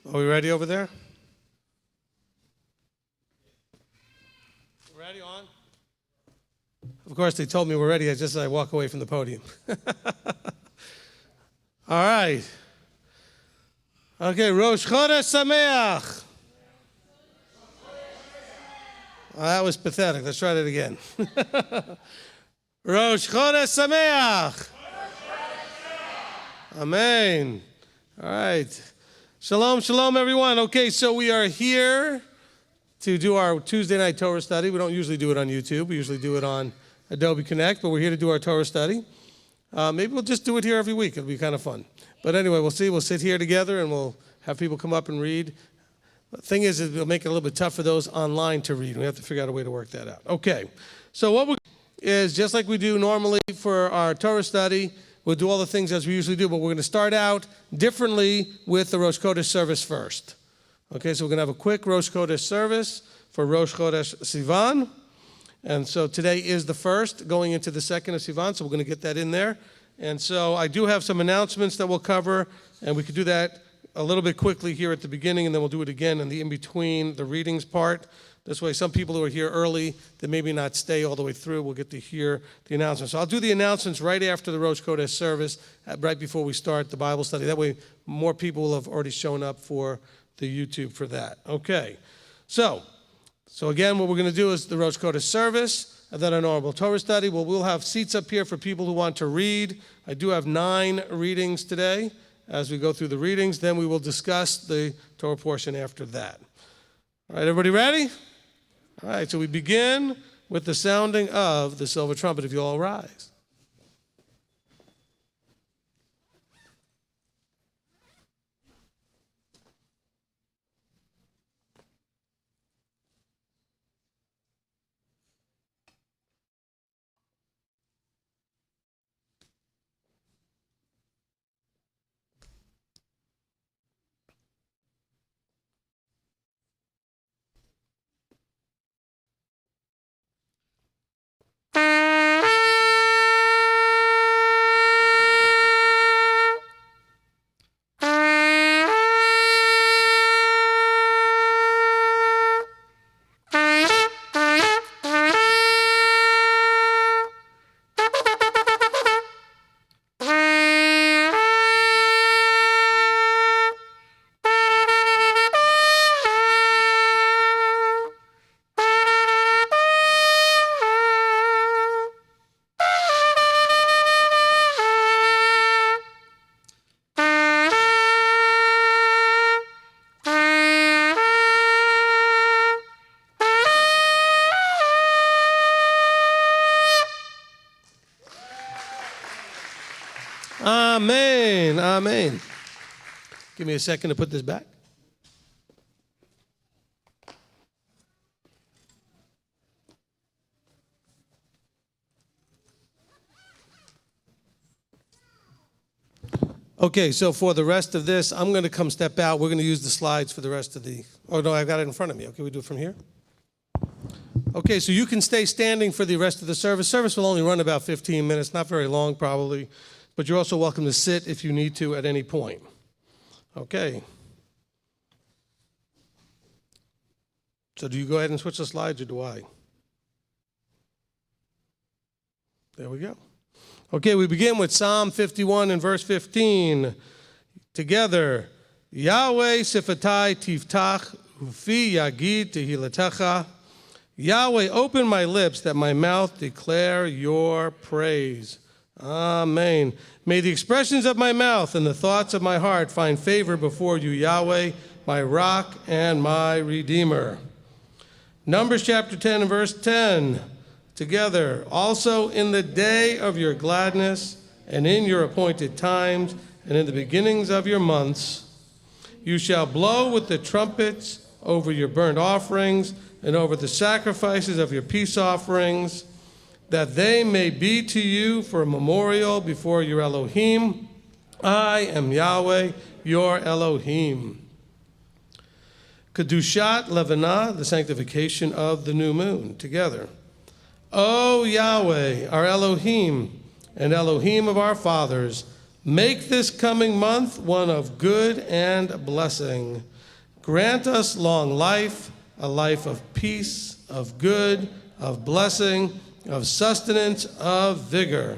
Are we ready over there? Ready on? Of course, they told me we're ready just as I walk away from the podium. All right. Okay, Rosh Chodesh Sameach. Oh, that was pathetic. Let's try that again. Rosh Chodesh Sameach. Amen. All right. Shalom, shalom, everyone. Okay, so we are here to do our Tuesday night Torah study. We don't usually do it on YouTube. We usually do it on Adobe Connect, but we're here to do our Torah study. Maybe we'll just do it here every week. It'll be kind of fun. But anyway, we'll see. We'll sit here together, and we'll have people come up and read. The thing is, it'll make it a little bit tough for those online to read. We have to figure out a way to work that out. Okay, so what we is just like we do normally for our Torah study. We'll do all the things as we usually do, but we're going to start out differently with the Rosh Chodesh service first. Okay, so we're going to have a quick Rosh Chodesh service for Rosh Chodesh Sivan. And so today is the first, going into the second of Sivan, so we're going to get that in there. And so I do have some announcements that we'll cover, and we could do that a little bit quickly here at the beginning, and then we'll do it again in the in-between, the readings part. This way, some people who are here early that maybe not stay all the way through will get to hear the announcements. So I'll do the announcements right after the Rosh Chodesh service, right before we start the Bible study. That way, more people will have already shown up for the YouTube for that. Okay. So again, what we're going to do is the Rosh Chodesh service, and then our normal Torah study. We'll have seats up here for people who want to read. I do have 9 readings today as we go through the readings. Then we will discuss the Torah portion after that. All right, everybody ready? All right, so we begin with the sounding of the silver trumpet. If you all rise. Amen. Amen. Give me a second to put this back. Okay, so for the rest of this, I'm going to come step out. We're going to use the slides for the rest of the... Oh, no, I've got it in front of me. Okay, we do it from here? Okay, so you can stay standing for the rest of the service. Service will only run about 15 minutes, not very long probably. But you're also welcome to sit if you need to at any point. Okay. So do you go ahead and switch the slides, or do I? There we go. Okay, we begin with Psalm 51 and verse 15. Together, Yahweh sifatai tiftach, ufi yagid tehilatecha. Yahweh, open my lips that my mouth declare your praise. Amen. May the expressions of my mouth and the thoughts of my heart find favor before you, Yahweh, my rock and my redeemer. Numbers chapter 10 and verse 10. Together, also in the day of your gladness and in your appointed times and in the beginnings of your months, you shall blow with the trumpets over your burnt offerings and over the sacrifices of your peace offerings, that they may be to you for a memorial before your Elohim. I am Yahweh, your Elohim. Kedushat Levanah, the sanctification of the new moon. Together. O Yahweh, our Elohim, and Elohim of our fathers, make this coming month one of good and blessing. Grant us long life, a life of peace, of good, of blessing, of sustenance, of vigor.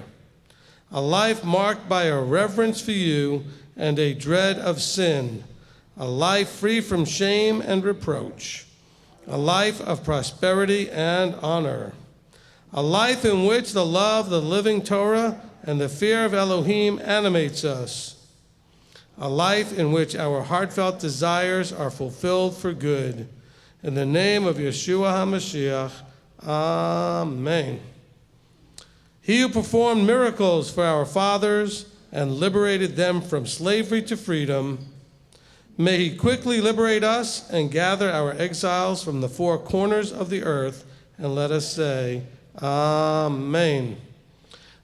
A life marked by a reverence for you and a dread of sin. A life free from shame and reproach. A life of prosperity and honor. A life in which the love of the living Torah and the fear of Elohim animates us. A life in which our heartfelt desires are fulfilled for good. In the name of Yeshua HaMashiach, Amen. He who performed miracles for our fathers and liberated them from slavery to freedom, may he quickly liberate us and gather our exiles from the four corners of the earth, and let us say, Amen.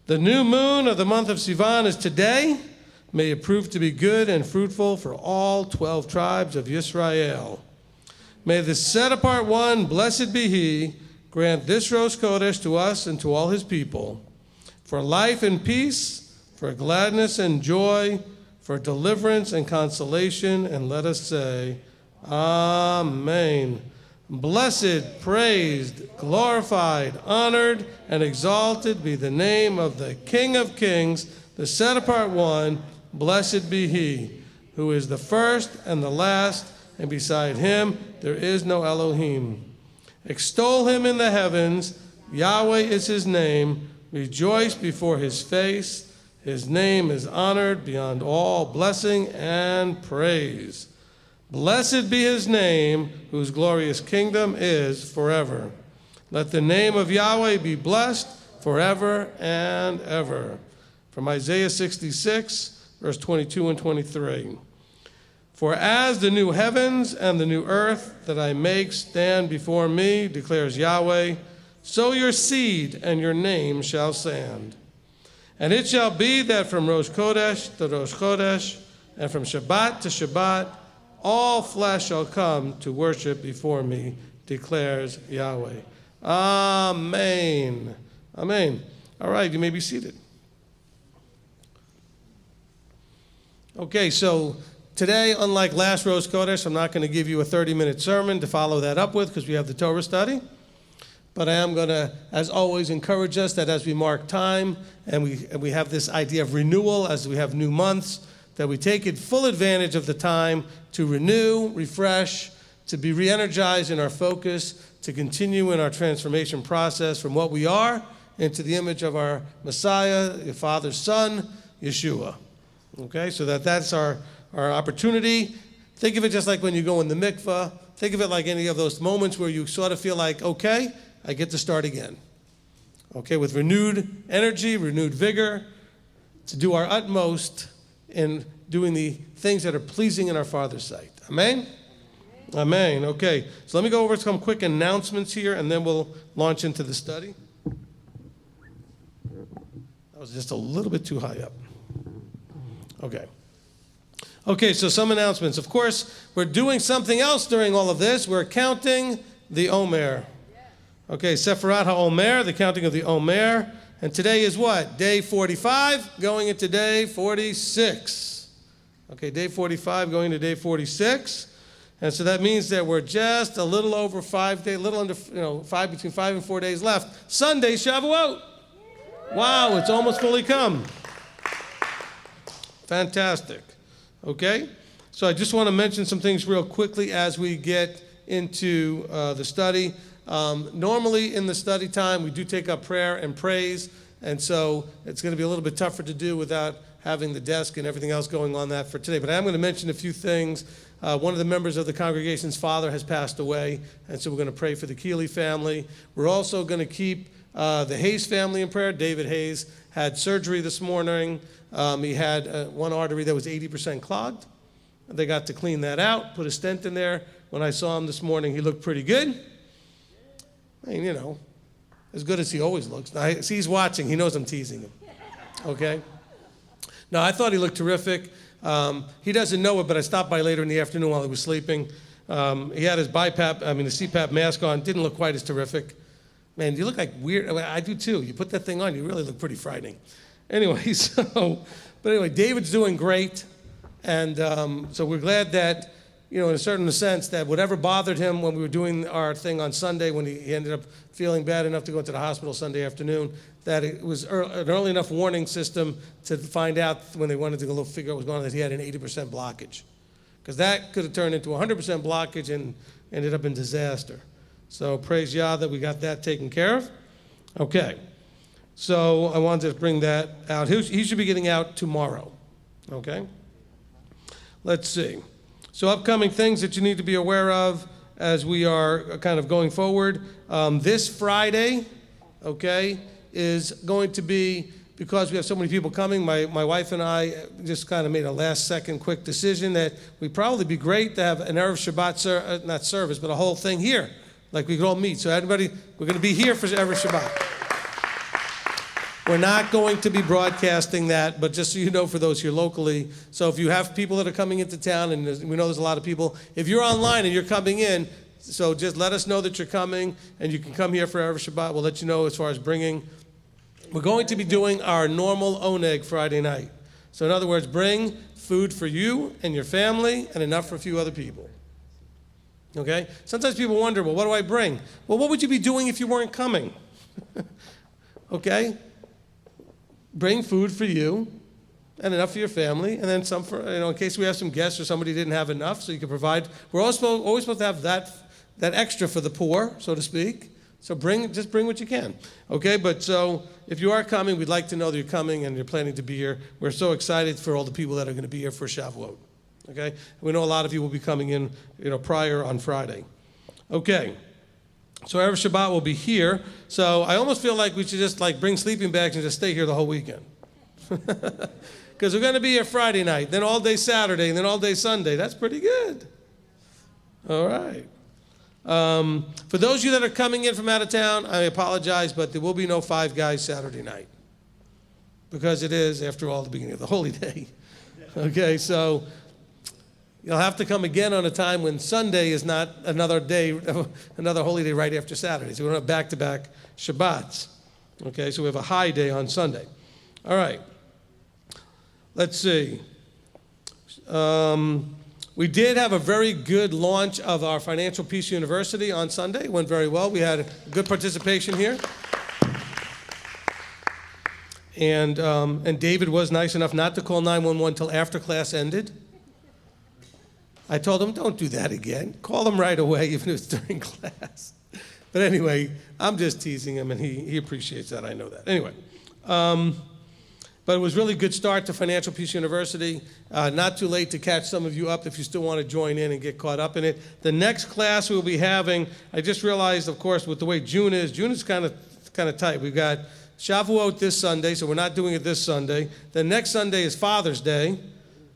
The new moon of the month of Sivan is today. May it prove to be good and fruitful for all 12 tribes of Yisrael. May the set-apart one, blessed be he, grant this Rosh Chodesh to us and to all his people, for life and peace, for gladness and joy, for deliverance and consolation, and let us say, Amen. Blessed, praised, glorified, honored, and exalted be the name of the King of Kings, the set-apart one. Blessed be he, who is the first and the last, and beside him there is no Elohim. Extol him in the heavens, Yahweh is his name. Rejoice before his face. His name is honored beyond all blessing and praise. Blessed be his name, whose glorious kingdom is forever. Let the name of Yahweh be blessed forever and ever. From Isaiah 66, verse 22 and 23. For as the new heavens and the new earth that I make stand before me, declares Yahweh, so your seed and your name shall stand. And it shall be that from Rosh Chodesh to Rosh Chodesh, and from Shabbat to Shabbat, all flesh shall come to worship before me, declares Yahweh. Amen. Amen. All right, you may be seated. Okay, so today, unlike last Rosh Chodesh, I'm not going to give you a 30-minute sermon to follow that up with because we have the Torah study. But I am going to, as always, encourage us that as we mark time and we have this idea of renewal as we have new months, that we take full advantage of the time to renew, refresh, to be re-energized in our focus, to continue in our transformation process from what we are into the image of our Messiah, your Father's Son, Yeshua. Okay, so that's our opportunity. Think of it just like when you go in the mikveh. Think of it like any of those moments where you sort of feel like, okay, I get to start again. Okay, with renewed energy, renewed vigor, to do our utmost in doing the things that are pleasing in our Father's sight. Amen? Amen. Okay, so let me go over some quick announcements here, and then we'll launch into the study. That was just a little bit too high up. Okay, so some announcements. Of course, we're doing something else during all of this. We're counting the Omer. Okay, Sefirat HaOmer, the counting of the Omer. And today is what? Day 45, going into day 46. Okay, day 45 going to day 46. And so that means that we're just a little over 5 days, between 5 and 4 days left. Sunday, Shavuot. Wow, it's almost fully come. Fantastic. Okay, so I just want to mention some things real quickly as we get into the study. Normally in the study time, we do take up prayer and praise, and so it's going to be a little bit tougher to do without having the desk and everything else going on that for today. But I am going to mention a few things. One of the members of the congregation's father has passed away, and so we're going to pray for the Keeley family. We're also going to keep the Hayes family in prayer. David Hayes had surgery this morning. He had one artery that was 80% clogged. They got to clean that out, put a stent in there. When I saw him this morning, he looked pretty good. I mean, as good as he always looks. Now, he's watching. He knows I'm teasing him. Okay? No, I thought he looked terrific. He doesn't know it, but I stopped by later in the afternoon while he was sleeping. He had his the CPAP mask on. Didn't look quite as terrific. Man, you look like weird. I do too. You put that thing on, you really look pretty frightening. Anyway, David's doing great. And so we're glad that, in a certain sense, that whatever bothered him when we were doing our thing on Sunday, when he ended up feeling bad enough to go into the hospital Sunday afternoon, that it was an early enough warning system to find out when they wanted to go figure out what was going on, that he had an 80% blockage. Because that could have turned into a 100% blockage and ended up in disaster. So praise Yah that we got that taken care of. Okay. So I wanted to bring that out. He should be getting out tomorrow. Okay? Let's see. So upcoming things that you need to be aware of as we are kind of going forward. This Friday, okay, is going to be, because we have so many people coming, my wife and I just kind of made a last-second quick decision that we'd probably be great to have an Erev Shabbat, not service, but a whole thing here, like we could all meet. So everybody, we're going to be here for Erev Shabbat. We're not going to be broadcasting that, but just so you know, for those here locally, so if you have people that are coming into town, and we know there's a lot of people, if you're online and you're coming in, so just let us know that you're coming, and you can come here for Erev Shabbat. We'll let you know as far as bringing. We're going to be doing our normal oneg Friday night. So in other words, bring food for you and your family and enough for a few other people. Okay? Sometimes people wonder, well, what do I bring? Well, what would you be doing if you weren't coming? Okay? Bring food for you and enough for your family, and then some for, in case we have some guests or somebody didn't have enough, so you can provide. We're always supposed to have that extra for the poor, so to speak. So just bring what you can. Okay, but so if you are coming, we'd like to know that you're coming and you're planning to be here. We're so excited for all the people that are going to be here for Shavuot. Okay, we know a lot of you will be coming in, prior on Friday. Okay. So Erev Shabbat will be here. So I almost feel like we should just bring sleeping bags and just stay here the whole weekend. Because we're going to be here Friday night, then all day Saturday, and then all day Sunday. That's pretty good. All right. For those of you that are coming in from out of town, I apologize, but there will be no Five Guys Saturday night. Because it is, after all, the beginning of the holy day. Okay, so you'll have to come again on a time when Sunday is not another day, another holy day right after Saturday. So we don't have back-to-back Shabbats. Okay, so we have a high day on Sunday. All right. Let's see. We did have a very good launch of our Financial Peace University on Sunday. It went very well. We had good participation here. And David was nice enough not to call 911 until after class ended. I told him, don't do that again. Call him right away, even if it's during class. But anyway, I'm just teasing him, and he appreciates that. I know that. Anyway, but it was really good start to Financial Peace University. Not too late to catch some of you up if you still want to join in and get caught up in it. The next class we'll be having, I just realized, of course, with the way June is kind of tight. We've got Shavuot this Sunday, so we're not doing it this Sunday. The next Sunday is Father's Day.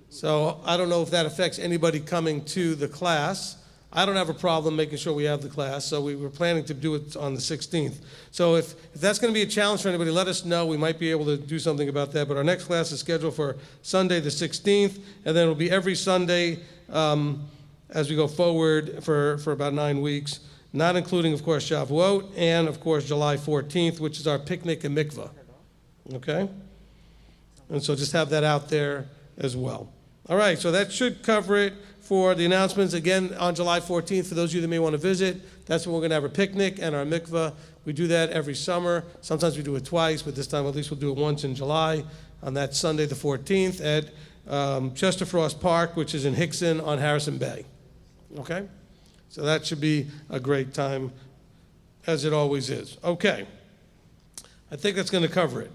So I don't know if that affects anybody coming to the class. I don't have a problem making sure we have the class, so we were planning to do it on the 16th. So if that's going to be a challenge for anybody, let us know. We might be able to do something about that. But our next class is scheduled for Sunday the 16th, and then it'll be every Sunday as we go forward for about 9 weeks, not including, of course, Shavuot, and, of course, July 14th, which is our picnic and mikvah. Okay? And so just have that out there as well. All right, so that should cover it for the announcements. Again, on July 14th, for those of you that may want to visit, that's when we're going to have our picnic and our mikvah. We do that every summer. Sometimes we do it twice, but this time at least we'll do it once in July on that Sunday the 14th at Chester Frost Park, which is in Hickson on Harrison Bay. Okay? So that should be a great time, as it always is. Okay. I think that's going to cover it.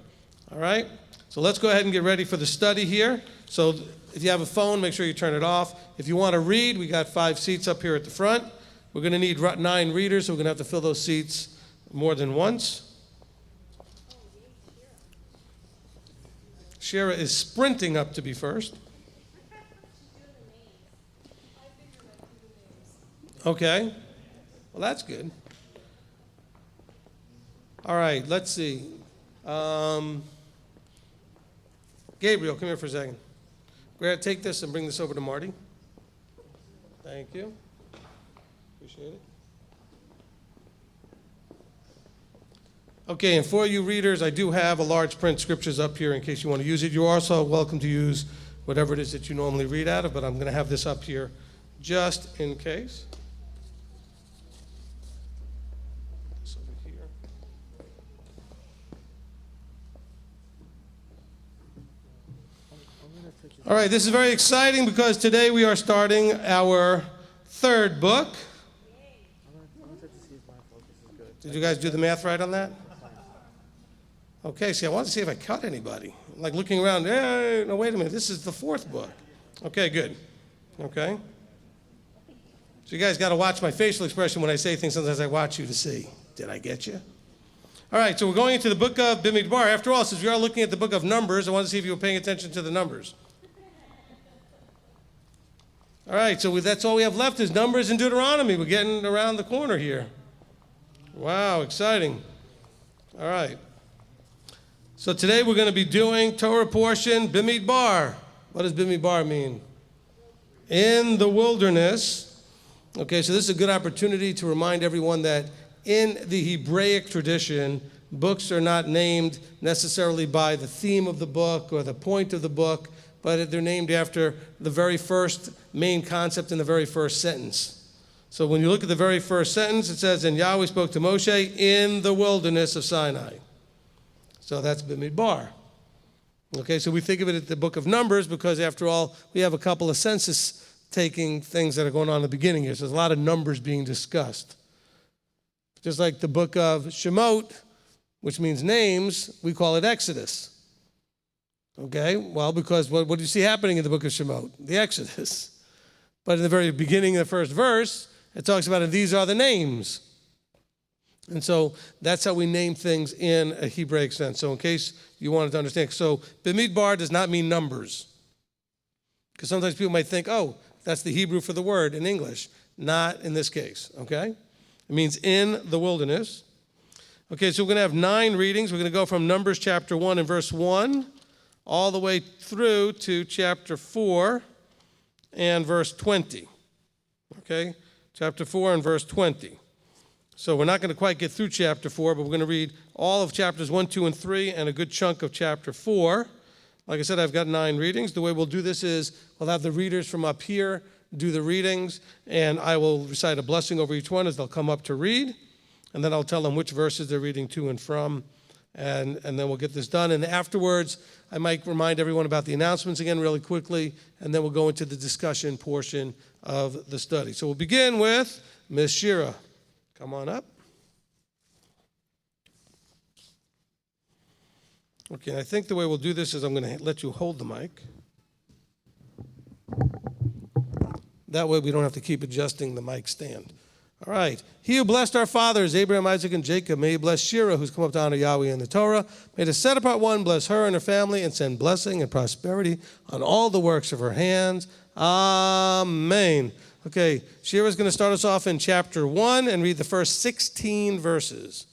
All right? So let's go ahead and get ready for the study here. So if you have a phone, make sure you turn it off. If you want to read, we got 5 seats up here at the front. We're going to need 9 readers, so we're going to have to fill those seats more than once. Shara is sprinting up to be first. Okay. Well, that's good. All right, let's see. Gabriel, come here for a second. Take this and bring this over to Marty. Thank you. Appreciate it. Okay, and for you readers, I do have a large print scriptures up here in case you want to use it. You're also welcome to use whatever it is that you normally read out of, but I'm going to have this up here just in case. This over here. All right, this is very exciting because today we are starting our third book. Did you guys do the math right on that? Okay, see, I wanted to see if I cut anybody. I'm like looking around, hey, no, wait a minute, this is the fourth book. Okay, good. Okay. So you guys got to watch my facial expression when I say things. Sometimes I watch you to see, did I get you? All right, so we're going into the book of Bamidbar. After all, since we are looking at the book of Numbers, I wanted to see if you were paying attention to the numbers. All right, so that's all we have left is Numbers and Deuteronomy. We're getting around the corner here. Wow, exciting. All right. So today we're going to be doing Torah portion, Bamidbar. What does Bamidbar mean? In the wilderness. Okay, so this is a good opportunity to remind everyone that in the Hebraic tradition, books are not named necessarily by the theme of the book or the point of the book, but they're named after the very first main concept in the very first sentence. So when you look at the very first sentence, it says, and Yahweh spoke to Moshe in the wilderness of Sinai. So that's Bamidbar. Okay, so we think of it as the book of Numbers because, after all, we have a couple of census-taking things that are going on in the beginning here. So there's a lot of numbers being discussed. Just like the book of Shemot, which means names, we call it Exodus. Okay, well, because what do you see happening in the book of Shemot? The Exodus. But in the very beginning of the first verse, it talks about, and these are the names. And so that's how we name things in a Hebraic sense. So in case you wanted to understand. So Bamidbar does not mean numbers. Because sometimes people might think, oh, that's the Hebrew for the word in English. Not in this case, okay? It means in the wilderness. Okay, so we're going to have 9 readings. We're going to go from Numbers chapter 1 and verse 1 all the way through to chapter 4 and verse 20. Okay, chapter 4 and verse 20. So we're not going to quite get through chapter 4, but we're going to read all of chapters 1, 2, and 3 and a good chunk of chapter 4. Like I said, I've got 9 readings. The way we'll do this is we'll have the readers from up here do the readings, and I will recite a blessing over each one as they'll come up to read, and then I'll tell them which verses they're reading to and from, and then we'll get this done. And afterwards, I might remind everyone about the announcements again really quickly, and then we'll go into the discussion portion of the study. So we'll begin with Ms. Shira. Come on up. Okay, I think the way we'll do this is I'm going to let you hold the mic. That way we don't have to keep adjusting the mic stand. All right. He who blessed our fathers, Abraham, Isaac, and Jacob, may he bless Shira, who's come up to honor Yahweh in the Torah. May the set-apart one bless her and her family and send blessing and prosperity on all the works of her hands. Amen. Okay, Shira's going to start us off in chapter 1 and read the first 16 verses.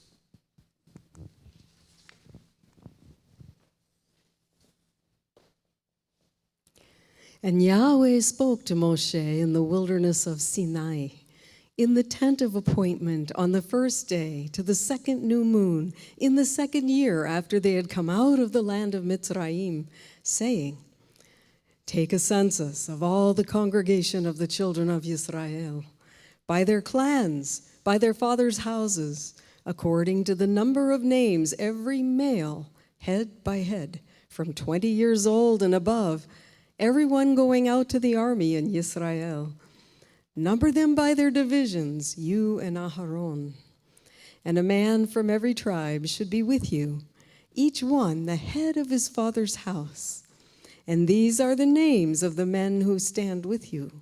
And Yahweh spoke to Moshe in the wilderness of Sinai, in the tent of appointment on the first day to the second new moon, in the second year after they had come out of the land of Mitzrayim, saying, take a census of all the congregation of the children of Israel, by their clans, by their fathers' houses, according to the number of names, every male, head by head, from 20 years old and above, everyone going out to the army in Israel. Number them by their divisions, you and Aharon. And a man from every tribe should be with you, each one the head of his father's house. And these are the names of the men who stand with you.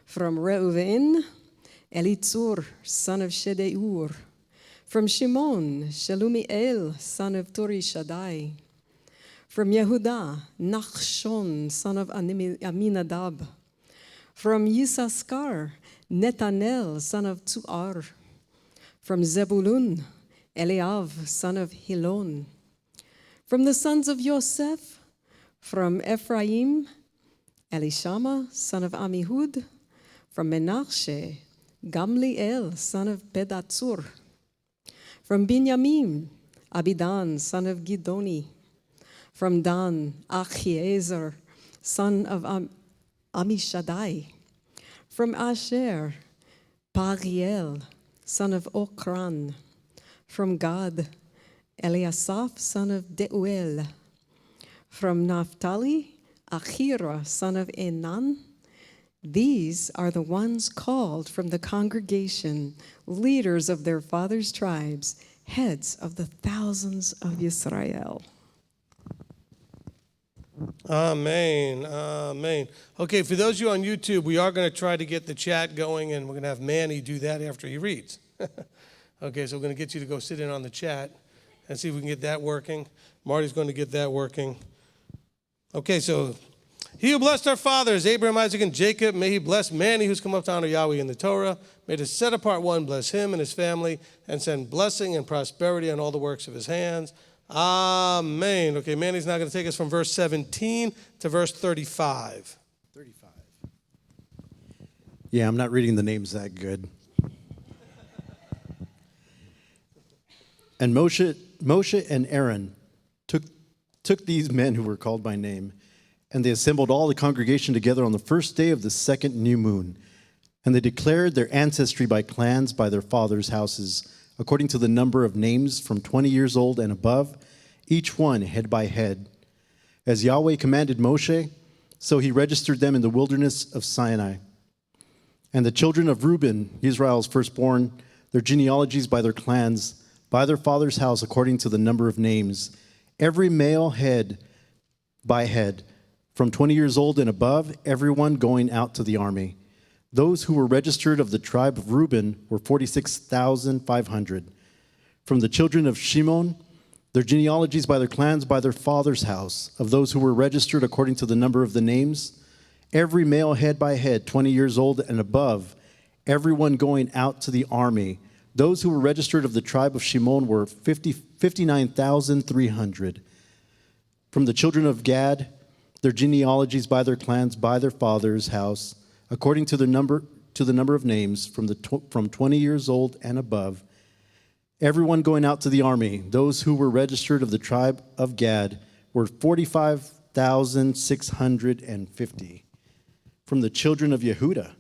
From Reuven, Elitzur, son of Shedeur. From Shimon, Shelumiel, son of Turishadai. From Yehudah, Nachshon, son of Aminadab. From Yissaskar, Netanel, son of Tzuar. From Zebulun, Eliav, son of Hilon. From the sons of Yosef, from Ephraim, Elishama, son of Amihud. From Menashe, Gamliel, son of Pedatsur. From Binyamin, Abidan, son of Gidoni. From Dan, Achiezer, son of Amishadai. From Asher, Pariel, son of Okran. From Gad, Eliasaph, son of Deuel. From Naphtali, Achira, son of Enan. These are the ones called from the congregation, leaders of their fathers' tribes, heads of the thousands of Israel. Amen. Amen. Okay, for those of you on YouTube, we are going to try to get the chat going, and we're going to have Manny do that after he reads. Okay, so we're going to get you to go sit in on the chat and see if we can get that working. Marty's going to get that working. Okay, so he who blessed our fathers, Abraham, Isaac, and Jacob, may he bless Manny, who's come up to honor Yahweh in the Torah. May the set apart one bless him and his family and send blessing and prosperity on all the works of his hands. Amen. Okay, Manny's now going to take us from verse 17 to verse 35. 35. Yeah, I'm not reading the names that good. And Moshe and Aaron took these men who were called by name, and they assembled all the congregation together on the first day of the second new moon. And they declared their ancestry by clans, by their fathers' houses, according to the number of names from 20 years old and above, each one head by head. As Yahweh commanded Moshe, so he registered them in the wilderness of Sinai. And the children of Reuben, Israel's firstborn, their genealogies by their clans, by their father's house, according to the number of names, every male head by head, from 20 years old and above, everyone going out to the army. Those who were registered of the tribe of Reuben were 46,500. From the children of Shimon, their genealogies by their clans, by their father's house, of those who were registered according to the number of the names, every male head by head, 20 years old and above, everyone going out to the army. Those who were registered of the tribe of Shimon were 59,300. From the children of Gad, their genealogies by their clans, by their father's house, according to the number of names, from 20 years old and above, everyone going out to the army. Those who were registered of the tribe of Gad were 45,650. From the children of Yehudah,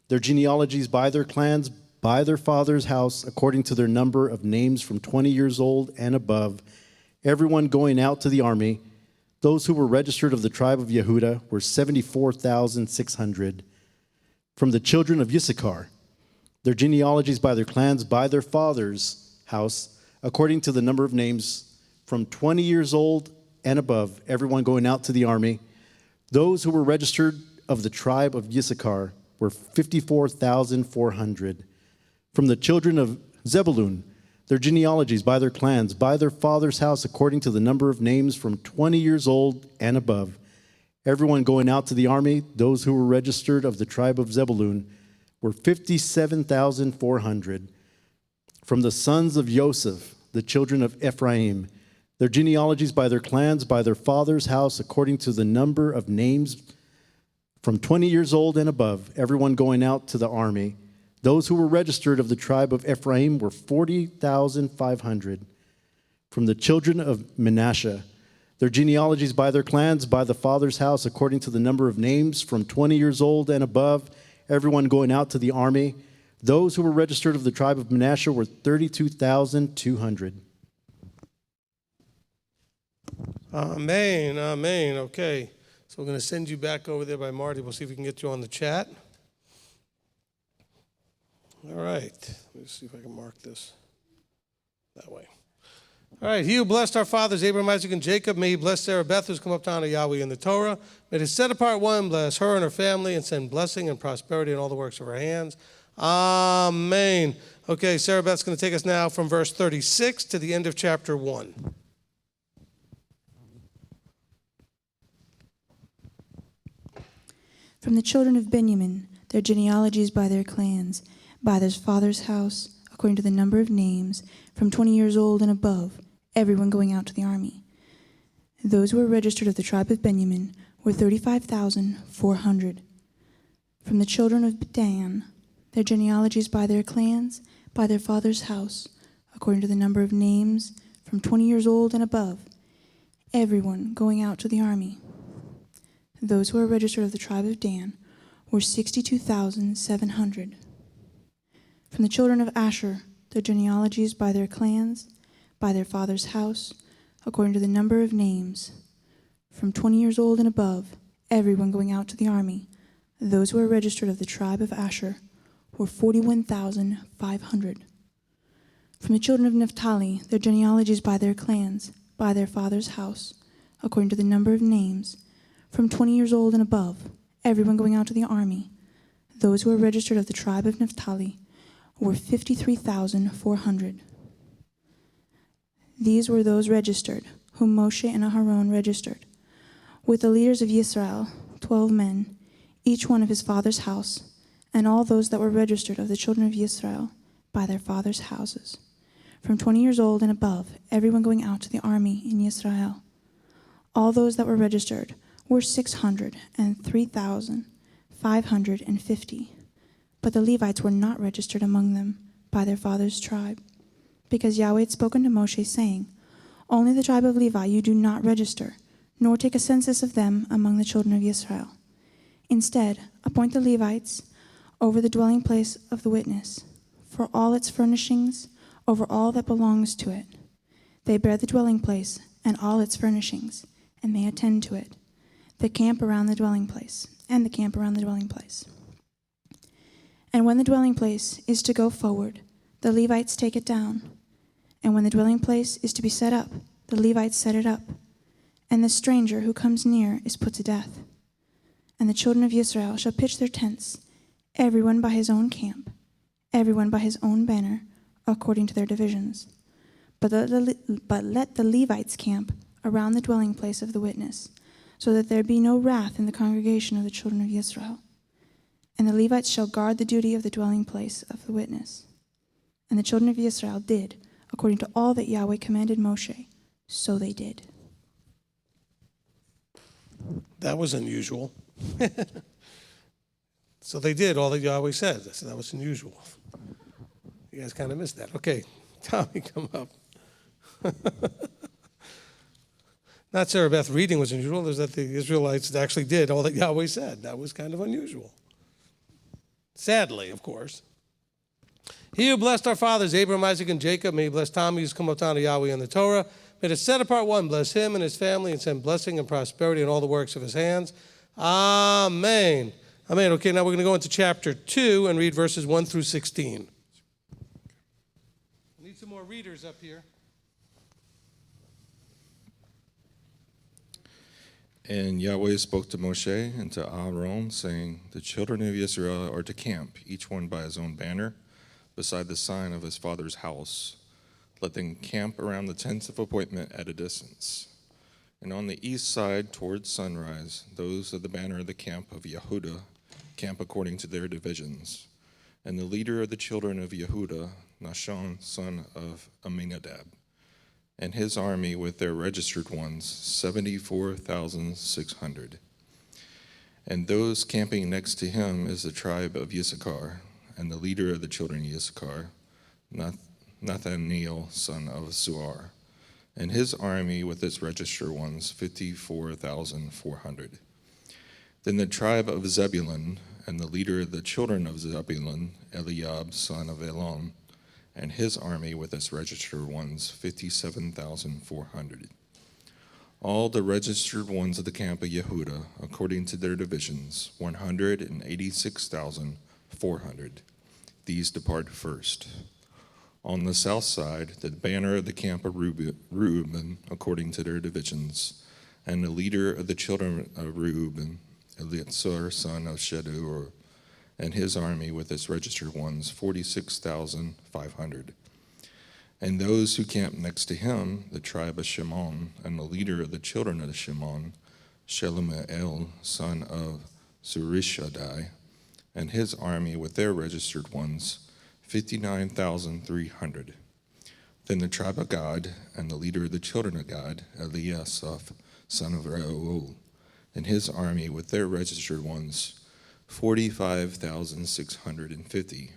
their genealogies by their clans, by their father's house, according to their number of names, from 20 years old and above, everyone going out to the army. Those who were registered of the tribe of Yehudah were 74,600. From the children of Issachar, their genealogies by their clans, by their father's house, according to the number of names, from 20 years old and above, everyone going out to the army. Those who were registered of the tribe of Issachar were 54,400. From the children of Zebulun, their genealogies by their clans, by their father's house, according to the number of names, from 20 years old and above, everyone going out to the army. Those who were registered of the tribe of Zebulun were 57,400. From the sons of Joseph, the children of Ephraim, their genealogies by their clans, by their father's house, according to the number of names, from 20 years old and above, everyone going out to the army. Those who were registered of the tribe of Ephraim were 40,500. From the children of Manasseh, their genealogies by their clans, by the father's house, according to the number of names, from 20 years old and above, everyone going out to the army. Those who were registered of the tribe of Manasseh were 32,200. Amen. Amen. Okay. So we're going to send you back over there by Marty. We'll see if we can get you on the chat. All right. Let me see if I can mark this that way. All right. He who blessed our fathers, Abraham, Isaac, and Jacob, may he bless Sarah Beth, who's come up to honor Yahweh in the Torah. May the set apart one bless her and her family and send blessing and prosperity in all the works of her hands. Amen. Okay, Sarah Beth's going to take us now from verse 36 to the end of chapter 1. From the children of Benjamin, their genealogies by their clans, by their father's house, according to the number of names, from 20 years old and above, everyone going out to the army. Those who were registered of the tribe of Benjamin were 35,400. From the children of Dan, their genealogies by their clans, by their father's house, according to the number of names, from 20 years old and above, everyone going out to the army. Those who were registered of the tribe of Dan were 62,700. From the children of Asher, their genealogies by their clans, by their father's house, according to the number of names, from 20 years old and above, everyone going out to the army, those who were registered of the tribe of Asher, were 41,500. From the children of Naphtali, their genealogies by their clans, by their father's house, according to the number of names, from 20 years old and above, everyone going out to the army, those who were registered of the tribe of Naphtali, were 53,400. These were those registered, whom Moshe and Aharon registered, with the leaders of Israel, 12 men, each one of his father's house, and all those that were registered of the children of Israel by their father's houses, from 20 years old and above, everyone going out to the army in Israel. All those that were registered were 603,550, but the Levites were not registered among them by their father's tribe, because Yahweh had spoken to Moshe, saying, "Only the tribe of Levi you do not register, nor take a census of them among the children of Israel. Instead, appoint the Levites over the dwelling place of the witness, for all its furnishings, over all that belongs to it. They bear the dwelling place and all its furnishings, and they attend to it, the camp around the dwelling place, and the camp around the dwelling place. And when the dwelling place is to go forward, the Levites take it down. And when the dwelling place is to be set up, the Levites set it up. And the stranger who comes near is put to death. And the children of Israel shall pitch their tents, everyone by his own camp, everyone by his own banner, according to their divisions. But let the Levites camp around the dwelling place of the witness, so that there be no wrath in the congregation of the children of Israel. And the Levites shall guard the duty of the dwelling place of the witness. And the children of Israel did, according to all that Yahweh commanded Moshe, so they did." That was unusual. So they did all that Yahweh said. I said that was unusual. You guys kind of missed that. Okay, Tommy, come up. Not Sarah Beth reading was unusual. There's that the Israelites actually did all that Yahweh said. That was kind of unusual. Sadly, of course. He who blessed our fathers, Abraham, Isaac, and Jacob, may he bless Tommy who's come up down to Yahweh in the Torah. May the set apart one bless him and his family and send blessing and prosperity in all the works of his hands. Amen. Amen. Okay, now we're going to go into chapter 2 and read verses 1 through 16. I need some more readers up here. And Yahweh spoke to Moshe and to Aaron, saying, "The children of Israel are to camp, each one by his own banner, beside the sign of his father's house. Let them camp around the tents of appointment at a distance. And on the east side towards sunrise, those of the banner of the camp of Yehudah camp according to their divisions. And the leader of the children of Yehudah, Nashon, son of Aminadab, and his army with their registered ones, 74,600. And those camping next to him is the tribe of Issachar, and the leader of the children of Issachar, Nathaniel, son of Suar, and his army with its registered ones, 54,400. Then the tribe of Zebulun, and the leader of the children of Zebulun, Eliab, son of Elon, and his army with its registered ones, 57,400. All the registered ones of the camp of Yehudah, according to their divisions, 186,400. These depart first. On the south side, the banner of the camp of Reuben, according to their divisions, and the leader of the children of Reuben, Elitzur, son of Shedur, and his army with its registered ones, 46,500. And those who camped next to him, the tribe of Shimon, and the leader of the children of Shimon, Shelumiel, son of Surishadai, and his army with their registered ones, 59,300. Then the tribe of Gad, and the leader of the children of Gad, Eliasaph, son of Reuel, and his army with their registered ones, 45,650.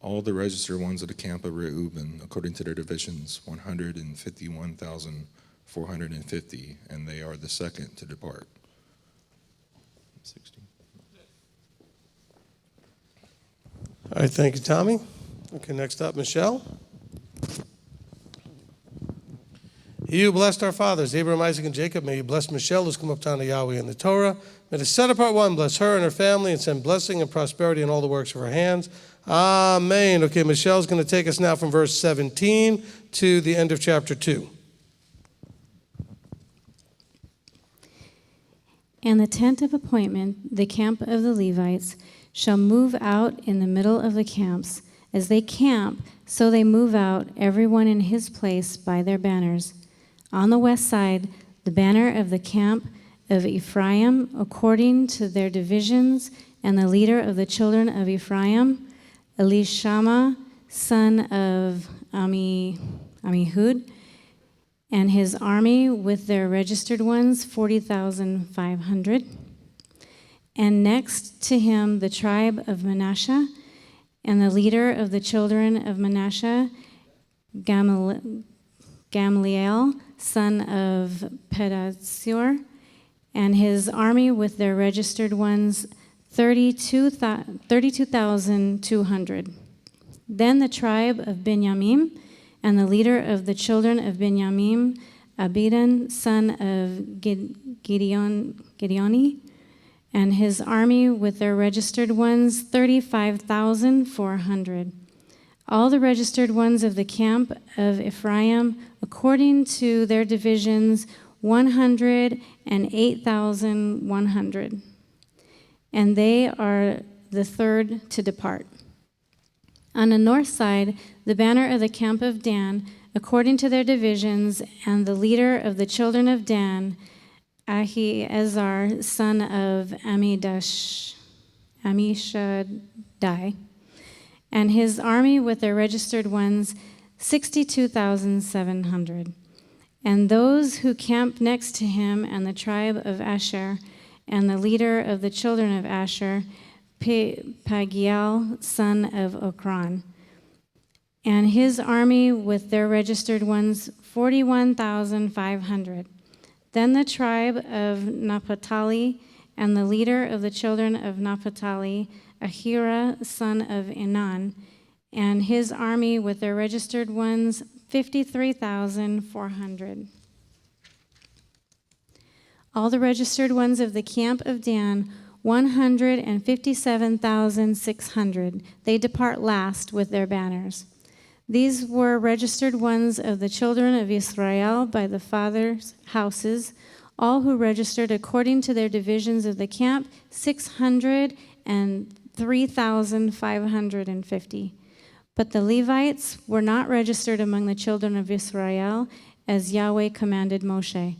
All the registered ones of the camp of Reuben, according to their divisions, 151,450, and they are the second to depart. 16. All right, thank you, Tommy. Okay, next up, Michelle. He who blessed our fathers, Abraham, Isaac, and Jacob, may you bless Michelle, who's come up to honor Yahweh in the Torah. May the set apart one bless her and her family and send blessing and prosperity in all the works of her hands. Amen. Okay, Michelle's going to take us now from verse 17 to the end of chapter 2. And the tent of appointment, the camp of the Levites, shall move out in the middle of the camps. As they camp, so they move out, everyone in his place by their banners. On the west side, the banner of the camp of Ephraim, according to their divisions, and the leader of the children of Ephraim, Elishama, son of Amihud, and his army with their registered ones, 40,500. And next to him, the tribe of Manasseh, and the leader of the children of Manasseh, Gamaliel, son of Pedasur, and his army with their registered ones, 32,200. Then the tribe of Benjamin, and the leader of the children of Benjamin, Abidan, son of Gideoni, and his army with their registered ones, 35,400. All the registered ones of the camp of Ephraim, according to their divisions, 108,100. And they are the third to depart. On the north side, the banner of the camp of Dan, according to their divisions, and the leader of the children of Dan, Ahiezer, son of Amishadai, and his army with their registered ones, 62,700. And those who camp next to him, and the tribe of Asher, and the leader of the children of Asher, Pagiel, son of Okran, and his army with their registered ones, 41,500. Then the tribe of Naphtali, and the leader of the children of Naphtali, Ahira, son of Enan, and his army with their registered ones, 53,400. All the registered ones of the camp of Dan, 157,600. They depart last with their banners. These were registered ones of the children of Israel by the fathers' houses, all who registered according to their divisions of the camp, 603,550. But the Levites were not registered among the children of Israel, as Yahweh commanded Moshe.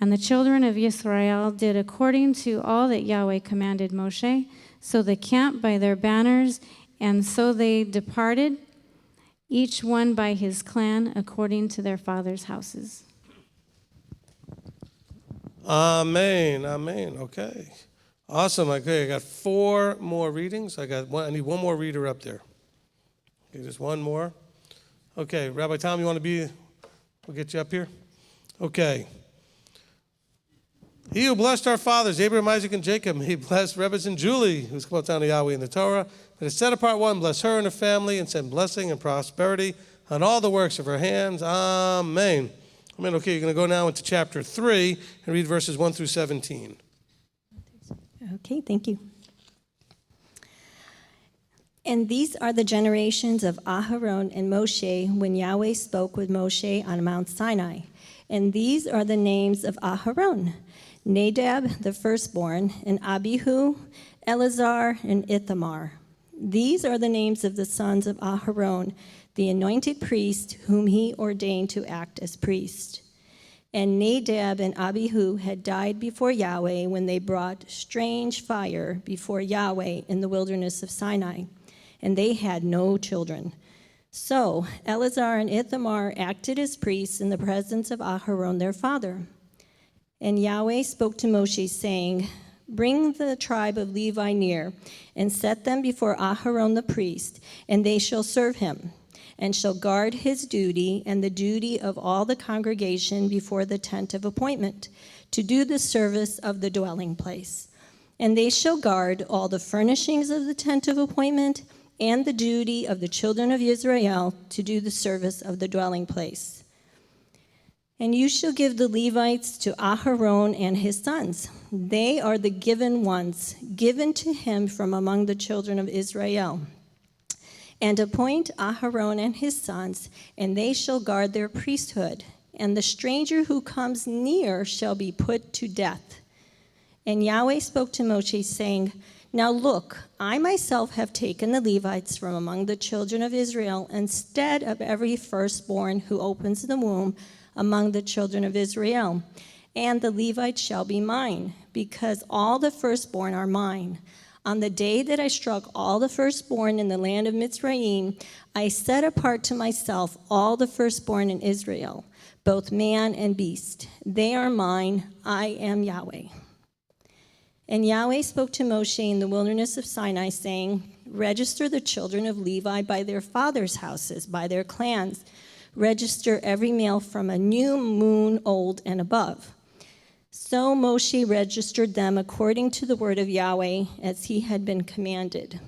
And the children of Israel did according to all that Yahweh commanded Moshe. So they camped by their banners, and so they departed, each one by his clan, according to their fathers' houses. Amen. Amen. Okay. Awesome. Okay, I got 4 more readings. I need one more reader up there. Okay, just one more. Okay, Rabbi Tom, we'll get you up here. Okay. He who blessed our fathers, Abraham, Isaac, and Jacob, he blessed Rebbe and Julie, who's come down to Yahweh in the Torah. But his set apart one, bless her and her family, and send blessing and prosperity on all the works of her hands. Amen. Amen. Okay, you're going to go now into chapter 3 and read verses 1 through 17. Okay, thank you. And these are the generations of Aharon and Moshe when Yahweh spoke with Moshe on Mount Sinai. And these are the names of Aharon: Nadab, the firstborn, and Abihu, Eleazar, and Ithamar. These are the names of the sons of Aharon, the anointed priest, whom he ordained to act as priest. And Nadab and Abihu had died before Yahweh when they brought strange fire before Yahweh in the wilderness of Sinai, and they had no children. So Eleazar and Ithamar acted as priests in the presence of Aharon their father. And Yahweh spoke to Moshe, saying, "Bring the tribe of Levi near, and set them before Aharon the priest, and they shall serve him, and shall guard his duty and the duty of all the congregation before the tent of appointment, to do the service of the dwelling place. And they shall guard all the furnishings of the tent of appointment, and the duty of the children of Israel to do the service of the dwelling place. And you shall give the Levites to Aharon and his sons. They are the given ones, given to him from among the children of Israel. And appoint Aharon and his sons, and they shall guard their priesthood. And the stranger who comes near shall be put to death. And Yahweh spoke to Moshe, saying, Now look, I myself have taken the Levites from among the children of Israel instead of every firstborn who opens the womb among the children of Israel. And the Levites shall be mine, because all the firstborn are mine. On the day that I struck all the firstborn in the land of Mitzrayim, I set apart to myself all the firstborn in Israel, both man and beast. They are mine. I am Yahweh. And Yahweh spoke to Moshe in the wilderness of Sinai, saying, Register the children of Levi by their fathers' houses, by their clans. Register every male from a new moon old and above. So Moshe registered them according to the word of Yahweh, as he had been commanded.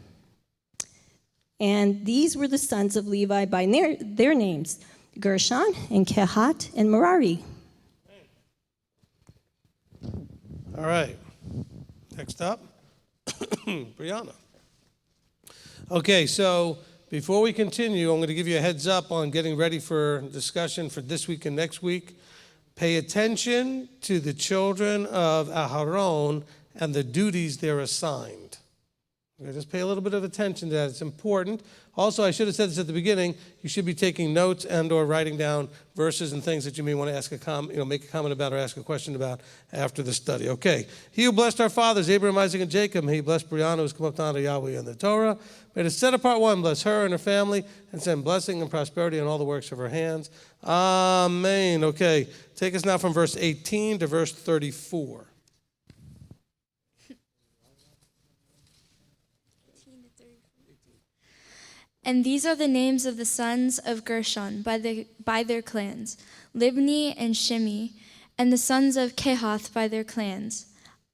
And these were the sons of Levi by their names, Gershon and Kehat and Merari. All right. Next up, Brianna. Okay, so before we continue, I'm going to give you a heads up on getting ready for discussion for this week and next week. Pay attention to the children of Aharon and the duties they're assigned. Okay, just pay a little bit of attention to that. It's important. Also, I should have said this at the beginning. You should be taking notes and/or writing down verses and things that you may want to ask make a comment about or ask a question about after the study. Okay. He who blessed our fathers, Abraham, Isaac, and Jacob, may he bless Brianna, who's come up to honor Yahweh and the Torah. May the set apart one bless her and her family and send blessing and prosperity in all the works of her hands. Amen. Okay. Take us now from verse 18 to verse 34. And these are the names of the sons of Gershon by their clans, Libni and Shimi, and the sons of Kehath by their clans,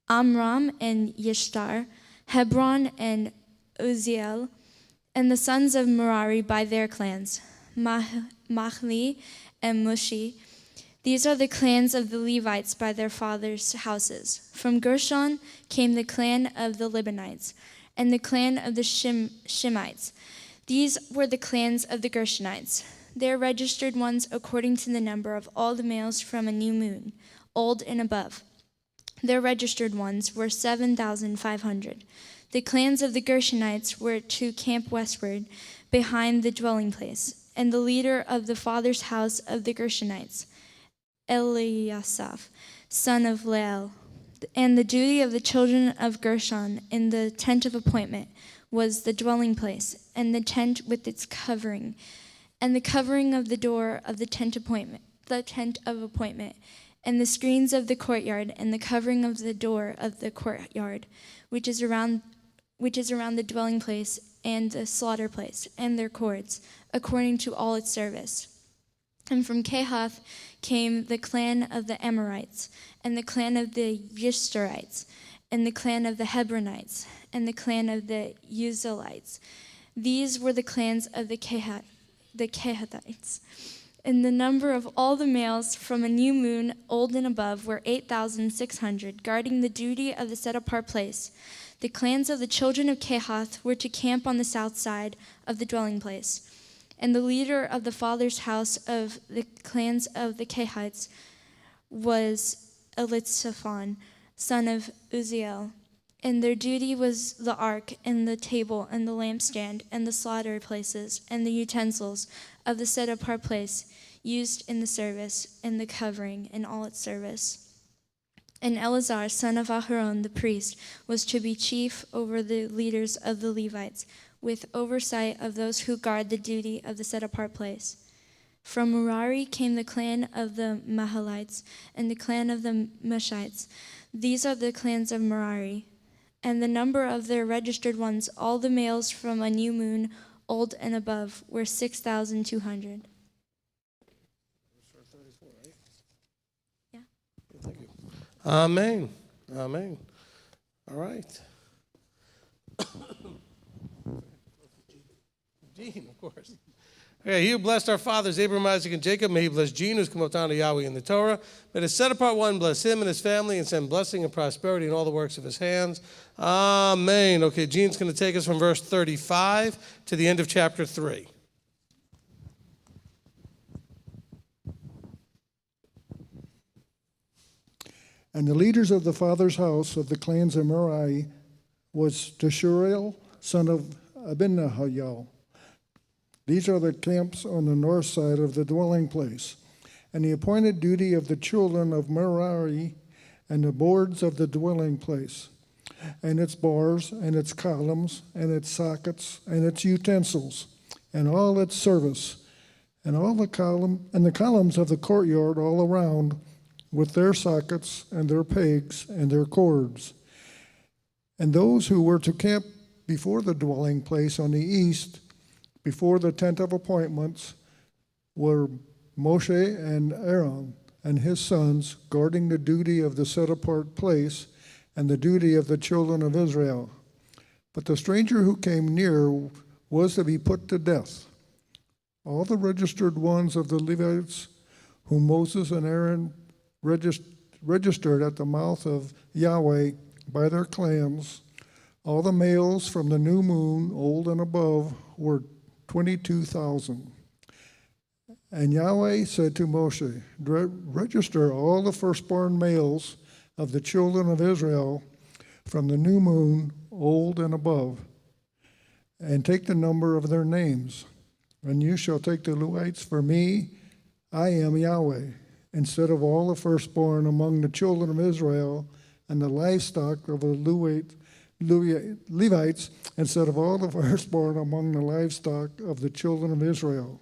Amram and Yishtar, Hebron and Uziel, and the sons of Merari by their clans, Mahli and Mushi. These are the clans of the Levites by their fathers' houses. From Gershon came the clan of the Libanites, and the clan of the Shimites. These were the clans of the Gershonites. They are registered ones according to the number of all the males from a new moon, old and above. Their registered ones were 7,500. The clans of the Gershonites were to camp westward, behind the dwelling place, and the leader of the father's house of the Gershonites, Eliasaph, son of Lael. And the duty of the children of Gershon in the tent of appointment was the dwelling place, and the tent with its covering, and the covering of the door of the tent of appointment, and the screens of the courtyard, and the covering of the door of the courtyard, which is around the dwelling place, and the slaughter place, and their cords, according to all its service. And from Kehath came the clan of the Amorites, and the clan of the Yishtarites, and the clan of the Hebronites, and the clan of the Uzalites. These were the clans of the Kehathites. And the number of all the males from a new moon, old and above, were 8,600, guarding the duty of the set-apart place. The clans of the children of Kehath were to camp on the south side of the dwelling place. And the leader of the father's house of the clans of the Kehatites was Elitzaphan, son of Uziel. And their duty was the ark, and the table, and the lampstand, and the slaughter places, and the utensils of the set-apart place used in the service, and the covering in all its service. And Eleazar, son of Aharon, the priest, was to be chief over the leaders of the Levites, with oversight of those who guard the duty of the set-apart place. From Merari came the clan of the Mahalites, and the clan of the Mushites. These are the clans of Merari. And the number of their registered ones, all the males from a new moon, old and above, were 6,200. Yeah. Thank you. Amen. Amen. All right. Gene, of course. Okay, he who blessed our fathers, Abraham, Isaac, and Jacob, may he bless Gene, who's come up down to Yahweh in the Torah. May the set-apart one bless him and his family and send blessing and prosperity in all the works of his hands. Amen. Okay, Gene's going to take us from verse 35 to the end of chapter 3. And the leaders of the father's house of the clans of Merari was Jeshureel, son of Abinahayel. These are the camps on the north side of the dwelling place. And the appointed duty of the children of Merari and the boards of the dwelling place, and its bars, and its columns, and its sockets, and its utensils, and all its service, and all the columns of the courtyard all around, with their sockets, and their pegs, and their cords. And those who were to camp before the dwelling place on the east, before the tent of appointments, were Moshe and Aaron and his sons, guarding the duty of the set-apart place and the duty of the children of Israel. But the stranger who came near was to be put to death. All the registered ones of the Levites, whom Moses and Aaron registered at the mouth of Yahweh by their clans, all the males from the new moon, old and above, were 22,000. And Yahweh said to Moshe, register all the firstborn males of the children of Israel from the new moon, old and above, and take the number of their names. And you shall take the Levites for me, I am Yahweh, instead of all the firstborn among the children of Israel, and the livestock of the Levites, instead of all the firstborn among the livestock of the children of Israel.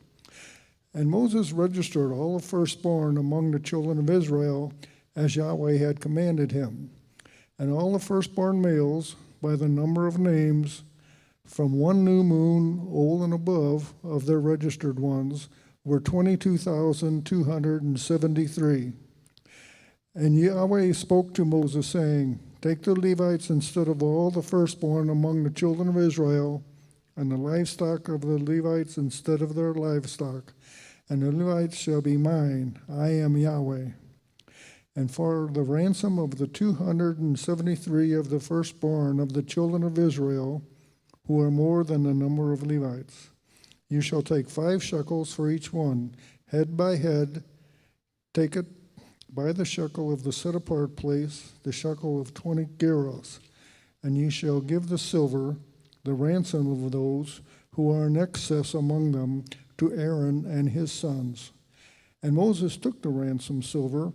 And Moses registered all the firstborn among the children of Israel, as Yahweh had commanded him. And all the firstborn males, by the number of names, from one new moon, old and above, of their registered ones, were 22,273. And Yahweh spoke to Moses, saying, take the Levites instead of all the firstborn among the children of Israel, and the livestock of the Levites instead of their livestock. And the Levites shall be mine, I am Yahweh. And for the ransom of the 273 of the firstborn of the children of Israel, who are more than the number of Levites, you shall take 5 shekels for each one, head by head. Take it by the shekel of the set-apart place, the shekel of 20 gerahs. And you shall give the silver, the ransom of those who are in excess among them, to Aaron and his sons. And Moses took the ransom silver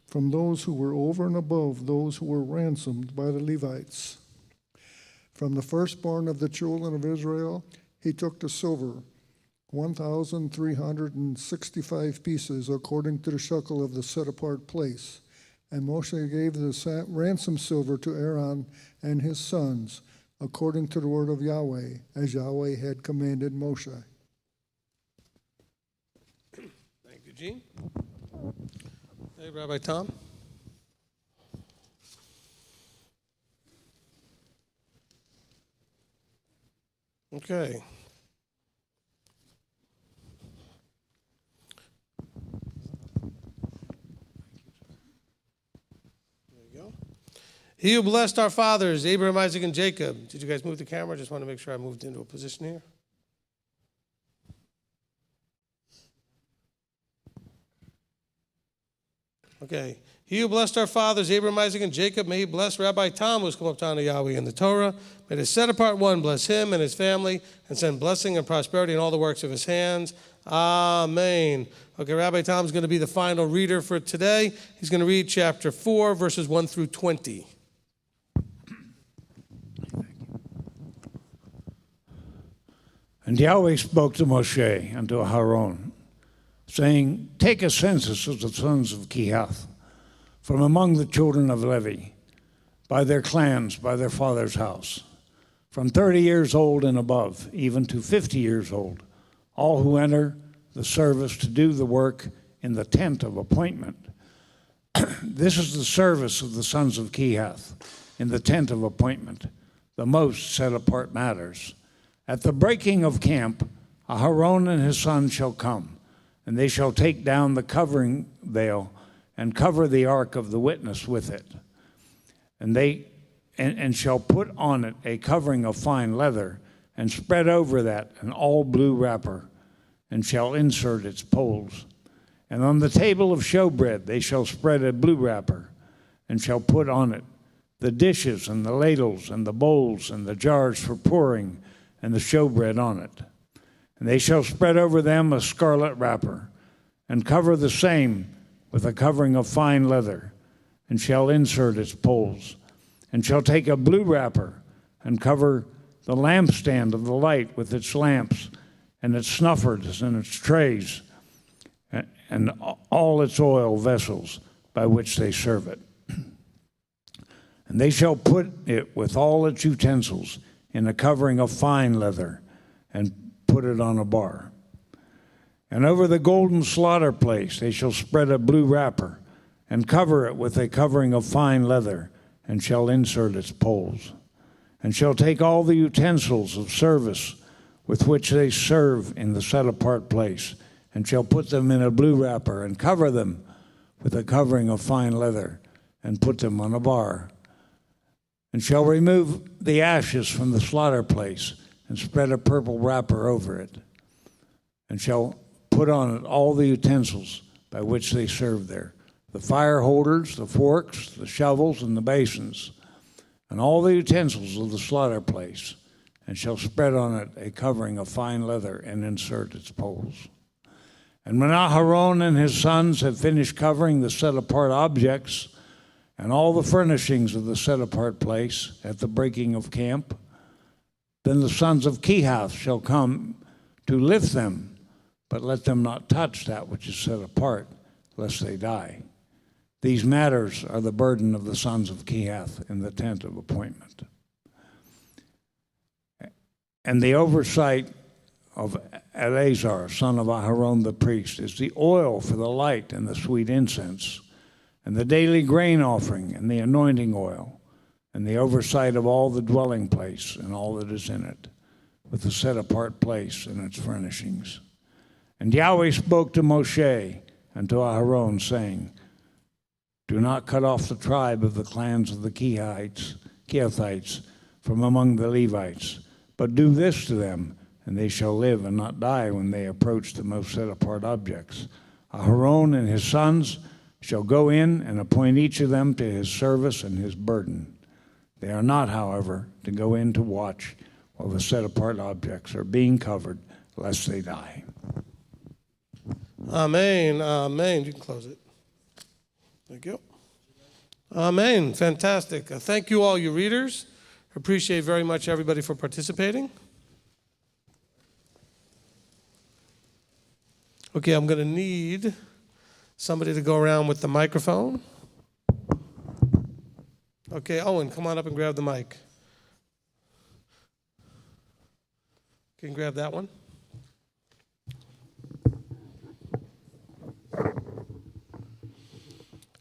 from those who were over and above those who were ransomed by the Levites. From the firstborn of the children of Israel, he took the silver, 1,365 pieces, according to the shekel of the set-apart place. And Moshe gave the ransom silver to Aaron and his sons, according to the word of Yahweh, as Yahweh had commanded Moshe. Thank you, Gene. Hey, Rabbi Tom. Okay. He who blessed our fathers, Abraham, Isaac, and Jacob. Did you guys move the camera? I just want to make sure I moved into a position here. Okay. He who blessed our fathers, Abraham, Isaac, and Jacob, may he bless Rabbi Tom, who has come up down to Yahweh in the Torah. May the set-apart one bless him and his family and send blessing and prosperity in all the works of his hands. Amen. Okay, Rabbi Tom's going to be the final reader for today. He's going to read chapter 4, verses 1 through 20. And Yahweh spoke to Moshe and to Aaron, saying, take a census of the sons of Kehath from among the children of Levi, by their clans, by their father's house, from 30 years old and above, even to 50 years old, all who enter the service to do the work in the tent of appointment. This is the service of the sons of Kehath in the tent of appointment, the most set apart matters. At the breaking of camp, Aharon and his sons shall come, and they shall take down the covering veil and cover the ark of the witness with it. And shall put on it a covering of fine leather, and spread over that an all blue wrapper, and shall insert its poles. And on the table of showbread they shall spread a blue wrapper, and shall put on it the dishes and the ladles and the bowls and the jars for pouring, and the showbread on it. And they shall spread over them a scarlet wrapper, and cover the same with a covering of fine leather, and shall insert its poles. And shall take a blue wrapper, and cover the lampstand of the light with its lamps, and its snuffers and its trays, and all its oil vessels by which they serve it. And they shall put it with all its utensils in a covering of fine leather, and put it on a bar. And over the golden slaughter place they shall spread a blue wrapper, and cover it with a covering of fine leather, and shall insert its poles. And shall take all the utensils of service with which they serve in the set-apart place, and shall put them in a blue wrapper, and cover them with a covering of fine leather, and put them on a bar. And shall remove the ashes from the slaughter place, and spread a purple wrapper over it, and shall put on it all the utensils by which they serve there, the fire holders, the forks, the shovels, and the basins, and all the utensils of the slaughter place, and shall spread on it a covering of fine leather, and insert its poles. And when Aharon and his sons have finished covering the set-apart objects and all the furnishings of the set-apart place at the breaking of camp, then the sons of Kehath shall come to lift them, but let them not touch that which is set apart, lest they die. These matters are the burden of the sons of Kehath in the tent of appointment. And the oversight of Eleazar, son of Aharon the priest, is the oil for the light and the sweet incense, and the daily grain offering and the anointing oil, and the oversight of all the dwelling place and all that is in it, with the set-apart place and its furnishings. And Yahweh spoke to Moshe and to Aharon, saying, do not cut off the tribe of the clans of the Kehathites from among the Levites, but do this to them, and they shall live and not die when they approach the most set-apart objects. Aharon and his sons shall go in and appoint each of them to his service and his burden. They are not, however, to go in to watch while the set-apart objects are being covered, lest they die. Amen. Amen. You can close it. Thank you. Amen. Fantastic. Thank you all, you readers. Appreciate very much everybody for participating. Okay, I'm going to need somebody to go around with the microphone. Okay, Owen, come on up and grab the mic. Can you grab that one?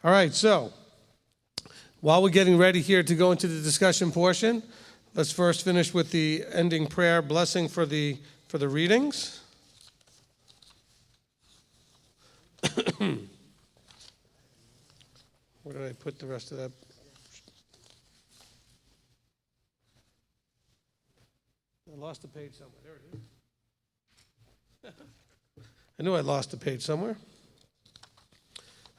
All right, so while we're getting ready here to go into the discussion portion, let's first finish with the ending prayer blessing for the readings. Where did I put the rest of that? I lost the page somewhere. There it is. I knew I lost the page somewhere.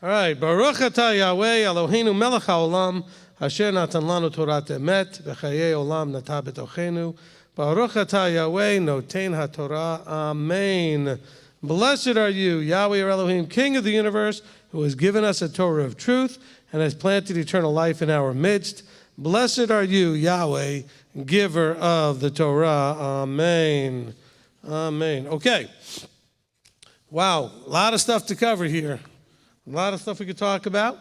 All right. Baruch atah Yahweh Eloheinu melech haolam asher natan lanu torat emet v'chayei olam nata b'tochenu. Baruch atah Yahweh noten haTorah. Amen. Blessed are you, Yahweh or Elohim, King of the universe, who has given us a Torah of truth and has planted eternal life in our midst. Blessed are you, Yahweh, giver of the Torah. Amen. Amen. Okay. Wow, a lot of stuff to cover here. A lot of stuff we could talk about.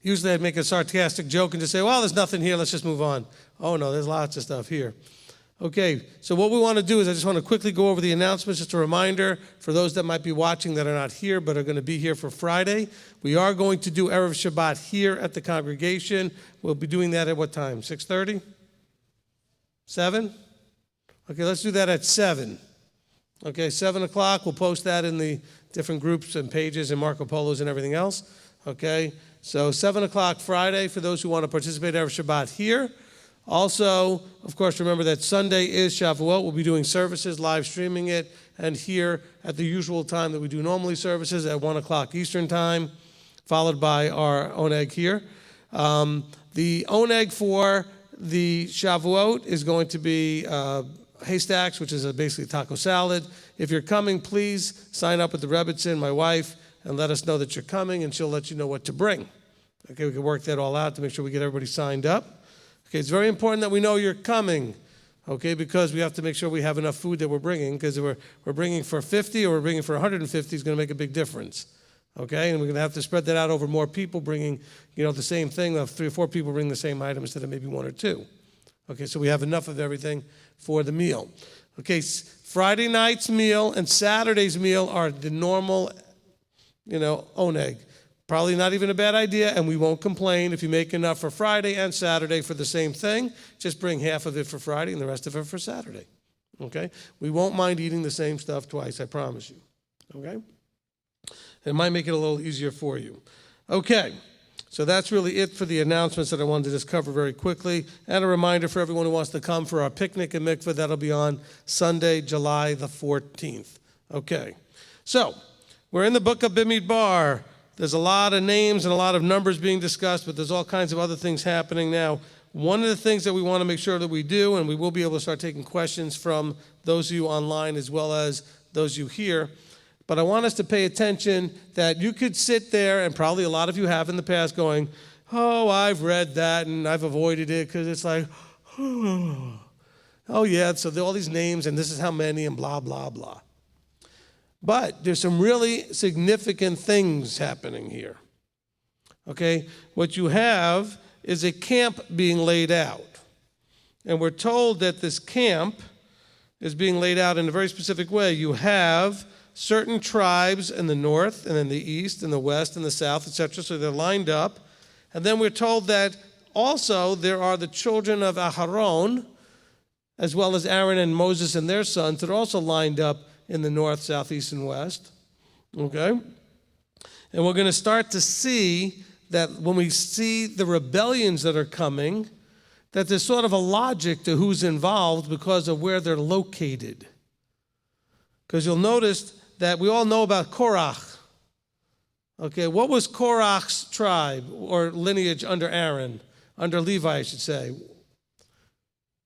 Usually I'd make a sarcastic joke and just say, well, there's nothing here, let's just move on. Oh no, there's lots of stuff here. Okay, so what we want to do is I just want to quickly go over the announcements, just a reminder for those that might be watching that are not here but are going to be here for Friday. We are going to do Erev Shabbat here at the congregation. We'll be doing that at what time? 6:30? 7? Okay, let's do that at 7. Okay, 7 o'clock, we'll post that in the different groups and pages and Marco Polos and everything else. Okay, so 7 o'clock Friday for those who want to participate Erev Shabbat here. Also, of course, remember that Sunday is Shavuot. We'll be doing services, live streaming it, and here at the usual time that we do normally services at 1 o'clock Eastern time, followed by our oneg here. The oneg for the Shavuot is going to be haystacks, which is basically taco salad. If you're coming, please sign up with the Rebbitzin, my wife, and let us know that you're coming, and she'll let you know what to bring. Okay, we can work that all out to make sure we get everybody signed up. Okay, it's very important that we know you're coming, okay, because we have to make sure we have enough food that we're bringing, because if we're bringing for 50 or we're bringing for 150, it's going to make a big difference, okay? And we're going to have to spread that out over more people bringing, the same thing. If 3 or 4 people bring the same item instead of maybe 1 or 2. Okay, so we have enough of everything for the meal. Okay, Friday night's meal and Saturday's meal are the normal, oneg. Probably not even a bad idea, and we won't complain if you make enough for Friday and Saturday for the same thing. Just bring half of it for Friday and the rest of it for Saturday. Okay? We won't mind eating the same stuff twice, I promise you. Okay? It might make it a little easier for you. Okay. So that's really it for the announcements that I wanted to just cover very quickly. And a reminder for everyone who wants to come for our picnic and mikveh, that'll be on Sunday, July the 14th. Okay. So, we're in the book of Bamidbar. There's a lot of names and a lot of numbers being discussed, but there's all kinds of other things happening now. One of the things that we want to make sure that we do, and we will be able to start taking questions from those of you online as well as those of you here, but I want us to pay attention that you could sit there, and probably a lot of you have in the past, going, oh, I've read that and I've avoided it because it's like, oh yeah, so there are all these names and this is how many and blah, blah, blah. But there's some really significant things happening here. Okay? What you have is a camp being laid out. And we're told that this camp is being laid out in a very specific way. You have certain tribes in the north and in the east and the west and the south, etc. So they're lined up. And then we're told that also there are the children of Aharon, as well as Aaron and Moses and their sons, that are also lined up in the north, south, east, and west. Okay? And we're going to start to see that when we see the rebellions that are coming, that there's sort of a logic to who's involved because of where they're located. Because you'll notice that we all know about Korach. Okay, what was Korach's tribe or lineage under Aaron, under Levi, I should say?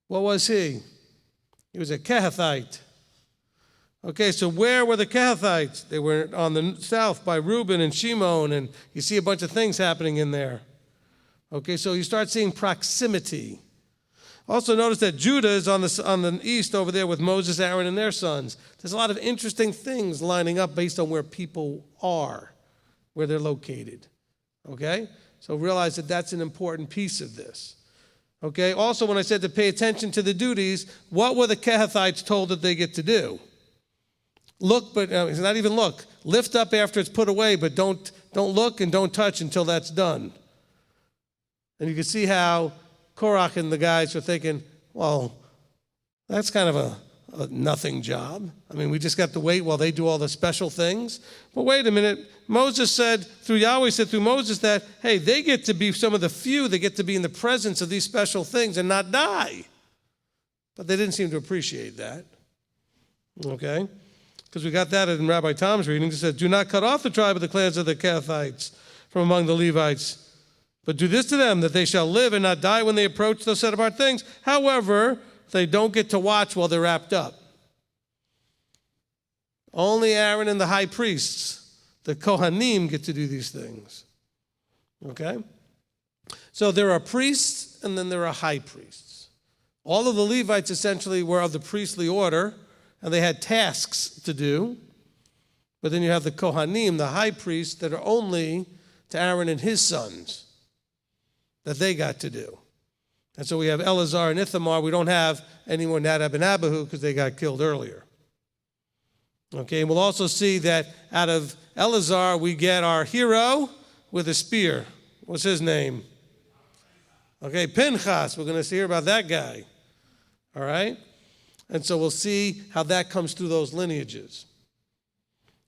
What was he? He was a Kehathite. Okay, so where were the Kehathites? They were on the south by Reuben and Shimon, and you see a bunch of things happening in there. Okay, so you start seeing proximity. Also notice that Judah is on the east over there with Moses, Aaron, and their sons. There's a lot of interesting things lining up based on where people are, where they're located. Okay? So realize that that's an important piece of this. Okay? Also, when I said to pay attention to the duties, what were the Kehathites told that they get to do? Look, but it's not even look. Lift up after it's put away, but don't look and don't touch until that's done. And you can see how Korach and the guys are thinking, well, that's kind of a nothing job. I mean, we just got to wait while they do all the special things. But wait a minute. Yahweh said through Moses that, hey, they get to be some of the few that get to be in the presence of these special things and not die. But they didn't seem to appreciate that. Okay? Because we got that in Rabbi Tom's reading. It says, do not cut off the tribe of the clans of the Kehathites from among the Levites, but do this to them, that they shall live and not die when they approach those set apart things. However, they don't get to watch while they're wrapped up. Only Aaron and the high priests, the Kohanim, get to do these things. Okay? So there are priests and then there are high priests. All of the Levites essentially were of the priestly order, and they had tasks to do. But then you have the Kohanim, the high priests, that are only to Aaron and his sons, that they got to do. And so we have Eleazar and Ithamar. We don't have any more Nadab and Abihu because they got killed earlier. Okay, and we'll also see that out of Eleazar we get our hero with a spear. What's his name? Okay, Pinchas. We're going to hear about that guy. All right? And so we'll see how that comes through those lineages.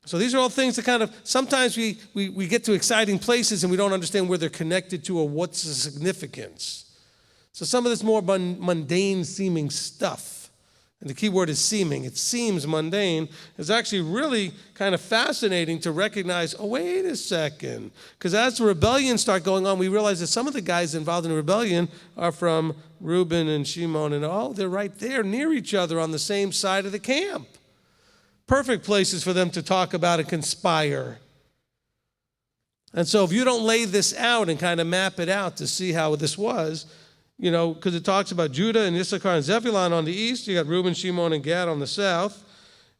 So these are all things that kind of, sometimes we get to exciting places and we don't understand where they're connected to or what's the significance. So some of this more mundane seeming stuff, and the key word is seeming. It seems mundane. It's actually really kind of fascinating to recognize, oh, wait a second. Because as the rebellions start going on, we realize that some of the guys involved in the rebellion are from Reuben and Shimon, and they're right there near each other on the same side of the camp. Perfect places for them to talk about and conspire. And so if you don't lay this out and kind of map it out to see how this was, you know, because it talks about Judah and Issachar and Zebulun on the east. You got Reuben, Shimon, and Gad on the south.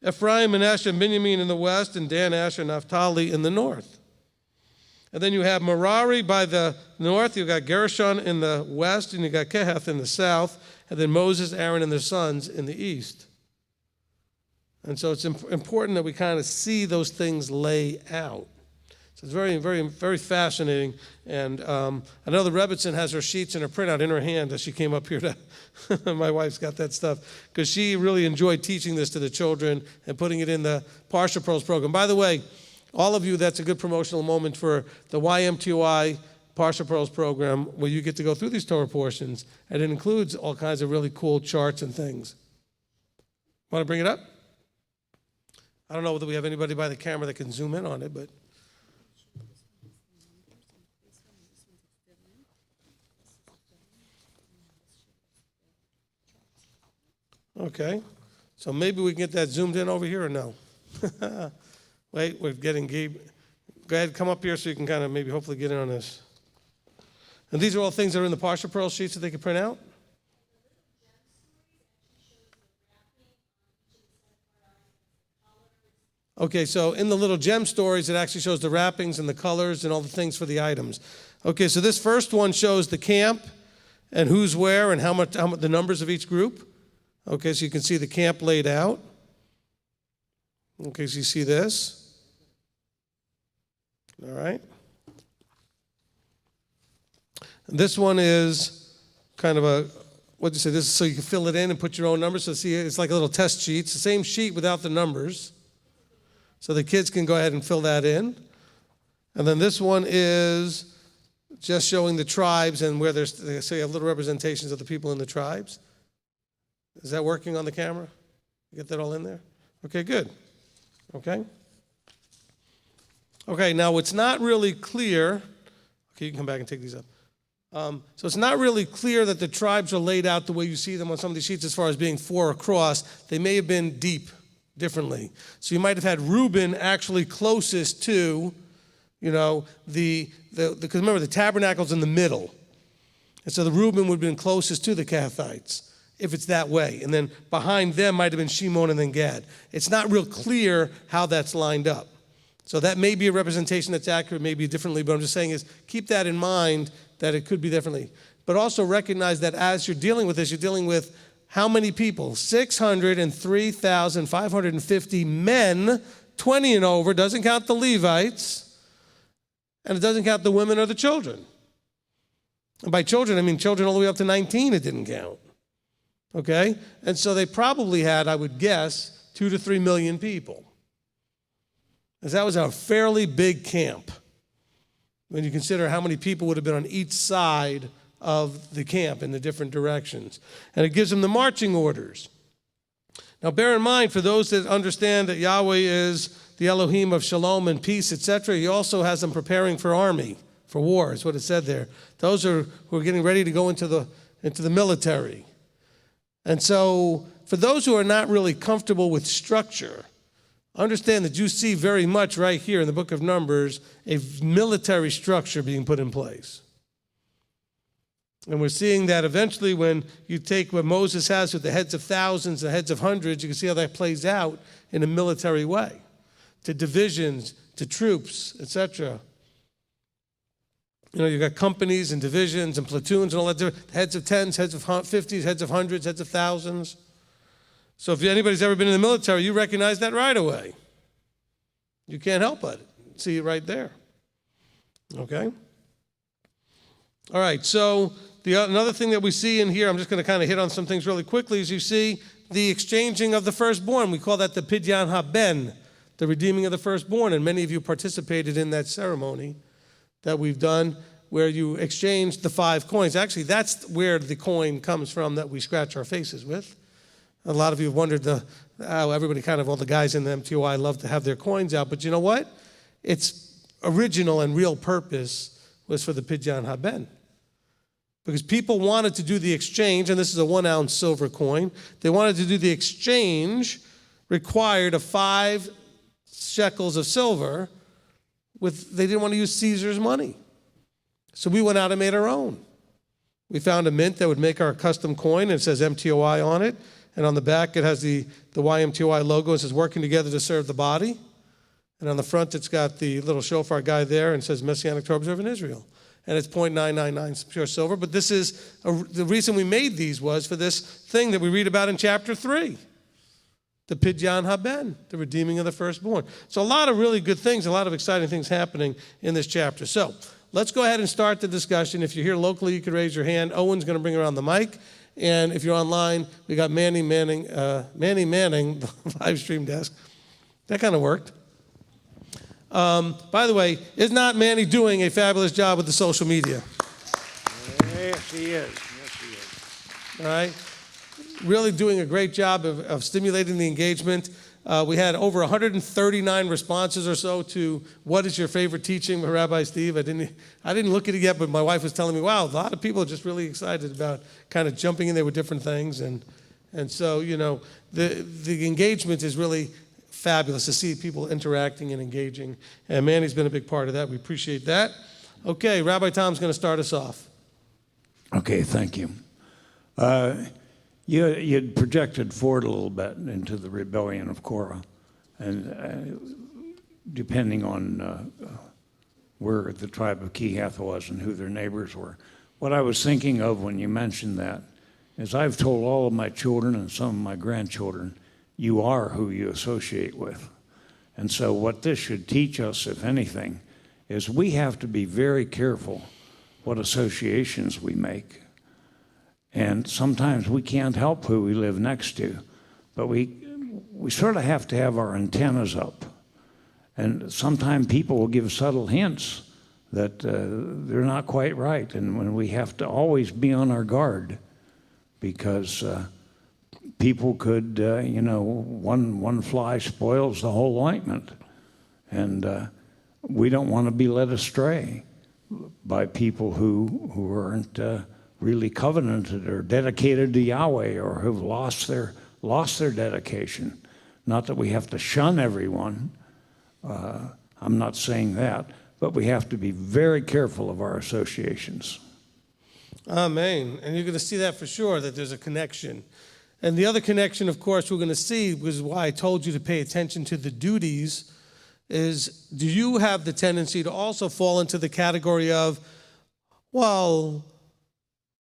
Ephraim, Manasseh, and Benjamin in the west, and Dan, Asher, and Naphtali in the north. And then you have Merari by the north. You got Gershon in the west, and you got Kehath in the south. And then Moses, Aaron, and their sons in the east. And so it's important that we kind of see those things lay out. So it's very, very, very fascinating. And I know the Rebbitzin has her sheets and her printout in her hand as she came up here to, my wife's got that stuff, because she really enjoyed teaching this to the children and putting it in the Parsha Pros program. By the way, all of you, that's a good promotional moment for the YMTOI Parsha Pros program, where you get to go through these Torah portions, and it includes all kinds of really cool charts and things. Want to bring it up? I don't know whether we have anybody by the camera that can zoom in on it, but... Okay, so maybe we can get that zoomed in over here or no? Wait, we're getting Gabe. Go ahead, come up here so you can kind of maybe hopefully get in on this. And these are all things that are in the Parsha Pearl sheets that they can print out? Okay, so in the little gem stories, it actually shows the wrappings and the colors and all the things for the items. Okay, so this first one shows the camp and who's where and how much the numbers of each group. Okay, so you can see the camp laid out. Okay, so you see this. All right. And this one is kind of a, what do you say, this is so you can fill it in and put your own numbers. So see, it's like a little test sheet. It's the same sheet without the numbers. So the kids can go ahead and fill that in. And then this one is just showing the tribes and where there's, so you have little representations of the people in the tribes. Is that working on the camera? You get that all in there? Okay, good. Okay. Okay, now it's not really clear. Okay, you can come back and take these up. So it's not really clear that the tribes are laid out the way you see them on some of these sheets as far as being four across. They may have been deep differently. So you might have had Reuben actually closest to, you know, because remember the tabernacle's in the middle. And so the Reuben would have been closest to the Kehathites, if it's that way. And then behind them might have been Shimon and then Gad. It's not real clear how that's lined up. So that may be a representation that's accurate, maybe differently, but I'm just saying is keep that in mind that it could be differently. But also recognize that as you're dealing with this, you're dealing with how many people? 603,550 men, 20 and over, doesn't count the Levites, and it doesn't count the women or the children. And by children, I mean children all the way up to 19, it didn't count. Okay? And so they probably had, I would guess, 2 to 3 million people. Because that was a fairly big camp when you consider how many people would have been on each side of the camp in the different directions. And it gives them the marching orders. Now bear in mind, for those that understand that Yahweh is the Elohim of shalom and peace, etc., he also has them preparing for army, for war, is what it said there. Those who are getting ready to go into the military. And so for those who are not really comfortable with structure, understand that you see very much right here in the book of Numbers a military structure being put in place. And we're seeing that eventually when you take what Moses has with the heads of thousands, the heads of hundreds, you can see how that plays out in a military way, to divisions, to troops, etc. You know, you've got companies and divisions and platoons and all that, heads of tens, heads of 50s, heads of hundreds, heads of thousands. So if anybody's ever been in the military, you recognize that right away. You can't help but see it right there. Okay? All right, so another thing that we see in here, I'm just going to kind of hit on some things really quickly, is you see the exchanging of the firstborn. We call that the Pidyan Haben, the redeeming of the firstborn. And many of you participated in that ceremony that we've done where you exchange the 5 coins. Actually, that's where the coin comes from that we scratch our faces with. A lot of you have wondered how everybody all the guys in the MTOI love to have their coins out. But you know what? Its original and real purpose was for the Pidyan Haben. Because people wanted to do the exchange, and this is a 1-ounce silver coin. They wanted to do the exchange required of 5 shekels of silver. They didn't want to use Caesar's money. So we went out and made our own. We found a mint that would make our custom coin, and it says MTOI on it. And on the back, it has the YMTOI logo. It says, working together to serve the body. And on the front, it's got the little shofar guy there, and it says Messianic Torah Observant Israel. And it's 0.999 pure silver. But this is, the reason we made these was for this thing that we read about in chapter 3. The Pidyan Haben, the redeeming of the firstborn. So a lot of really good things, a lot of exciting things happening in this chapter. So let's go ahead and start the discussion. If you're here locally, you can raise your hand. Owen's going to bring around the mic. And if you're online, we got Manny Manning, the live stream desk. That kind of worked. By the way, is not Manny doing a fabulous job with the social media? Yes, he is. Yes, he is. All right. Really doing a great job of stimulating the engagement. We had over 139 responses or so to what is your favorite teaching with Rabbi Steve. I didn't look at it yet, but my wife was telling me, wow, a lot of people are just really excited about kind of jumping in there with different things. And so, the engagement is really fabulous to see people interacting and engaging. And Manny's been a big part of that. We appreciate that. Okay, Rabbi Tom's going to start us off. Okay, thank you. You'd projected forward a little bit into the rebellion of Korah, and depending on where the tribe of Kehath was and who their neighbors were. What I was thinking of when you mentioned that is I've told all of my children and some of my grandchildren, you are who you associate with. And so what this should teach us, if anything, is we have to be very careful what associations we make. And sometimes we can't help who we live next to, but we sort of have to have our antennas up. And sometimes people will give subtle hints that they're not quite right, and when we have to always be on our guard because people could, one fly spoils the whole ointment, and we don't want to be led astray by people who aren't really covenanted or dedicated to Yahweh or who've lost their dedication. Not that we have to shun everyone. I'm not saying that, but we have to be very careful of our associations. Amen. And you're going to see that for sure, that there's a connection. And the other connection, of course, we're going to see, which is why I told you to pay attention to the duties, is do you have the tendency to also fall into the category of, well,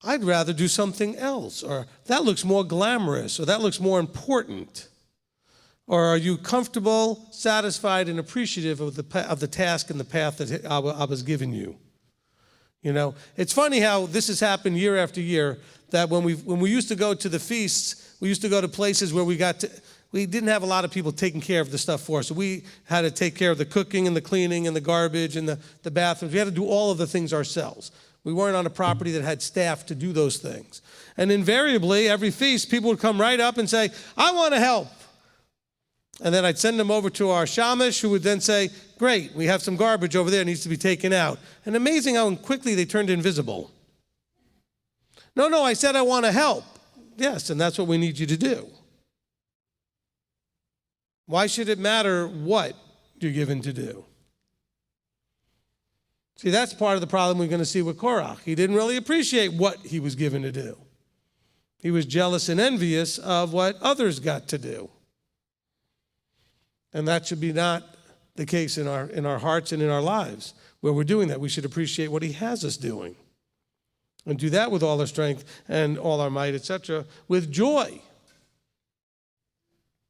I'd rather do something else, or that looks more glamorous, or that looks more important? Or are you comfortable, satisfied, and appreciative of the task and the path that Abba's given you? It's funny how this has happened year after year, that when we used to go to the feasts, we used to go to places where we didn't have a lot of people taking care of the stuff for us. So we had to take care of the cooking and the cleaning and the garbage and the bathrooms. We had to do all of the things ourselves. We weren't on a property that had staff to do those things. And invariably, every feast, people would come right up and say, I want to help. And then I'd send them over to our shamash, who would then say, great, we have some garbage over there that needs to be taken out. And amazing how quickly they turned invisible. No, I said I want to help. Yes, and that's what we need you to do. Why should it matter what you're given to do? See, that's part of the problem we're going to see with Korah. He didn't really appreciate what he was given to do. He was jealous and envious of what others got to do. And that should be not the case in our hearts and in our lives. Where we're doing that, we should appreciate what he has us doing. And do that with all our strength and all our might, etc., with joy.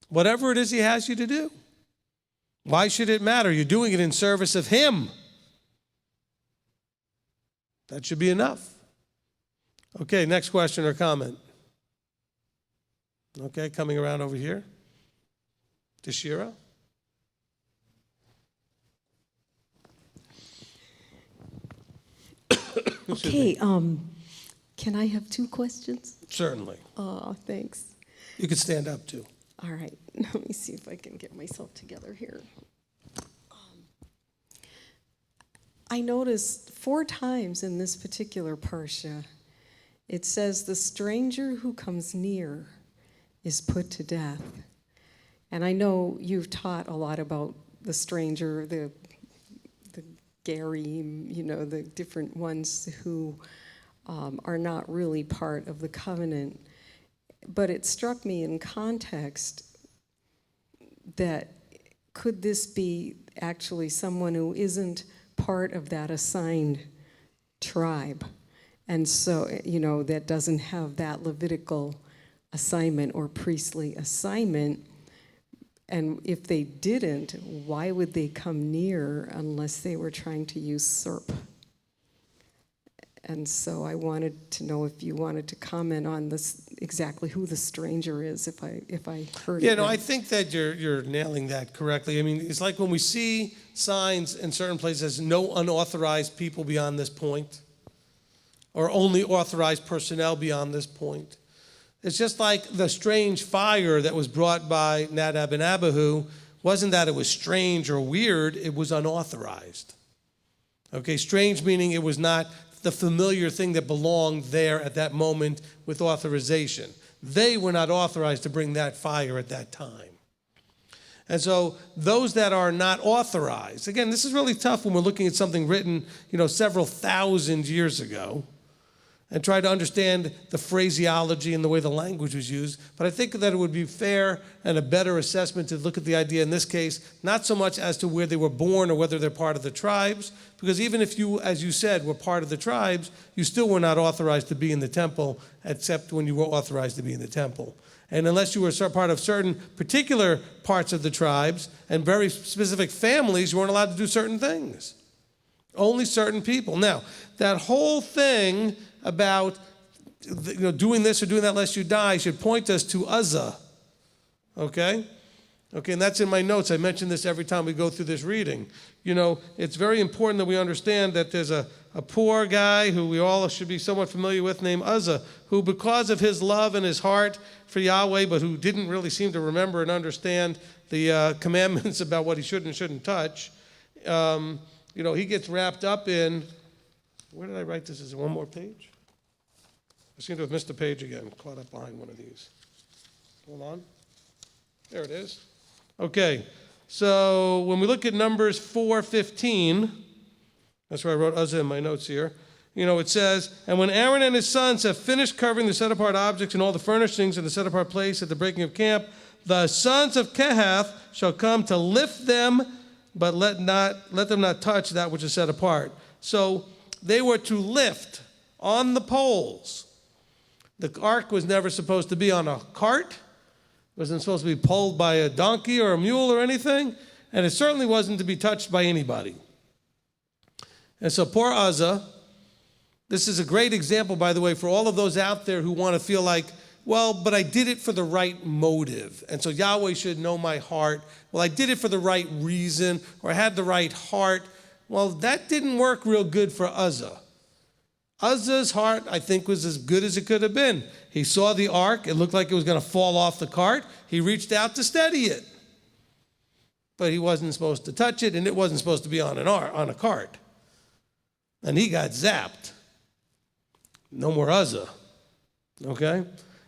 Whatever it is he has you to do. Why should it matter? You're doing it in service of him. That should be enough. Okay, next question or comment. Okay, coming around over here. Tashira. Okay, can I have 2 questions? Certainly. Oh, thanks. You could stand up too. All right, let me see if I can get myself together here. I noticed 4 times in this particular parsha, it says, the stranger who comes near is put to death. And I know you've taught a lot about the stranger, the Gerim, the different ones who are not really part of the covenant. But it struck me in context that could this be actually someone who isn't part of that assigned tribe? And so, that doesn't have that Levitical assignment or priestly assignment. And if they didn't, why would they come near unless they were trying to usurp? And so I wanted to know if you wanted to comment on this, exactly who the stranger is, if I heard it. Yeah, no, right. I think that you're nailing that correctly. I mean, it's like when we see signs in certain places, no unauthorized people beyond this point, or only authorized personnel beyond this point. It's just like the strange fire that was brought by Nadab and Abihu. Wasn't that it was strange or weird, it was unauthorized. Okay, strange meaning it was not the familiar thing that belonged there at that moment with authorization. They were not authorized to bring that fire at that time. And so those that are not authorized, again, this is really tough when we're looking at something written, several thousand years ago, and try to understand the phraseology and the way the language was used. But I think that it would be fair and a better assessment to look at the idea in this case, not so much as to where they were born or whether they're part of the tribes, because even if you, as you said, were part of the tribes, you still were not authorized to be in the temple, except when you were authorized to be in the temple. And unless you were part of certain particular parts of the tribes and very specific families, you weren't allowed to do certain things. Only certain people. Now, that whole thing about doing this or doing that lest you die should point us to Uzzah. Okay, and that's in my notes. I mention this every time we go through this reading. It's very important that we understand that there's a poor guy who we all should be somewhat familiar with named Uzzah, who because of his love and his heart for Yahweh, but who didn't really seem to remember and understand the commandments about what he should and shouldn't touch, he gets wrapped up in, where did I write this? Is it one more page? I seem to have missed a page again, caught up behind one of these. Hold on. There it is. Okay, so when we look at Numbers 4:15, that's where I wrote Uzzah in my notes here. It says, and when Aaron and his sons have finished covering the set-apart objects and all the furnishings in the set-apart place at the breaking of camp, the sons of Kehath shall come to lift them, but let them not touch that which is set apart. So they were to lift on the poles. The ark was never supposed to be on a cart. It wasn't supposed to be pulled by a donkey or a mule or anything. And it certainly wasn't to be touched by anybody. And so poor Uzzah, this is a great example, by the way, for all of those out there who want to feel like, well, but I did it for the right motive. And so Yahweh should know my heart. Well, I did it for the right reason, or I had the right heart. Well, that didn't work real good for Uzzah. Uzzah's heart, I think, was as good as it could have been. He saw the ark. It looked like it was going to fall off the cart. He reached out to steady it. But he wasn't supposed to touch it, and it wasn't supposed to be on a cart. And he got zapped. No more Uzzah. Okay?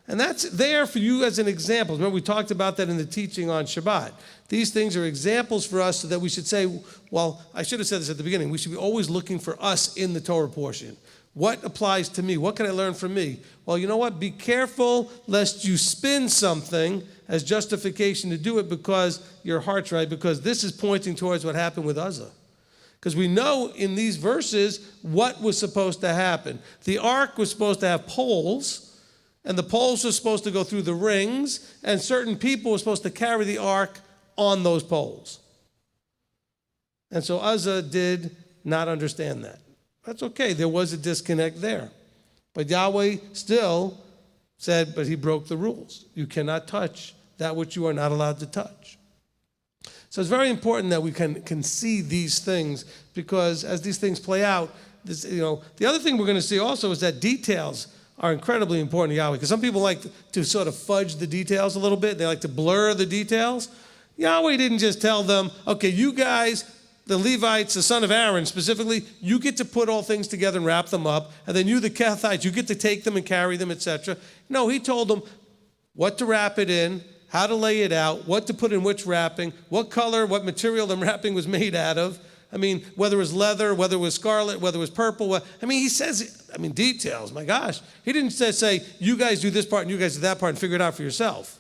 And that's there for you as an example. Remember, we talked about that in the teaching on Shabbat. These things are examples for us so that we should say, well, I should have said this at the beginning. We should be always looking for us in the Torah portion. What applies to me? What can I learn from me? Well, you know what? Be careful lest you spin something as justification to do it because your heart's right, because this is pointing towards what happened with Uzzah. Because we know in these verses what was supposed to happen. The ark was supposed to have poles, and the poles were supposed to go through the rings, and certain people were supposed to carry the ark on those poles. And so Uzzah did not understand that. That's okay. There was a disconnect there. But Yahweh still said, but he broke the rules. You cannot touch that which you are not allowed to touch. So it's very important that we can see these things, because as these things play out, the other thing we're going to see also is that details are incredibly important to Yahweh, because some people like to sort of fudge the details a little bit. They like to blur the details. Yahweh didn't just tell them, okay, you guys, the Levites, the son of Aaron specifically, you get to put all things together and wrap them up, and then you, the Kehathites, you get to take them and carry them, etc. No, he told them what to wrap it in, how to lay it out, what to put in which wrapping, what color, what material the wrapping was made out of. I mean, whether it was leather, whether it was scarlet, whether it was purple. He says, details, my gosh. He didn't say, you guys do this part and you guys do that part and figure it out for yourself.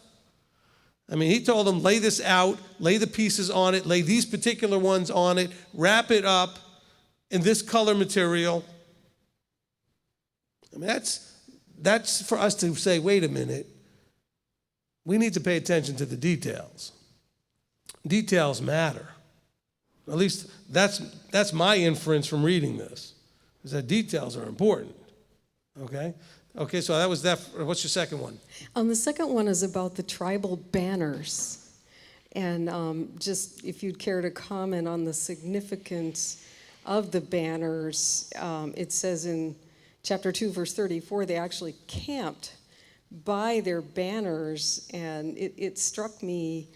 He told them, lay this out, lay the pieces on it, lay these particular ones on it, wrap it up in this color material. That's for us to say, wait a minute. We need to pay attention to the details. Details matter. At least that's my inference from reading this, is that details are important. Okay? Okay, so that was that. What's your second one? The second one is about the tribal banners. And just if you'd care to comment on the significance of the banners, it says in chapter 2, verse 34, they actually camped by their banners, and it struck me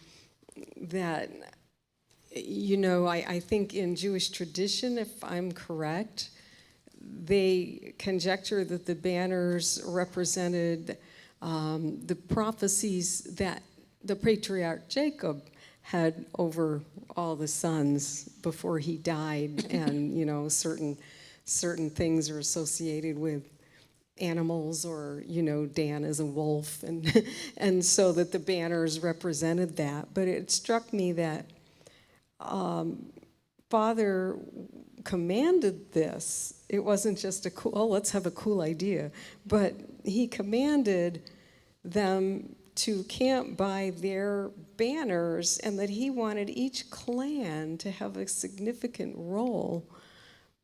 that, I think in Jewish tradition, if I'm correct, they conjecture that the banners represented the prophecies that the patriarch Jacob had over all the sons before he died, and certain things are associated with animals, or Dan is a wolf, and so that the banners represented that. But it struck me that Father commanded this. It wasn't just let's have a cool idea, but he commanded them to camp by their banners, and that he wanted each clan to have a significant role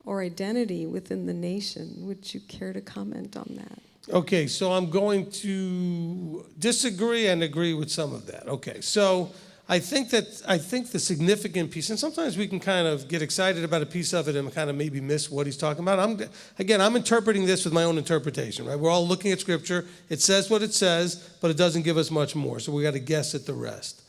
or identity within the nation. Would you care to comment on that? Okay, so I'm going to disagree and agree with some of that. Okay, so I think the significant piece, and sometimes we can kind of get excited about a piece of it and kind of maybe miss what he's talking about. I'm interpreting this with my own interpretation, right? We're all looking at Scripture. It says what it says, but it doesn't give us much more, so we got to guess at the rest.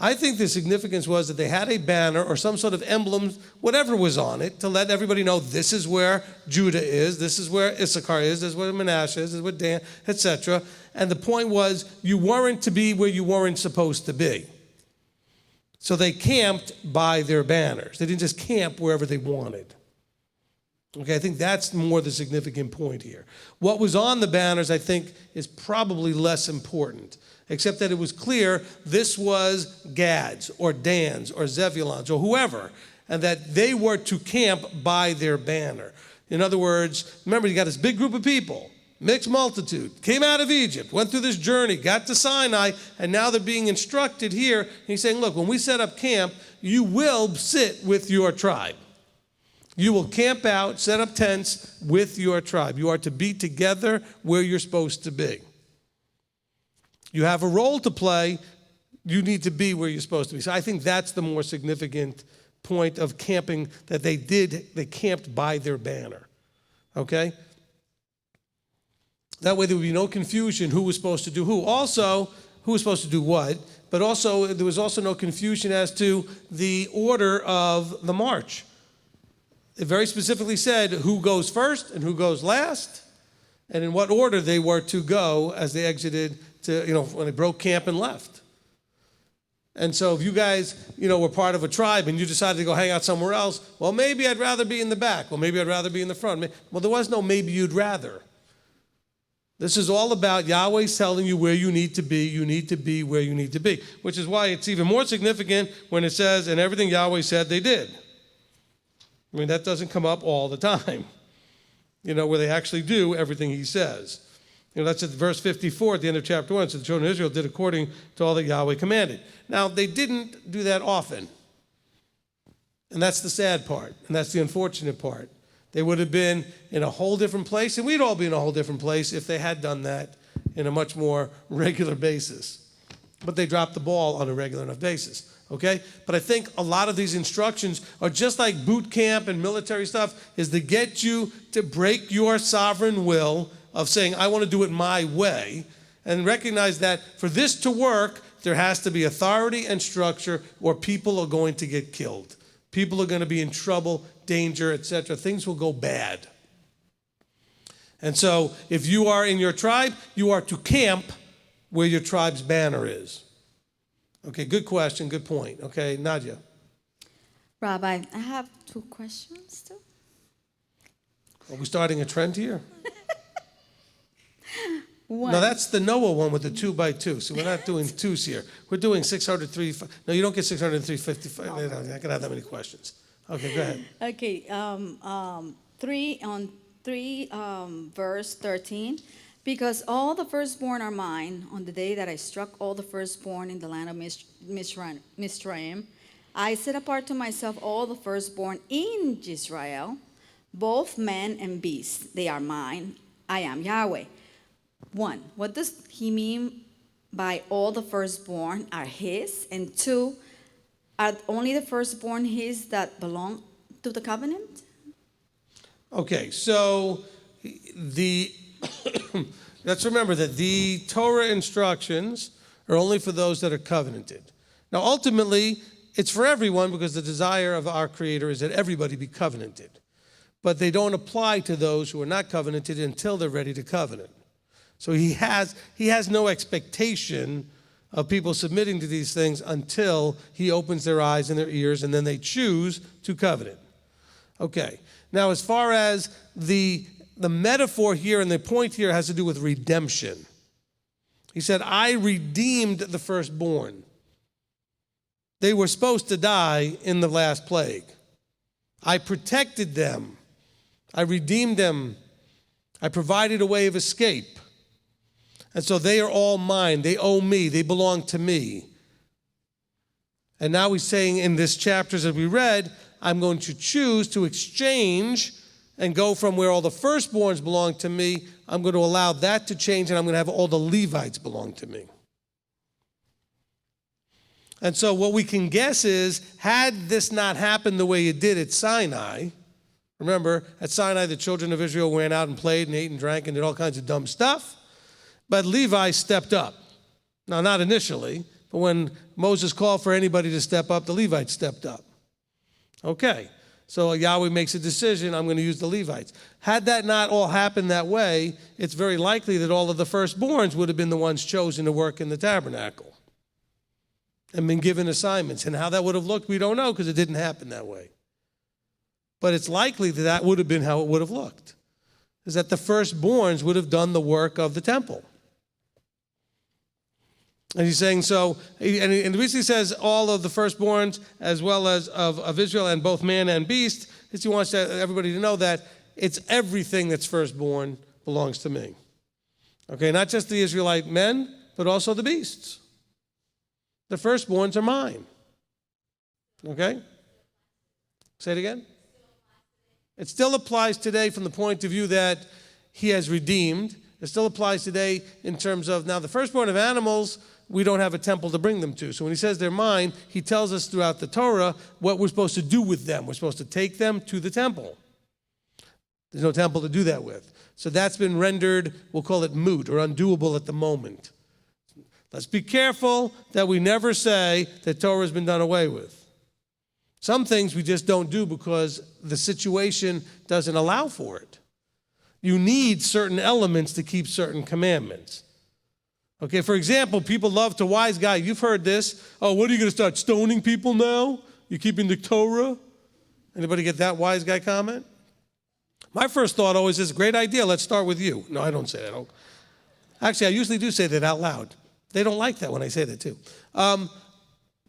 I think the significance was that they had a banner or some sort of emblem, whatever was on it, to let everybody know this is where Judah is, this is where Issachar is, this is where Manasseh is, this is where Dan, etc. And the point was, you weren't to be where you weren't supposed to be. So they camped by their banners. They didn't just camp wherever they wanted. Okay, I think that's more the significant point here. What was on the banners, I think, is probably less important, except that it was clear this was Gad's or Dan's or Zebulon's or whoever, and that they were to camp by their banner. In other words, remember, you got this big group of people, mixed multitude, came out of Egypt, went through this journey, got to Sinai, and now they're being instructed here. He's saying, look, when we set up camp, you will sit with your tribe. You will camp out, set up tents with your tribe. You are to be together where you're supposed to be. You have a role to play. You need to be where you're supposed to be. So I think that's the more significant point of camping that they did. They camped by their banner. Okay? That way there would be no confusion who was supposed to do who. Also, who was supposed to do what. But also, there was also no confusion as to the order of the march. It very specifically said who goes first and who goes last, and in what order they were to go as they exited when they broke camp and left. And so if you guys, were part of a tribe and you decided to go hang out somewhere else, well, maybe I'd rather be in the back. Well, maybe I'd rather be in the front. Well, there was no maybe you'd rather. This is all about Yahweh's telling you where you need to be. You need to be where you need to be, which is why it's even more significant when it says, and everything Yahweh said they did. That doesn't come up all the time, where they actually do everything he says. That's at verse 54 at the end of chapter 1. So the children of Israel did according to all that Yahweh commanded. Now, they didn't do that often. And that's the sad part, and that's the unfortunate part. They would have been in a whole different place, and we'd all be in a whole different place if they had done that in a much more regular basis. But they drop the ball on a regular enough basis, okay? But I think a lot of these instructions are just like boot camp and military stuff, is to get you to break your sovereign will of saying, I want to do it my way, and recognize that for this to work, there has to be authority and structure, or people are going to get killed. People are going to be in trouble, danger, etc. Things will go bad. And so if you are in your tribe, you are to camp where your tribe's banner is. Okay, good question, good point. Okay, Nadia. Rabbi, I have 2 questions too. Are we starting a trend here? One. No, that's the Noah one with the 2 by 2. So we're not doing twos here. We're doing 603. No, you don't get 603.55. I'm not going to have that many questions. Okay, go ahead. Okay, 3 verse 13. Because all the firstborn are mine on the day that I struck all the firstborn in the land of Mizraim. I set apart to myself all the firstborn in Israel, both men and beasts. They are mine. I am Yahweh. 1, what does he mean by all the firstborn are his? And 2, are only the firstborn his that belong to the covenant? Okay, so let's remember that the Torah instructions are only for those that are covenanted. Now, ultimately, it's for everyone because the desire of our Creator is that everybody be covenanted. But they don't apply to those who are not covenanted until they're ready to covenant. So he has no expectation of people submitting to these things until he opens their eyes and their ears, and then they choose to covenant. Okay, now as far as the metaphor here and the point here has to do with redemption. He said, I redeemed the firstborn. They were supposed to die in the last plague. I protected them. I redeemed them. I provided a way of escape. And so they are all mine. They owe me. They belong to me. And now he's saying in this chapters that we read, I'm going to choose to exchange and go from where all the firstborns belong to me. I'm going to allow that to change, and I'm going to have all the Levites belong to me. And so what we can guess is, had this not happened the way it did at Sinai, remember, at Sinai the children of Israel went out and played and ate and drank and did all kinds of dumb stuff. But Levi stepped up. Now, not initially, but when Moses called for anybody to step up, the Levites stepped up. Okay, so Yahweh makes a decision, I'm going to use the Levites. Had that not all happened that way, it's very likely that all of the firstborns would have been the ones chosen to work in the tabernacle and been given assignments. And how that would have looked, we don't know because it didn't happen that way. But it's likely that that would have been how it would have looked, is that the firstborns would have done the work of the temple. And he's saying so, and he basically says all of the firstborns as well as of Israel and both man and beast, is he wants everybody to know that it's everything that's firstborn belongs to me. Okay, not just the Israelite men, but also the beasts. The firstborns are mine. Okay? Say it again. It still applies today from the point of view that he has redeemed. It still applies today in terms of, now the firstborn of animals, we don't have a temple to bring them to. So when he says they're mine, he tells us throughout the Torah what we're supposed to do with them. We're supposed to take them to the temple. There's no temple to do that with. So that's been rendered, we'll call it moot or undoable at the moment. Let's be careful that we never say that Torah has been done away with. Some things we just don't do because the situation doesn't allow for it. You need certain elements to keep certain commandments. Okay, for example, people love to wise guy. You've heard this. Oh, what are you going to start stoning people now? You keeping the Torah? Anybody get that wise guy comment? My first thought always is, great idea, let's start with you. No, I don't say that. Actually, I usually do say that out loud. They don't like that when I say that too.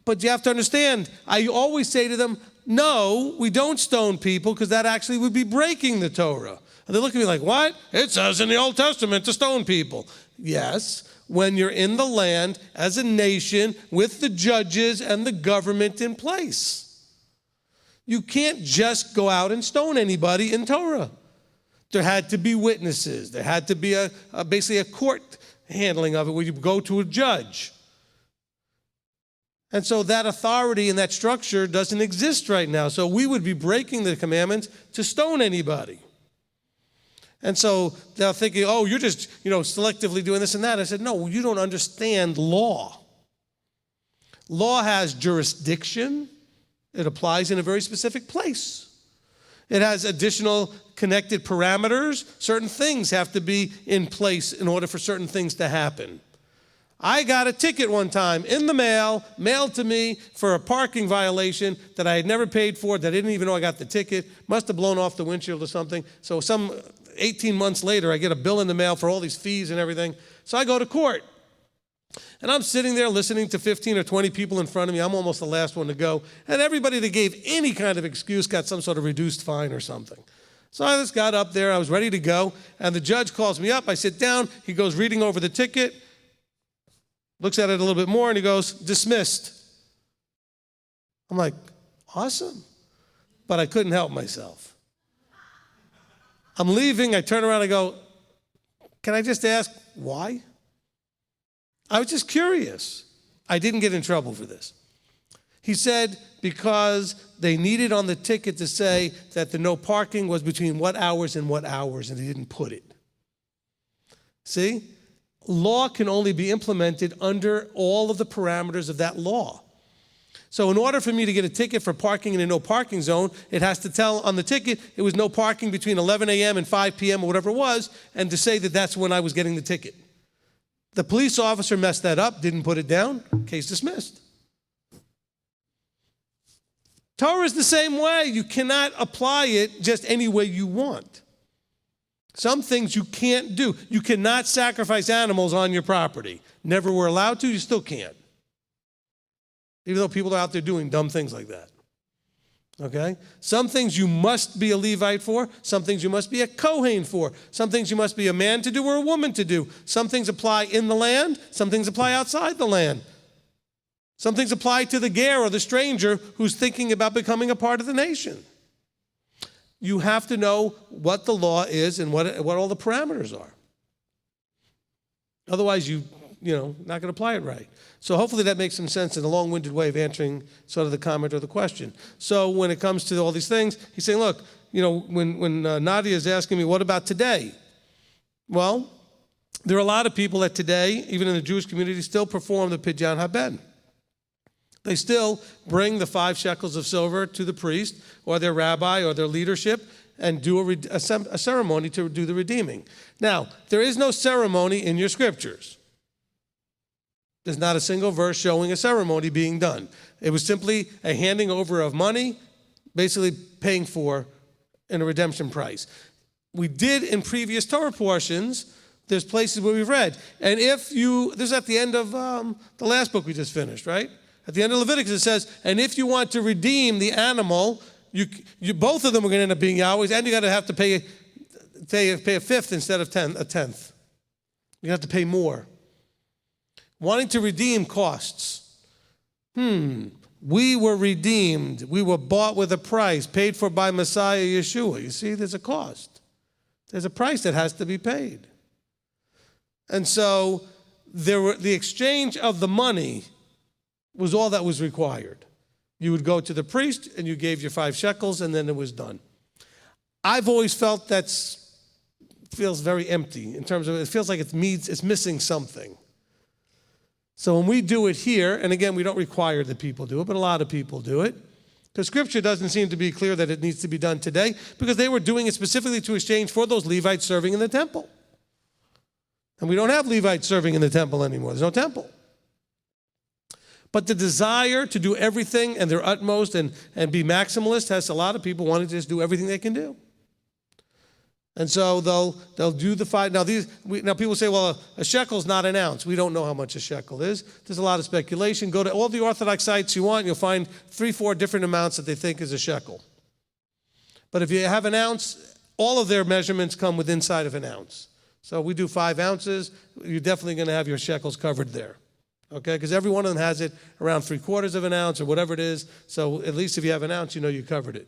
But you have to understand, I always say to them, no, we don't stone people because that actually would be breaking the Torah. And they look at me like, what? It says in the Old Testament to stone people. Yes, when you're in the land as a nation with the judges and the government in place. You can't just go out and stone anybody in Torah. There had to be witnesses. There had to be basically a court handling of it where you go to a judge. And so that authority and that structure doesn't exist right now. So we would be breaking the commandments to stone anybody. And so they're thinking, oh, you're just, selectively doing this and that. I said, no, you don't understand law. Law has jurisdiction. It applies in a very specific place. It has additional connected parameters. Certain things have to be in place in order for certain things to happen. I got a ticket one time in the mail, mailed to me for a parking violation that I had never paid for, that I didn't even know I got the ticket. Must have blown off the windshield or something. So 18 months later, I get a bill in the mail for all these fees and everything. So I go to court. And I'm sitting there listening to 15 or 20 people in front of me. I'm almost the last one to go. And everybody that gave any kind of excuse got some sort of reduced fine or something. So I just got up there. I was ready to go. And the judge calls me up. I sit down. He goes reading over the ticket. Looks at it a little bit more, and he goes, dismissed. I'm like, awesome. But I couldn't help myself. I'm leaving. I turn around and go, can I just ask why? I was just curious. I didn't get in trouble for this. He said because they needed on the ticket to say that the no parking was between what hours, and he didn't put it. See? Law can only be implemented under all of the parameters of that law. So in order for me to get a ticket for parking in a no parking zone, it has to tell on the ticket it was no parking between 11 a.m. and 5 p.m. or whatever it was, and to say that that's when I was getting the ticket. The police officer messed that up, didn't put it down, case dismissed. Torah is the same way. You cannot apply it just any way you want. Some things you can't do. You cannot sacrifice animals on your property. Never were allowed to, you still can't. Even though people are out there doing dumb things like that. Okay? Some things you must be a Levite for. Some things you must be a Kohen for. Some things you must be a man to do or a woman to do. Some things apply in the land. Some things apply outside the land. Some things apply to the ger or the stranger who's thinking about becoming a part of the nation. You have to know what the law is and what all the parameters are. Otherwise, you're not going to apply it right. So hopefully that makes some sense in a long-winded way of answering sort of the comment or the question. So when it comes to all these things, he's saying, look, when Nadia is asking me, what about today? Well, there are a lot of people that today, even in the Jewish community, still perform the Pidyon Haben. They still bring the 5 shekels of silver to the priest or their rabbi or their leadership and do a ceremony to do the redeeming. Now, there is no ceremony in your scriptures. There's not a single verse showing a ceremony being done. It was simply a handing over of money, basically paying for in a redemption price. We did in previous Torah portions, there's places where we've read. And this is at the end of the last book we just finished, right? At the end of Leviticus, it says, and if you want to redeem the animal, you both of them are going to end up being Yahweh's, and you're going to have to pay a fifth instead of a tenth. You have to pay more. Wanting to redeem costs. We were redeemed. We were bought with a price, paid for by Messiah Yeshua. You see, there's a cost. There's a price that has to be paid. And so the exchange of the money was all that was required. You would go to the priest and you gave your 5 shekels and then it was done. I've always felt that feels very empty in terms of it feels like it's missing something. So when we do it here, and again, we don't require that people do it, but a lot of people do it, because Scripture doesn't seem to be clear that it needs to be done today, because they were doing it specifically to exchange for those Levites serving in the temple. And we don't have Levites serving in the temple anymore. There's no temple. But the desire to do everything and their utmost and be maximalist has a lot of people wanting to just do everything they can do. And so they'll do the 5. Now people say, well, a shekel is not an ounce. We don't know how much a shekel is. There's a lot of speculation. Go to all the Orthodox sites you want, you'll find 3-4 different amounts that they think is a shekel. But if you have an ounce, all of their measurements come within inside of an ounce. So we do 5 ounces. You're definitely going to have your shekels covered there. Okay, because every one of them has it around 3/4 of an ounce or whatever it is. So at least if you have an ounce, you know you covered it.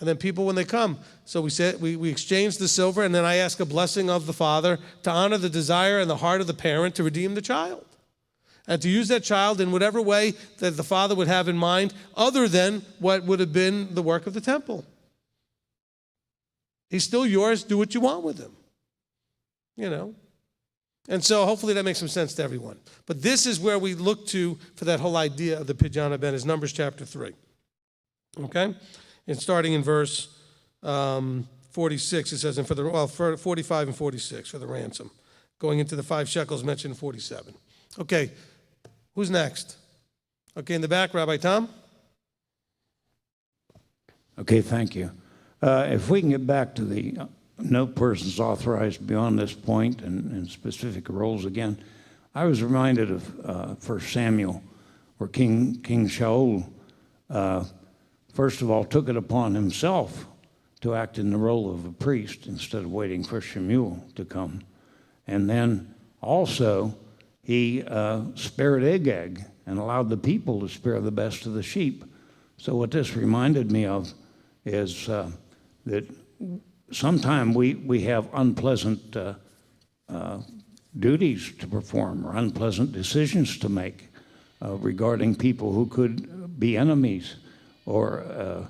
And then people, when they come, so we exchange the silver, and then I ask a blessing of the father to honor the desire and the heart of the parent to redeem the child. And to use that child in whatever way that the father would have in mind, other than what would have been the work of the temple. He's still yours. Do what you want with him. You know. And so hopefully that makes some sense to everyone. But this is where we look to for that whole idea of the Pidyon Ben, is Numbers chapter 3. Okay? And starting in verse 46, it says, and for 45 and 46 for the ransom. Going into the 5 shekels mentioned in 47. Okay. Who's next? Okay, in the back, Rabbi Tom. Okay, thank you. If we can get back to the no persons authorized beyond this point and specific roles again, I was reminded of 1 Samuel, where King Shaul, first of all, took it upon himself to act in the role of a priest instead of waiting for Shemuel to come. And then also, he spared Agag and allowed the people to spare the best of the sheep. So what this reminded me of is that sometimes we have unpleasant duties to perform or unpleasant decisions to make regarding people who could be enemies or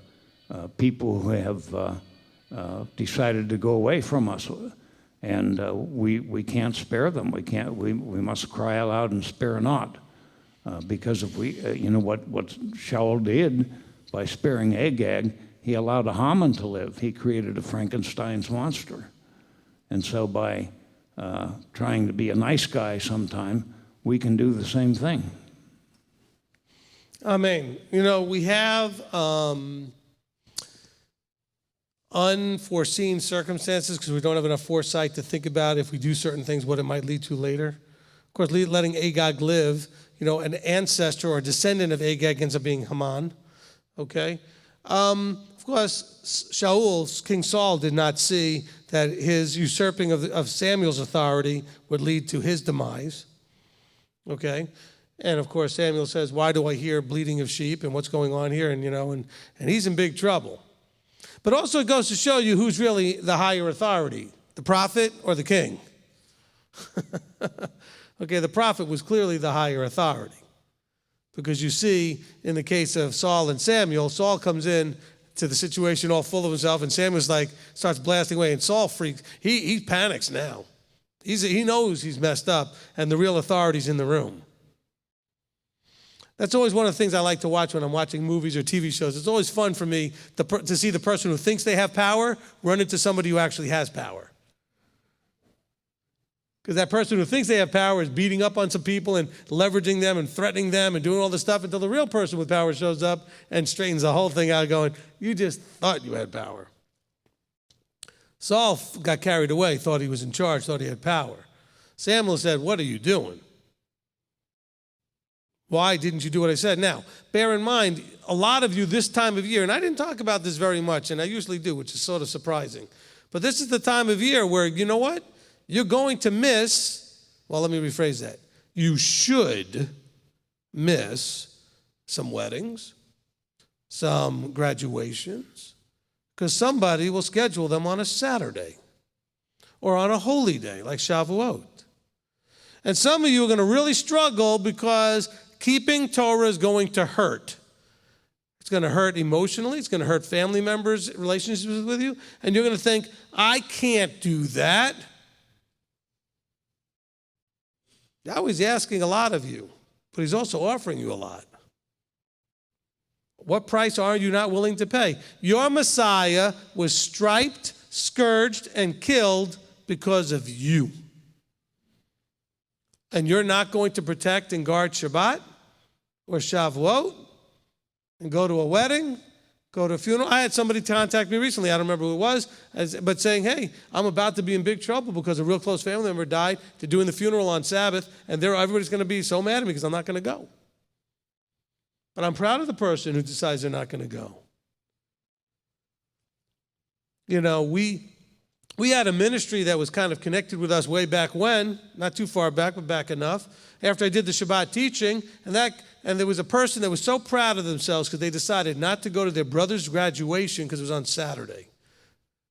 people who have decided to go away from us. And we can't spare them. We must cry aloud and spare not, because if we, what Shaul did by sparing Agag, he allowed a Haman to live. He created a Frankenstein's monster, and so by trying to be a nice guy sometime, we can do the same thing. Amen. We have unforeseen circumstances because we don't have enough foresight to think about if we do certain things, what it might lead to later. Of course, letting Agag live, an ancestor or a descendant of Agag ends up being Haman. Okay? Of course, King Saul did not see that his usurping of Samuel's authority would lead to his demise. Okay? And of course, Samuel says, why do I hear bleating of sheep and what's going on here? And he's in big trouble. But also it goes to show you who's really the higher authority, the prophet or the king. Okay, the prophet was clearly the higher authority. Because you see, in the case of Saul and Samuel, Saul comes in to the situation all full of himself, and Samuel's starts blasting away, and Saul freaks. He panics now. He knows he's messed up, and the real authority's in the room. That's always one of the things I like to watch when I'm watching movies or TV shows. It's always fun for me to see the person who thinks they have power run into somebody who actually has power. Because that person who thinks they have power is beating up on some people and leveraging them and threatening them and doing all this stuff until the real person with power shows up and straightens the whole thing out going, you just thought you had power. Saul got carried away, thought he was in charge, thought he had power. Samuel said, what are you doing? Why didn't you do what I said? Now, bear in mind, a lot of you this time of year, and I didn't talk about this very much, and I usually do, which is sort of surprising, but this is the time of year where, you know what? You're going to miss, well, let me rephrase that. You should miss some weddings, some graduations, because somebody will schedule them on a Saturday or on a holy day like Shavuot. And some of you are going to really struggle because keeping Torah is going to hurt. It's going to hurt emotionally. It's going to hurt family members' relationships with you. And you're going to think, I can't do that. Yahweh's asking a lot of you, but he's also offering you a lot. What price are you not willing to pay? Your Messiah was striped, scourged, and killed because of you. And you're not going to protect and guard Shabbat or Shavuot and go to a wedding, go to a funeral. I had somebody contact me recently, I don't remember who it was, but saying, hey, I'm about to be in big trouble because a real close family member died. They're doing the funeral on Sabbath, and everybody's going to be so mad at me because I'm not going to go. But I'm proud of the person who decides they're not going to go. we had a ministry that was kind of connected with us way back when, not too far back, but back enough, after I did the Shabbat teaching, and there was a person that was so proud of themselves because they decided not to go to their brother's graduation because it was on Saturday.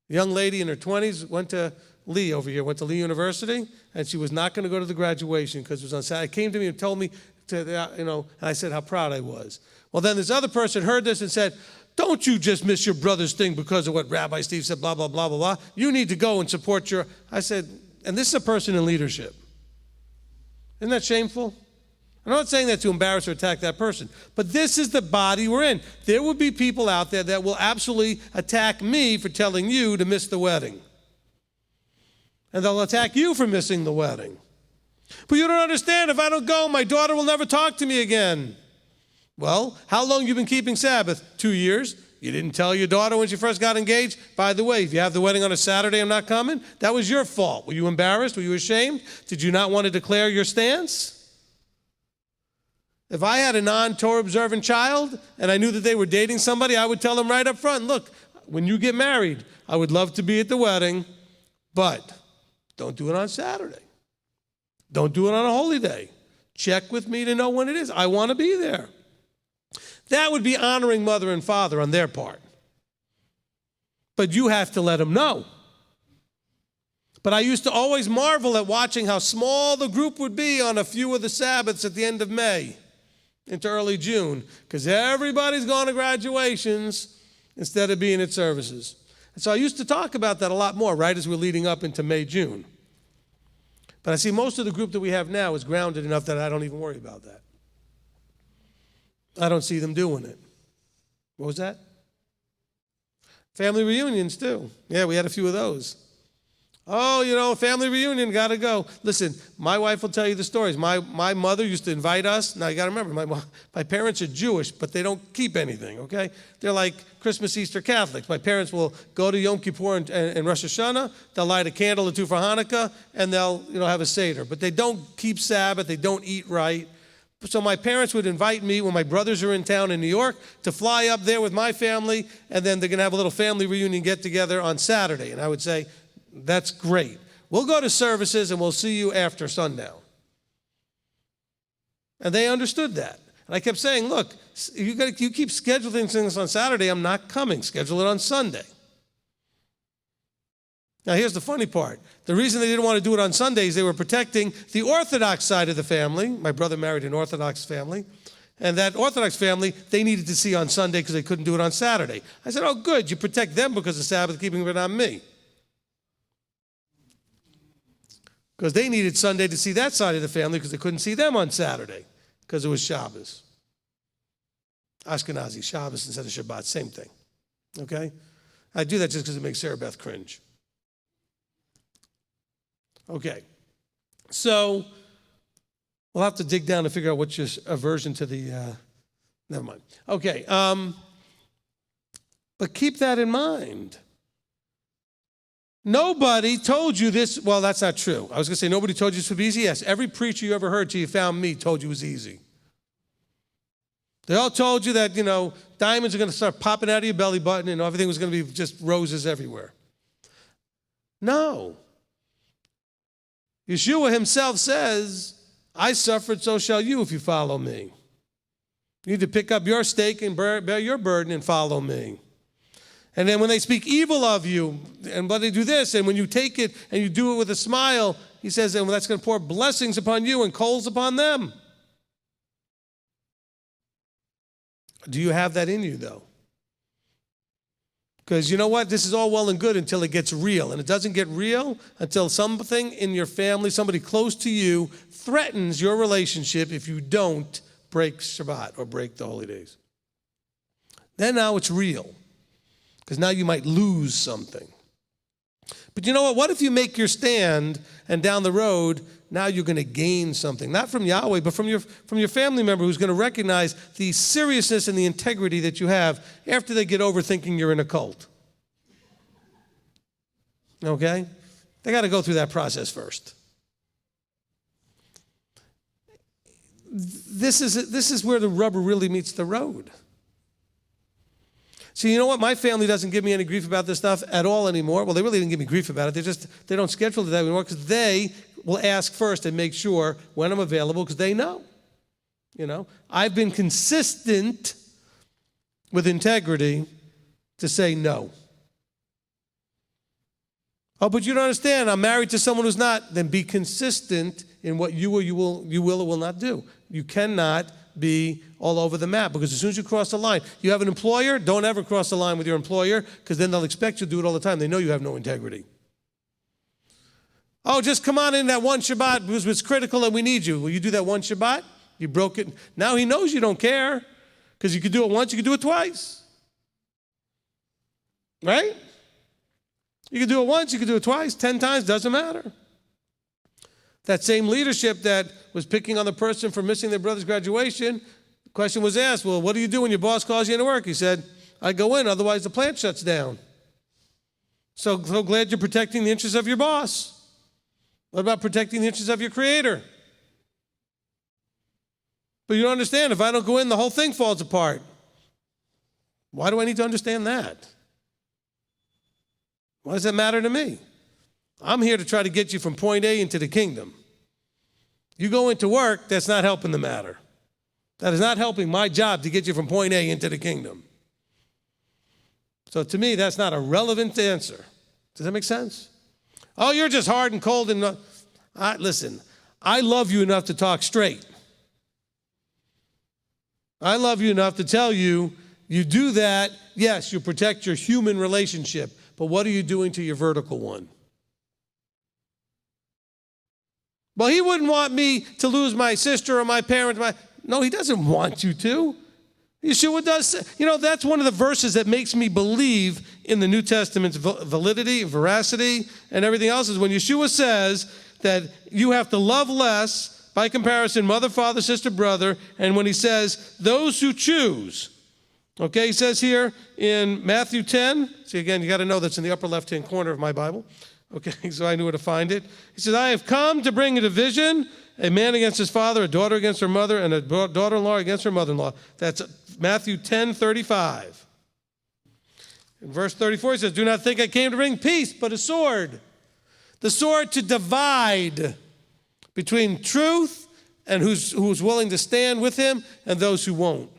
A young lady in her 20s went to Lee University, and she was not going to go to the graduation because it was on Saturday. Came to me and told me, and I said how proud I was. Well, then this other person heard this and said, don't you just miss your brother's thing because of what Rabbi Steve said, blah, blah, blah, blah, blah. You need to go and support your... I said, and this is a person in leadership. Isn't that shameful? I'm not saying that to embarrass or attack that person, but this is the body we're in. There will be people out there that will absolutely attack me for telling you to miss the wedding. And they'll attack you for missing the wedding. But you don't understand, if I don't go, my daughter will never talk to me again. Well, how long have you been keeping Sabbath? 2 years. You didn't tell your daughter when she first got engaged? By the way, if you have the wedding on a Saturday, I'm not coming. That was your fault. Were you embarrassed? Were you ashamed? Did you not want to declare your stance? If I had a non-Torah observant child and I knew that they were dating somebody, I would tell them right up front, look, when you get married, I would love to be at the wedding, but don't do it on Saturday. Don't do it on a holy day. Check with me to know when it is. I want to be there. That would be honoring mother and father on their part. But you have to let them know. But I used to always marvel at watching how small the group would be on a few of the Sabbaths at the end of May into early June, because everybody's going to graduations instead of being at services. And so I used to talk about that a lot more right as we're leading up into May, June. But I see most of the group that we have now is grounded enough that I don't even worry about that. I don't see them doing it. What was that? Family reunions too. Yeah, we had a few of those. Oh, family reunion, got to go. Listen, my wife will tell you the stories. My mother used to invite us. Now, you got to remember, my parents are Jewish, but they don't keep anything, okay? They're like Christmas, Easter Catholics. My parents will go to Yom Kippur and Rosh Hashanah. They'll light a candle or two for Hanukkah, and they'll have a Seder. But they don't keep Sabbath. They don't eat right. So my parents would invite me when my brothers are in town in New York to fly up there with my family, and then they're going to have a little family reunion get-together on Saturday. And I would say, that's great. We'll go to services, and we'll see you after sundown. And they understood that. And I kept saying, look, you keep scheduling things on Saturday, I'm not coming. Schedule it on Sunday. Now, here's the funny part. The reason they didn't want to do it on Sundays, they were protecting the Orthodox side of the family. My brother married an Orthodox family. And that Orthodox family, they needed to see on Sunday because they couldn't do it on Saturday. I said, oh, good. You protect them because of Sabbath, keeping it on me. Because they needed Sunday to see that side of the family because they couldn't see them on Saturday because it was Shabbos. Ashkenazi, Shabbos instead of Shabbat, same thing. Okay? I do that just because it makes Sarah Beth cringe. Okay, so we'll have to dig down to figure out what's your aversion to the, never mind. Okay, but keep that in mind. Nobody told you this, well, that's not true. I was going to say nobody told you this would be easy. Yes, every preacher you ever heard till you found me told you it was easy. They all told you that, diamonds are going to start popping out of your belly button and everything was going to be just roses everywhere. No. Yeshua himself says, I suffered, so shall you if you follow me. You need to pick up your stake and bear your burden and follow me. And then when they speak evil of you, and when they do this, and when you take it and you do it with a smile, he says, and that's going to pour blessings upon you and coals upon them. Do you have that in you, though? Because you know what? This is all well and good until it gets real. And it doesn't get real until something in your family, somebody close to you, threatens your relationship if you don't break Shabbat or break the holy days. Then now it's real. Because now you might lose something. But you know what? What if you make your stand and down the road, now you're going to gain something? Not from Yahweh, but from your family member who's going to recognize the seriousness and the integrity that you have after they get over thinking you're in a cult. Okay? They got to go through that process first. This is where the rubber really meets the road. See, you know what? My family doesn't give me any grief about this stuff at all anymore. Well, they really didn't give me grief about it. They don't schedule it that anymore because they will ask first and make sure when I'm available because they know. You know, I've been consistent with integrity to say no. Oh, but you don't understand. I'm married to someone who's not. Then be consistent in what you will or will not do. You cannot be all over the map because as soon as you cross the line, you have an employer, don't ever cross the line with your employer because then they'll expect you to do it all the time. They know you have no integrity. Oh, just come on in that one Shabbat because it's critical and we need you. Will you do that one Shabbat? You broke it. Now he knows you don't care because you could do it once, you could do it twice. Right? You could do it once, you could do it twice, 10 times, doesn't matter. That same leadership that was picking on the person for missing their brother's graduation, the question was asked, well, what do you do when your boss calls you into work? He said, I go in, otherwise the plant shuts down. So glad you're protecting the interests of your boss. What about protecting the interests of your creator? But you don't understand, if I don't go in, the whole thing falls apart. Why do I need to understand that? Why does that matter to me? I'm here to try to get you from point A into the kingdom. You go into work, that's not helping the matter. That is not helping my job to get you from point A into the kingdom. So to me, that's not a relevant answer. Does that make sense? Oh, you're just hard and cold and listen, I love you enough to talk straight. I love you enough to tell you, you do that, yes, you protect your human relationship, but what are you doing to your vertical one? Well, he wouldn't want me to lose my sister or my parents. No, he doesn't want you to. Yeshua does. You know, that's one of the verses that makes me believe in the New Testament's validity, veracity, and everything else is when Yeshua says that you have to love less, by comparison, mother, father, sister, brother, and when he says those who choose. Okay, he says here in Matthew 10, see again, you got to know that's in the upper left-hand corner of my Bible. Okay, so I knew where to find it. He says, I have come to bring a division, a man against his father, a daughter against her mother, and a daughter-in-law against her mother-in-law. That's Matthew 10:35. In verse 34, he says, do not think I came to bring peace, but a sword. The sword to divide between truth and who's willing to stand with him and those who won't.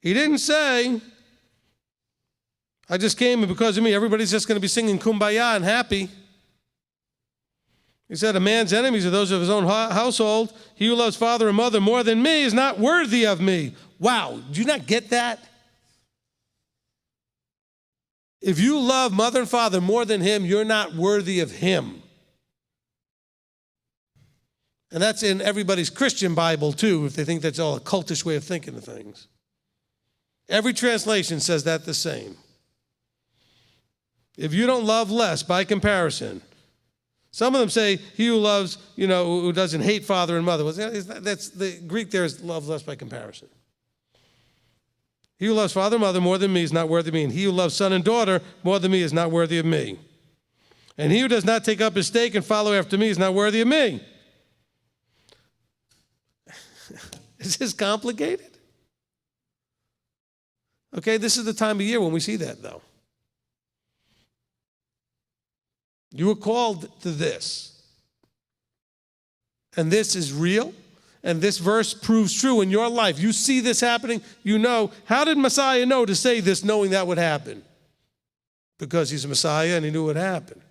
He didn't say, I just came and because of me, everybody's just going to be singing Kumbaya and happy. He said, a man's enemies are those of his own household. He who loves father and mother more than me is not worthy of me. Wow, do you not get that? If you love mother and father more than him, you're not worthy of him. And that's in everybody's Christian Bible too, if they think that's all a cultish way of thinking of things. Every translation says that the same. If you don't love less by comparison, some of them say he who loves, who doesn't hate father and mother. That's the Greek there is love less by comparison. He who loves father and mother more than me is not worthy of me, and he who loves son and daughter more than me is not worthy of me. And he who does not take up his stake and follow after me is not worthy of me. Is this complicated? Okay, this is the time of year when we see that, though. You were called to this. And this is real. And this verse proves true in your life. You see this happening. You know. How did Messiah know to say this knowing that would happen? Because he's a Messiah and he knew it would happen.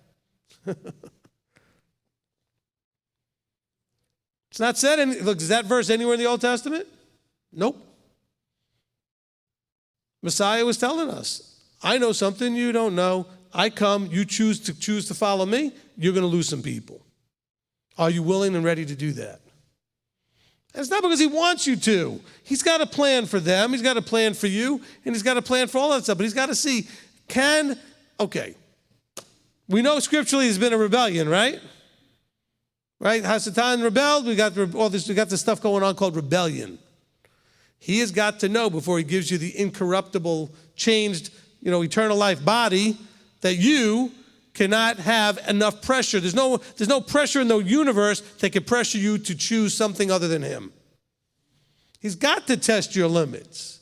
It's not said look, is that verse anywhere in the Old Testament? Nope. Messiah was telling us, I know something you don't know. I come, you choose to follow me, you're going to lose some people. Are you willing and ready to do that? And it's not because he wants you to. He's got a plan for them, he's got a plan for you, and he's got a plan for all that stuff. But he's got to see, we know scripturally there's been a rebellion, right? Right? Hasatan rebelled, we got this stuff going on called rebellion. He has got to know before he gives you the incorruptible, changed, eternal life body that you cannot have enough pressure. There's no pressure in the universe that can pressure you to choose something other than him. He's got to test your limits.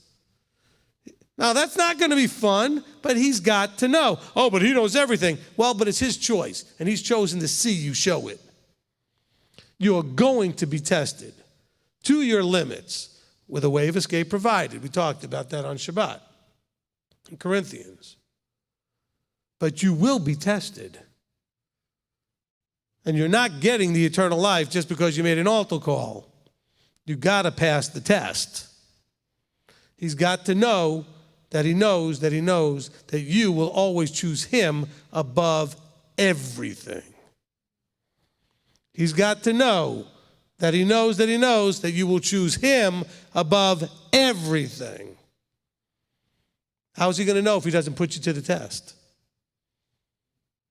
Now, that's not going to be fun, but he's got to know. Oh, but he knows everything. Well, but it's his choice, and he's chosen to see you show it. You're going to be tested to your limits with a way of escape provided. We talked about that on Shabbat in Corinthians. But you will be tested. And you're not getting the eternal life just because you made an altar call. You got to pass the test. He's got to know that he knows that you will always choose him above everything. He's got to know that he knows that you will choose him above everything. How is he going to know if he doesn't put you to the test?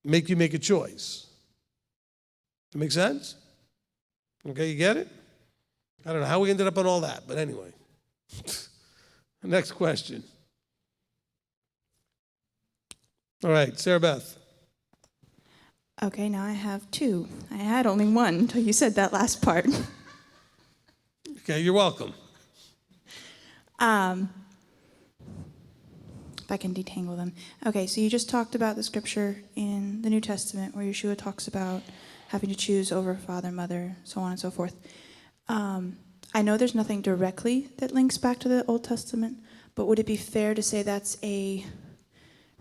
Make you make a choice. That make sense? Okay, you get it? I don't know how we ended up on all that, but anyway. Next question. All right, Sarah Beth. Okay, now I have two. I had only one until you said that last part. Okay, you're welcome. If I can detangle them. Okay, so you just talked about the scripture in the New Testament where Yeshua talks about having to choose over father, mother, so on and so forth. I know there's nothing directly that links back to the Old Testament, but would it be fair to say that's a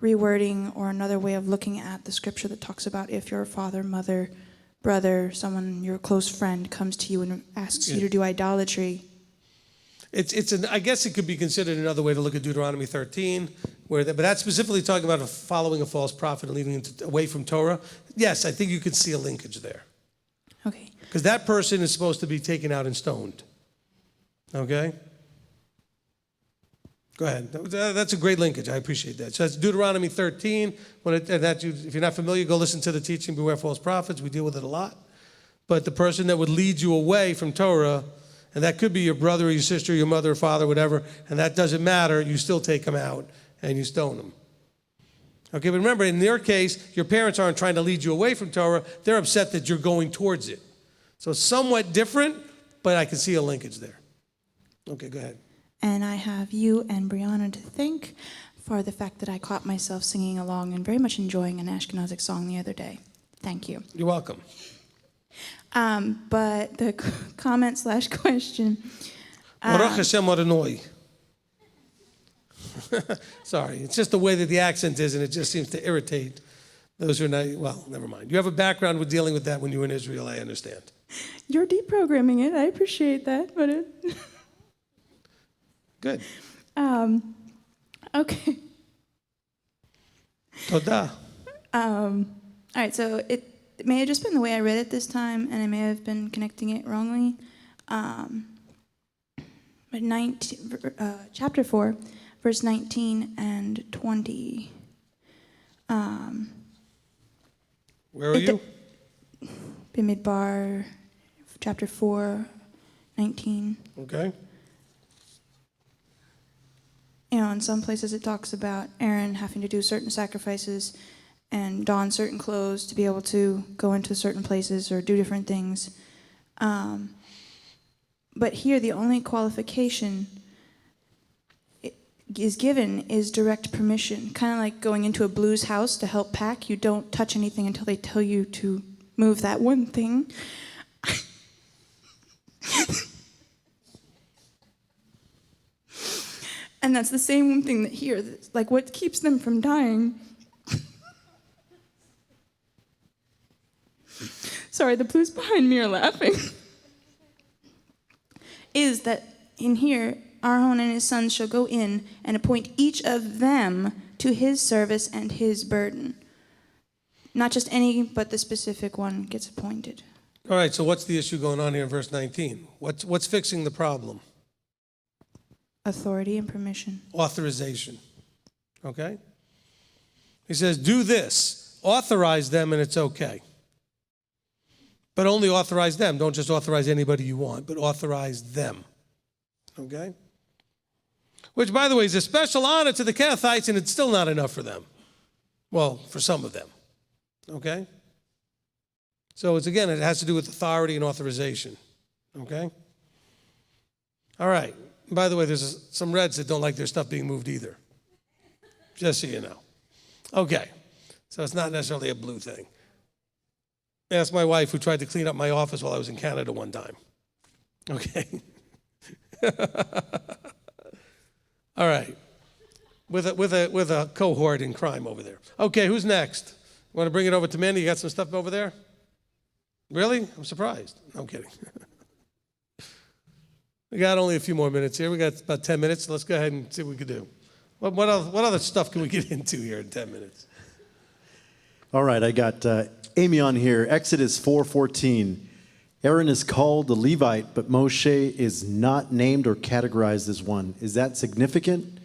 rewording or another way of looking at the scripture that talks about if your father, mother, brother, someone, your close friend comes to you and asks you to do idolatry? I guess it could be considered another way to look at Deuteronomy 13, but that's specifically talking about following a false prophet and leading away from Torah. Yes, I think you could see a linkage there. Okay. Because that person is supposed to be taken out and stoned. Okay? Go ahead. That's a great linkage. I appreciate that. So that's Deuteronomy 13. If you're not familiar, go listen to the teaching, Beware False Prophets. We deal with it a lot. But the person that would lead you away from Torah, and that could be your brother or your sister, your mother or father, whatever, and that doesn't matter, you still take them out and you stone them. Okay, but remember, in their case, your parents aren't trying to lead you away from Torah. They're upset that you're going towards it. So it's somewhat different, but I can see a linkage there. Okay, go ahead. And I have you and Brianna to thank for the fact that I caught myself singing along and very much enjoying an Ashkenazic song the other day. Thank you. You're welcome. But the comment/question. Baruch Hashem Adonai. Sorry, it's just the way that the accent is, and it just seems to irritate those who are not, well, never mind. You have a background with dealing with that when you were in Israel, I understand. You're deprogramming it. I appreciate that, but it... Good. Okay. Toda. All right, so it may have just been the way I read it this time, and I may have been connecting it wrongly. But chapter 4, verse 19 and 20. Where are you? Bamidbar, chapter 4, 19. Okay. You know, in some places it talks about Aaron having to do certain sacrifices and don certain clothes to be able to go into certain places or do different things. But here, the only qualification is given is direct permission. Kind of like going into a blues house to help pack. You don't touch anything until they tell you to move that one thing. And that's the same thing that here, like what keeps them from dying. Sorry, the blues behind me are laughing. Is that in here, Aaron and his sons shall go in and appoint each of them to his service and his burden. Not just any, but the specific one gets appointed. All right, so what's the issue going on here in verse 19? What's fixing the problem? Authority and permission. Authorization. Okay? He says, do this. Authorize them and it's okay. But only authorize them. Don't just authorize anybody you want, but authorize them. Okay? Which, by the way, is a special honor to the Kehathites, and it's still not enough for them. Well, for some of them. Okay? So it has to do with authority and authorization. Okay? All right. By the way, there's some Reds that don't like their stuff being moved either. Just so you know. Okay. So it's not necessarily a blue thing. Ask my wife, who tried to clean up my office while I was in Canada one time. Okay. All right. With a cohort in crime over there. Okay, who's next? Want to bring it over to Mandy? You got some stuff over there? Really? I'm surprised. No, I'm kidding. We got only a few more minutes here. We got about 10 minutes. So let's go ahead and see what we can do. What other stuff can we get into here in 10 minutes? All right, I got Amy on here. Exodus 4:14. Aaron is called the Levite, but Moshe is not named or categorized as one. Is that significant?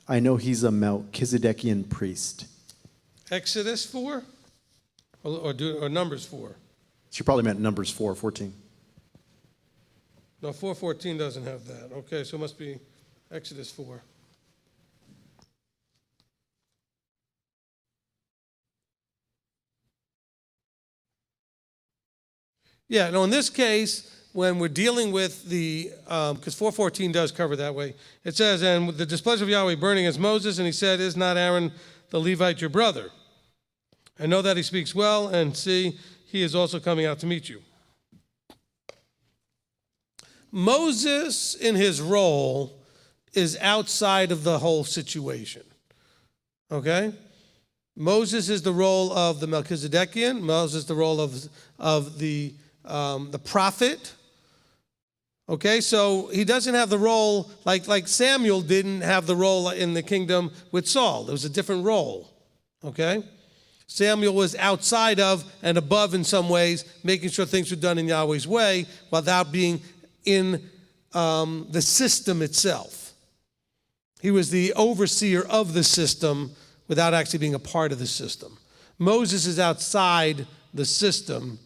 I know he's a Melchizedekian priest. Exodus 4? Or Numbers 4? She probably meant Numbers 4:14. No, 4:14 doesn't have that. Okay, so it must be Exodus 4. Yeah, no, in this case, when we're dealing with the, because 4:14 does cover that way, it says, and with the displeasure of Yahweh burning against Moses, and he said, is not Aaron the Levite your brother? I know that he speaks well, and see, he is also coming out to meet you. Moses, in his role, is outside of the whole situation. Okay? Moses is the role of the Melchizedekian. Moses is the role of the prophet. Okay, so he doesn't have the role, like Samuel didn't have the role in the kingdom with Saul. There was a different role. Okay? Samuel was outside of and above in some ways, making sure things were done in Yahweh's way without being in the system itself. He was the overseer of the system without actually being a part of the system. Moses is outside the system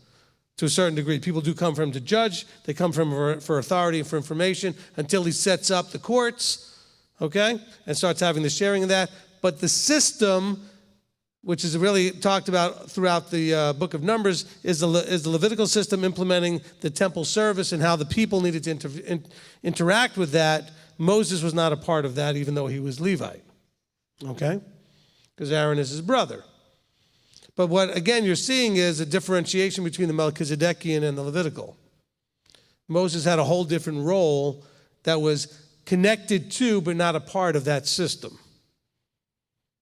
to a certain degree. People do come for him to judge. They come from for authority and for information until he sets up the courts, okay, and starts having the sharing of that. But the system, which is really talked about throughout the book of Numbers, is the Levitical system implementing the temple service and how the people needed to interact with that. Moses was not a part of that, even though he was Levite, okay, because Aaron is his brother. But what, again, you're seeing is a differentiation between the Melchizedekian and the Levitical. Moses had a whole different role that was connected to but not a part of that system.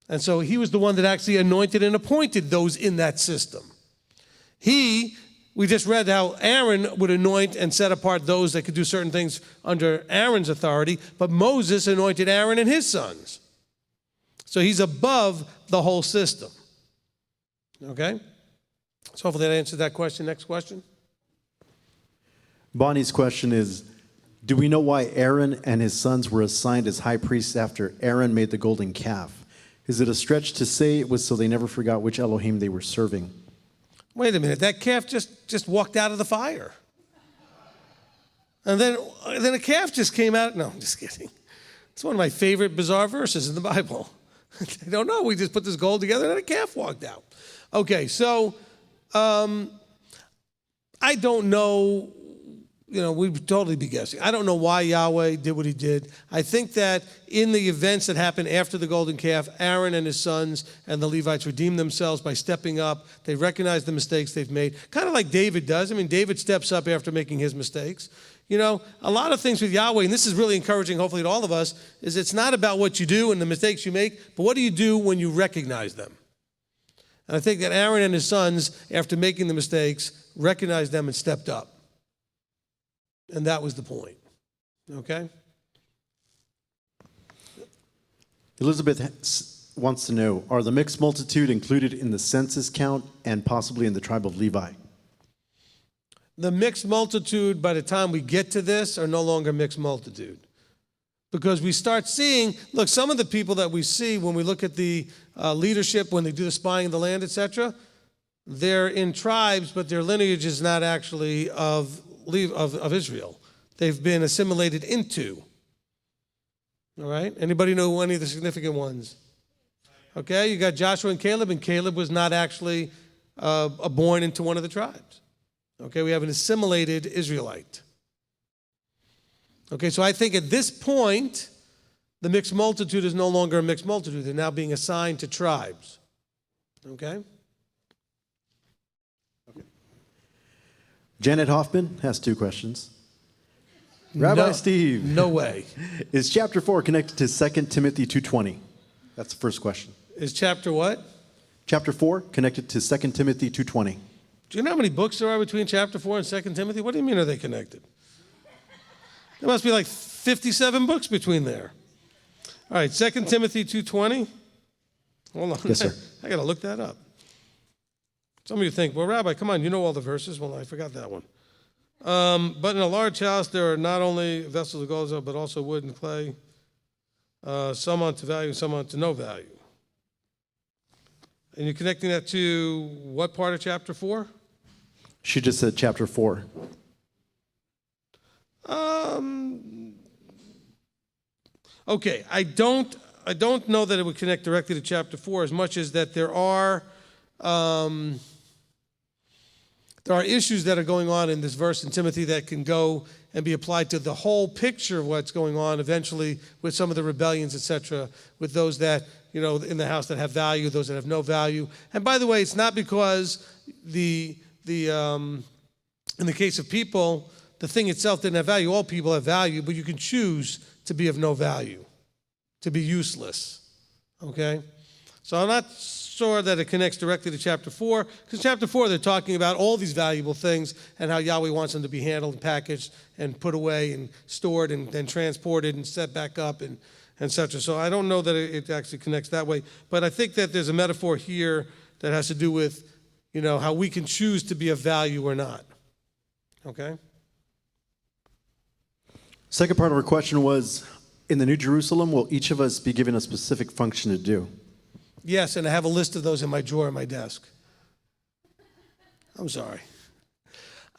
And so he was the one that actually anointed and appointed those in that system. We just read how Aaron would anoint and set apart those that could do certain things under Aaron's authority, but Moses anointed Aaron and his sons. So he's above the whole system. Okay? So hopefully that answered that question. Next question. Bonnie's question is, do we know why Aaron and his sons were assigned as high priests after Aaron made the golden calf? Is it a stretch to say it was so they never forgot which Elohim they were serving? Wait a minute. That calf just walked out of the fire. And then a calf just came out. No, I'm just kidding. It's one of my favorite bizarre verses in the Bible. I don't know. We just put this gold together and a calf walked out. Okay, so I don't know, we'd totally be guessing. I don't know why Yahweh did what he did. I think that in the events that happened after the golden calf, Aaron and his sons and the Levites redeemed themselves by stepping up. They recognized the mistakes they've made, kind of like David does. I mean, David steps up after making his mistakes. A lot of things with Yahweh, and this is really encouraging, hopefully, to all of us, is it's not about what you do and the mistakes you make, but what do you do when you recognize them? And I think that Aaron and his sons, after making the mistakes, recognized them and stepped up. And that was the point. Okay? Elizabeth wants to know, are the mixed multitude included in the census count and possibly in the tribe of Levi? The mixed multitude, by the time we get to this, are no longer mixed multitude. Because we start seeing, look, some of the people that we see when we look at the leadership, when they do the spying of the land, etc., they're in tribes, but their lineage is not actually of Israel. They've been assimilated into. All right? Anybody know any of the significant ones? Okay, you got Joshua and Caleb was not actually born into one of the tribes. Okay, we have an assimilated Israelite. Okay, so I think at this point, the mixed multitude is no longer a mixed multitude. They're now being assigned to tribes. Okay? Janet Hoffman has 2 questions. Rabbi Steve. No way. Is chapter 4 connected to 2 Timothy 2:20? That's the first question. Is chapter what? Chapter 4 connected to 2 Timothy 2:20. Do you know how many books there are between chapter 4 and 2 Timothy? What do you mean are they connected? There must be like 57 books between there. All right, 2 Timothy 2:20. Hold on. Yes, sir. I got to look that up. Some of you think, well, Rabbi, come on, you know all the verses. Well, I forgot that one. But in a large house, there are not only vessels of gold, but also wood and clay, some unto value, some unto no value. And you're connecting that to what part of chapter 4? She just said chapter 4. Okay, I don't know that it would connect directly to chapter 4 as much as that there are issues that are going on in this verse in Timothy that can go and be applied to the whole picture of what's going on eventually with some of the rebellions, etc., with those that, in the house that have value, those that have no value. And by the way, it's not because in the case of people, the thing itself didn't have value. All people have value, but you can choose to be of no value, to be useless. Okay? So I'm not sure that it connects directly to chapter 4, because chapter 4, they're talking about all these valuable things and how Yahweh wants them to be handled and packaged and put away and stored and then transported and set back up and such. So I don't know that it actually connects that way. But I think that there's a metaphor here that has to do with, how we can choose to be of value or not. Okay? Second part of her question was, in the New Jerusalem, will each of us be given a specific function to do? Yes, and I have a list of those in my drawer in my desk. I'm sorry.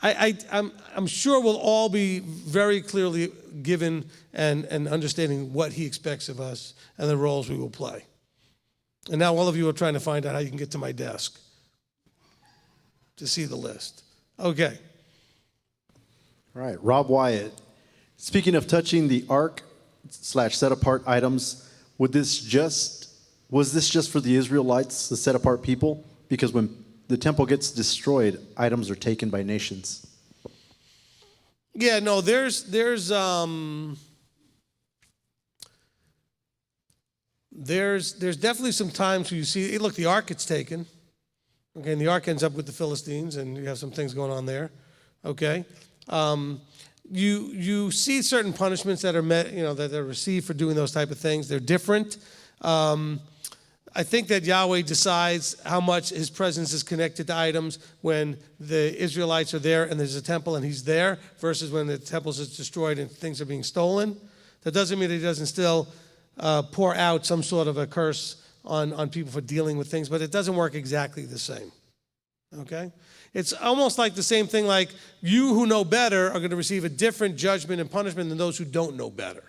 I'm sure we'll all be very clearly given and understanding what he expects of us and the roles we will play. And now all of you are trying to find out how you can get to my desk to see the list. Okay. All right, Rob Wyatt. Speaking of touching the ark/set-apart items, was this just for the Israelites, the set-apart people? Because when the temple gets destroyed, items are taken by nations. Yeah, no, there's definitely some times where you see, look, the ark gets taken. Okay, and the ark ends up with the Philistines, and you have some things going on there. Okay. You see certain punishments that are that are received for doing those type of things. They're different. I think that Yahweh decides how much his presence is connected to items when the Israelites are there and there's a temple and he's there versus when the temple is destroyed and things are being stolen. That doesn't mean that he doesn't still pour out some sort of a curse on people for dealing with things, but it doesn't work exactly the same. Okay? It's almost like the same thing, like you who know better are going to receive a different judgment and punishment than those who don't know better.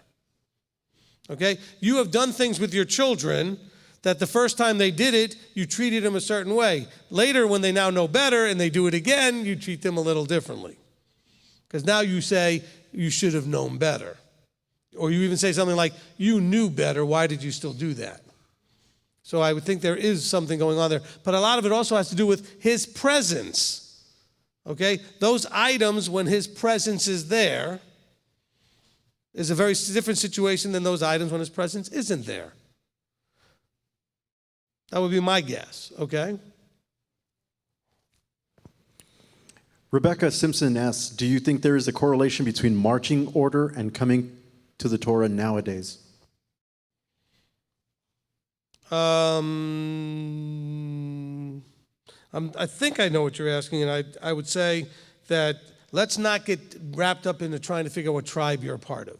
Okay? You have done things with your children that the first time they did it, you treated them a certain way. Later, when they now know better and they do it again, you treat them a little differently. Because now you say, you should have known better. Or you even say something like, you knew better, why did you still do that? So I would think there is something going on there. But a lot of it also has to do with his presence. Okay? Those items, when his presence is there, is a very different situation than those items when his presence isn't there. That would be my guess, okay? Rebecca Simpson asks, do you think there is a correlation between marching order and coming to the Torah nowadays? I think I know what you're asking, and I would say that let's not get wrapped up into trying to figure out what tribe you're a part of,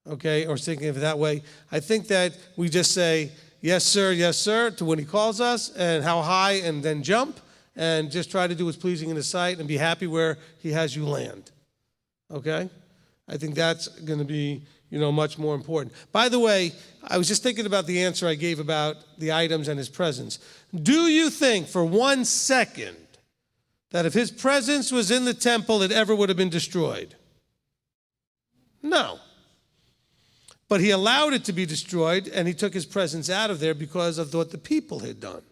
okay, or thinking of it that way. I think that we just say, yes, sir, to when he calls us, and how high, and then jump, and just try to do what's pleasing in his sight and be happy where he has you land, okay? I think that's going to be, much more important. By the way, I was just thinking about the answer I gave about the items and his presence. Do you think for 1 second that if his presence was in the temple, it ever would have been destroyed? No. But he allowed it to be destroyed, and he took his presence out of there because of what the people had done.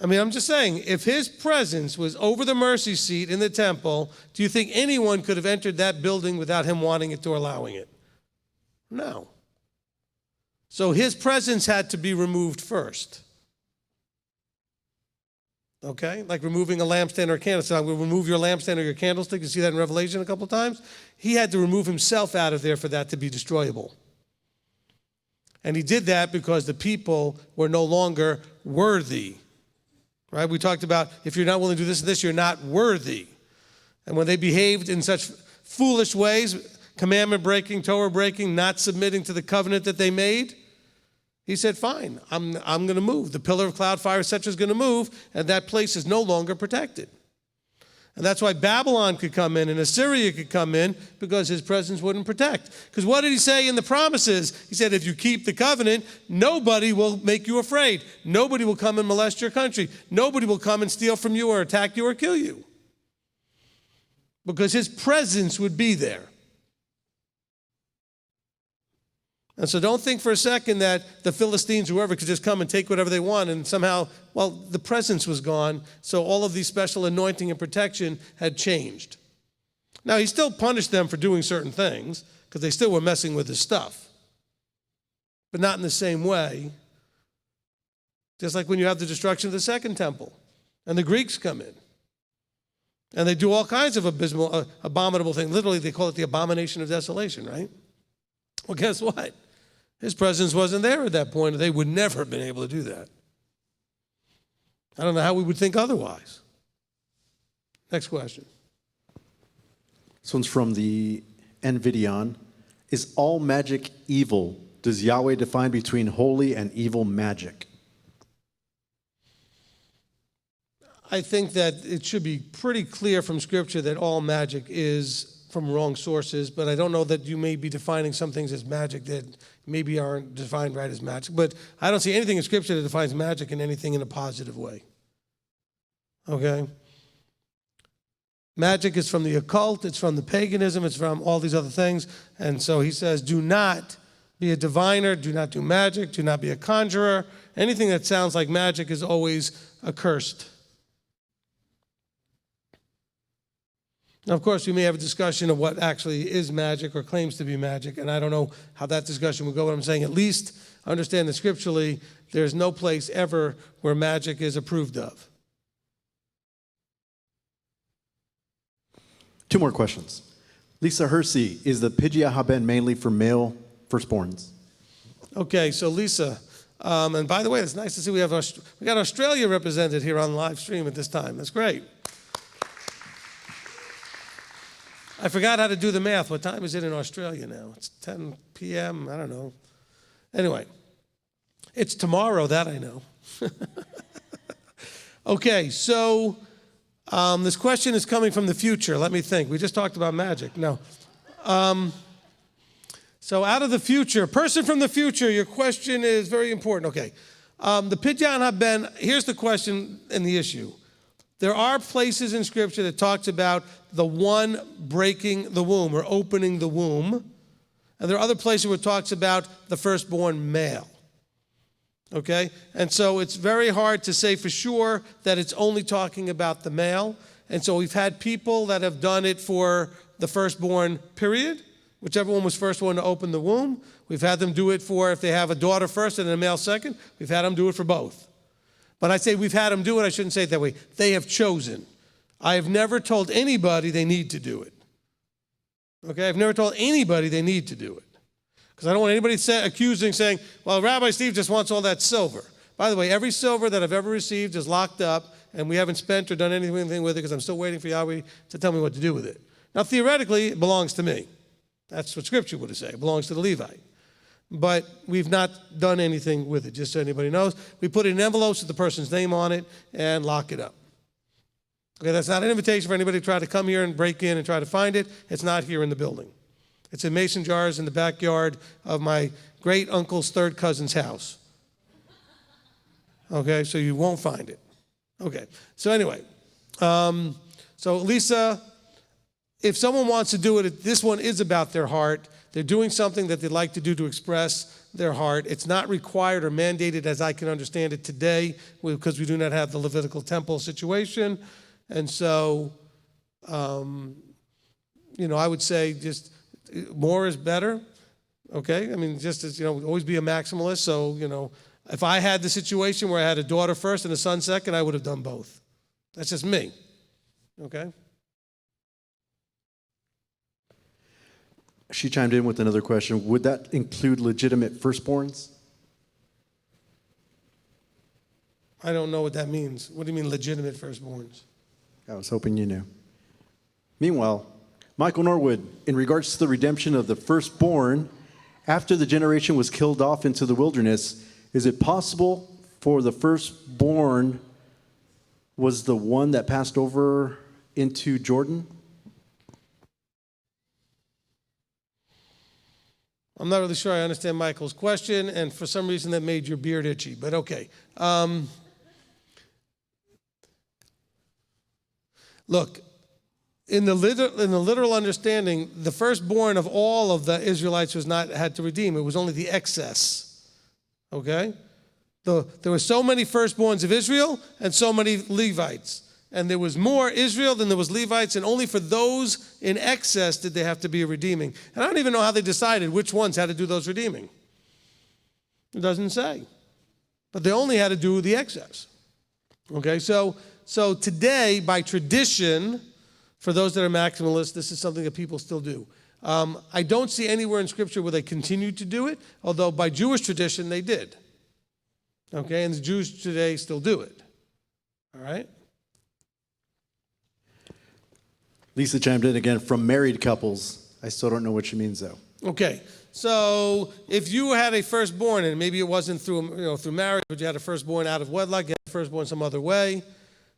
I mean, I'm just saying, if his presence was over the mercy seat in the temple, do you think anyone could have entered that building without him wanting it or allowing it? No. So his presence had to be removed first. Okay? Like removing a lampstand or a candlestick. I'm going to remove your lampstand or your candlestick. You see that in Revelation a couple of times? He had to remove himself out of there for that to be destroyable. And he did that because the people were no longer worthy. Right? We talked about if you're not willing to do this and this, you're not worthy. And when they behaved in such foolish ways, commandment breaking, Torah breaking, not submitting to the covenant that they made, he said, fine, I'm going to move. The pillar of cloud, fire, etc. is going to move, and that place is no longer protected. And that's why Babylon could come in and Assyria could come in, because his presence wouldn't protect. Because what did he say in the promises? He said, if you keep the covenant, nobody will make you afraid. Nobody will come and molest your country. Nobody will come and steal from you or attack you or kill you. Because his presence would be there. And so don't think for a second that the Philistines, whoever, could just come and take whatever they want and somehow, well, the presence was gone, so all of these special anointing and protection had changed. Now, he still punished them for doing certain things, because they still were messing with his stuff, but not in the same way. Just like when you have the destruction of the second temple, and the Greeks come in, and they do all kinds of abominable things. Literally, they call it the abomination of desolation, right? Well, guess what? His presence wasn't there at that point, and they would never have been able to do that. I don't know how we would think otherwise. Next question. This one's from the NVIDIA. Is all magic evil? Does Yahweh define between holy and evil magic? I think that it should be pretty clear from Scripture that all magic is from wrong sources, but I don't know that you may be defining some things as magic that maybe aren't defined right as magic. But I don't see anything in Scripture that defines magic in anything in a positive way. Okay? Magic is from the occult, it's from the paganism, it's from all these other things. And so he says, do not be a diviner, do not do magic, do not be a conjurer. Anything that sounds like magic is always accursed. Now, of course, we may have a discussion of what actually is magic or claims to be magic, and I don't know how that discussion will go, but I'm saying at least understand that scripturally there's no place ever where magic is approved of. Two more questions. Lisa Hersey, is the Pidgah Haben mainly for male firstborns? Okay, so Lisa, and by the way, it's nice to see we got Australia represented here on the live stream at this time. That's great. I forgot how to do the math. What time is it in Australia now? It's 10 p.m. I don't know. Anyway, it's tomorrow, that I know. Okay, so this question is coming from the future. Let me think. We just talked about magic. No. So out of the future, person from the future, your question is very important. Okay. The Pidgah Haben, here's the question and the issue. There are places in Scripture that talks about the one breaking the womb or opening the womb. And there are other places where it talks about the firstborn male. Okay? And so it's very hard to say for sure that it's only talking about the male. And so we've had people that have done it for the firstborn period, whichever one was first one to open the womb. We've had them do it for if they have a daughter first and a male second. We've had them do it for both. But I say we've had them do it, I shouldn't say it that way. They have chosen. I have never told anybody they need to do it. Okay? I've never told anybody they need to do it. Because I don't want anybody accusing, saying, well, Rabbi Steve just wants all that silver. By the way, every silver that I've ever received is locked up, and we haven't spent or done anything with it because I'm still waiting for Yahweh to tell me what to do with it. Now, theoretically, it belongs to me. That's what Scripture would say. It belongs to the Levite. But we've not done anything with it, just so anybody knows. We put it in envelopes with the person's name on it and lock it up. Okay, that's not an invitation for anybody to try to come here and break in and try to find it. It's not here in the building. It's in mason jars in the backyard of my great-uncle's third cousin's house. Okay, so you won't find it. Okay, so anyway. So Lisa, if someone wants to do it, this one is about their heart. They're doing something that they'd like to do to express their heart. It's not required or mandated as I can understand it today because we do not have the Levitical temple situation. And so, I would say just more is better. Okay? I mean, just as, always be a maximalist. So, if I had the situation where I had a daughter first and a son second, I would have done both. That's just me. Okay? She chimed in with another question. Would that include legitimate firstborns? I don't know what that means. What do you mean legitimate firstborns? I was hoping you knew. Meanwhile, Michael Norwood, in regards to the redemption of the firstborn, after the generation was killed off into the wilderness, is it possible for the firstborn was the one that passed over into Jordan? I'm not really sure I understand Michael's question, and for some reason that made your beard itchy, but okay. Look, in the literal understanding, the firstborn of all of the Israelites was not had to redeem. It was only the excess. Okay? There were so many firstborns of Israel and so many Levites. And there was more Israel than there was Levites, and only for those in excess did they have to be a redeeming. And I don't even know how they decided which ones had to do those redeeming. It doesn't say. But they only had to do the excess. Okay, so today, by tradition, for those that are maximalists, this is something that people still do. I don't see anywhere in Scripture where they continued to do it, although by Jewish tradition they did. Okay, and the Jews today still do it. All right? Lisa chimed in again, from married couples. I still don't know what she means, though. Okay, so if you had a firstborn, and maybe it wasn't through marriage, but you had a firstborn out of wedlock, you had a firstborn some other way,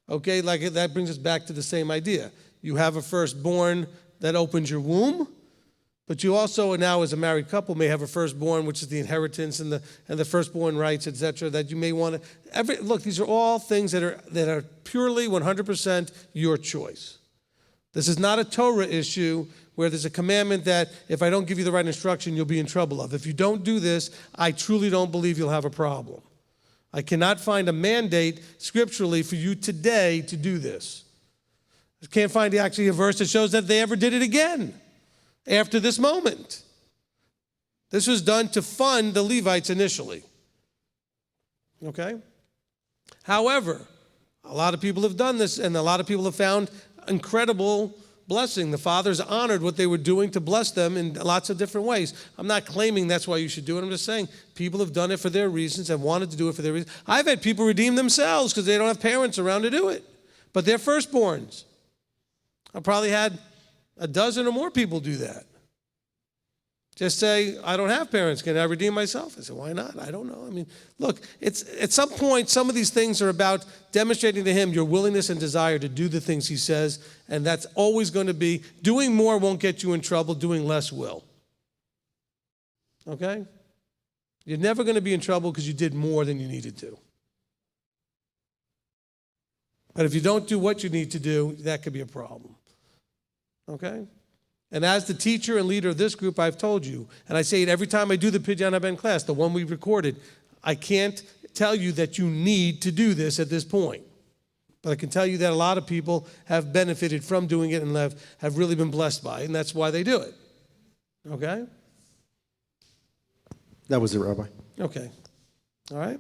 okay, like that brings us back to the same idea. You have a firstborn that opens your womb, but you also now, as a married couple, may have a firstborn, which is the inheritance and the firstborn rights, etc. That you may want to. Look, these are all things that are purely 100% your choice. This is not a Torah issue where there's a commandment that if I don't give you the right instruction, you'll be in trouble of. If you don't do this, I truly don't believe you'll have a problem. I cannot find a mandate scripturally for you today to do this. I can't find actually a verse that shows that they ever did it again after this moment. This was done to fund the Levites initially. Okay? However, a lot of people have done this, and a lot of people have found incredible blessing. The fathers honored what they were doing to bless them in lots of different ways. I'm not claiming that's why you should do it. I'm just saying people have done it for their reasons and wanted to do it for their reasons. I've had people redeem themselves because they don't have parents around to do it, but they're firstborns. I probably had a dozen or more people do that. Just say, I don't have parents. Can I redeem myself? I said, why not? I don't know. I mean, look, it's at some point, some of these things are about demonstrating to him your willingness and desire to do the things he says, and that's always going to be, doing more won't get you in trouble, doing less will. Okay? You're never going to be in trouble because you did more than you needed to. But if you don't do what you need to do, that could be a problem. Okay? And as the teacher and leader of this group, I've told you, and I say it every time I do the Pidyon Haben class, the one we recorded, I can't tell you that you need to do this at this point. But I can tell you that a lot of people have benefited from doing it and have really been blessed by it, and that's why they do it. Okay? That was it, Rabbi. Okay. All right?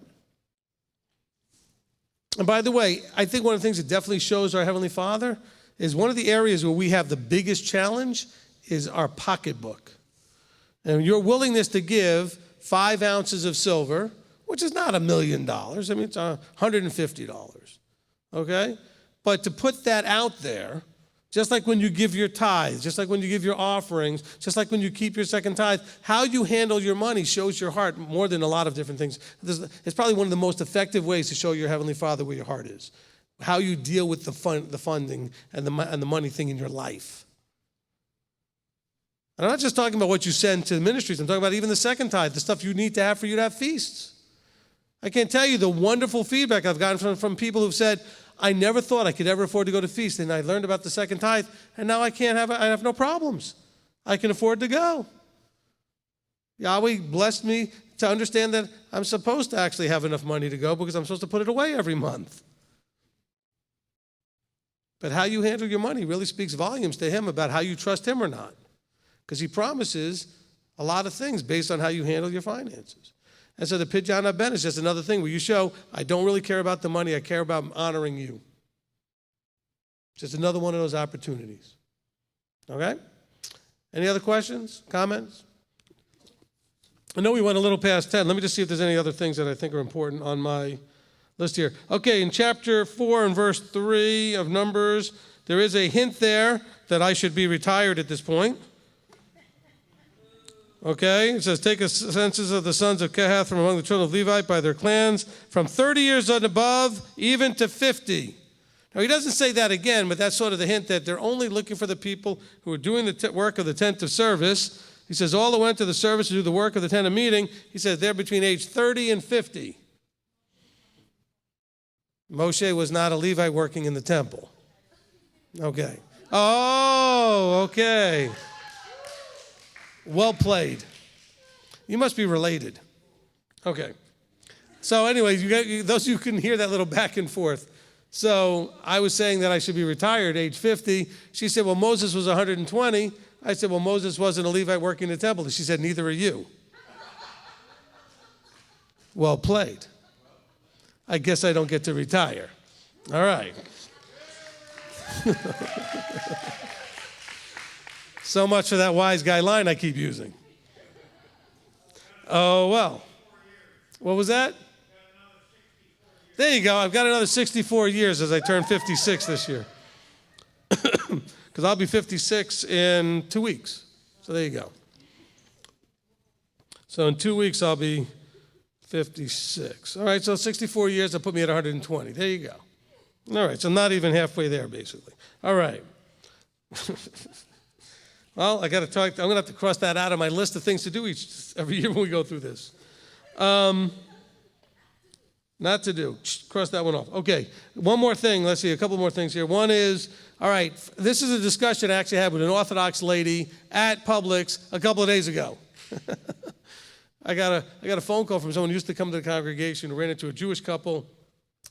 And by the way, I think one of the things that definitely shows our Heavenly Father is one of the areas where we have the biggest challenge is our pocketbook. And your willingness to give 5 ounces of silver, which is not $1 million. I mean, it's $150. Okay? But to put that out there, just like when you give your tithes, just like when you give your offerings, just like when you keep your second tithe, how you handle your money shows your heart more than a lot of different things. It's probably one of the most effective ways to show your Heavenly Father where your heart is. How you deal with the funding and the money thing in your life. And I'm not just talking about what you send to the ministries. I'm talking about even the second tithe, the stuff you need to have for you to have feasts. I can't tell you the wonderful feedback I've gotten from people who've said, I never thought I could ever afford to go to feast, and I learned about the second tithe, and now I have no problems. I can afford to go. Yahweh blessed me to understand that I'm supposed to actually have enough money to go because I'm supposed to put it away every month. But how you handle your money really speaks volumes to him about how you trust him or not. Because he promises a lot of things based on how you handle your finances. And so the Pidyon Haben is just another thing where you show, I don't really care about the money, I care about honoring you. Just another one of those opportunities. Okay? Any other questions, comments? I know we went a little past 10. Let me just see if there's any other things that I think are important on my list here. Okay, in chapter 4 and verse 3 of Numbers, there is a hint there that I should be retired at this point. Okay, it says, take a census of the sons of Kehath from among the children of Levi by their clans, from 30 years and above, even to 50. Now, he doesn't say that again, but that's sort of the hint that they're only looking for the people who are doing the work of the tent of service. He says, all that went to the service to do the work of the tent of meeting, he says they're between age 30 and 50. Moshe was not a Levite working in the temple. Okay. Oh, okay. Well played. You must be related. Okay. So anyways, those of you couldn't hear that little back and forth. So I was saying that I should be retired age 50. She said, well, Moses was 120. I said, well, Moses wasn't a Levite working in the temple. And she said, neither are you. Well played. I guess I don't get to retire. All right. So much for that wise guy line I keep using. Oh, well. What was that? There you go. I've got another 64 years as I turn 56 this year. Because I'll be 56 in 2 weeks. So there you go. So in 2 weeks, I'll be 56. All right, so 64 years, that'll put me at 120. There you go. All right, so not even halfway there, basically. All right. Well, I got to talk. I'm going to have to cross that out of my list of things to do every year when we go through this. Not to do. Cross that one off. Okay, one more thing. Let's see, a couple more things here. One is, all right, this is a discussion I actually had with an Orthodox lady at Publix a couple of days ago. I got a phone call from someone who used to come to the congregation, who ran into a Jewish couple,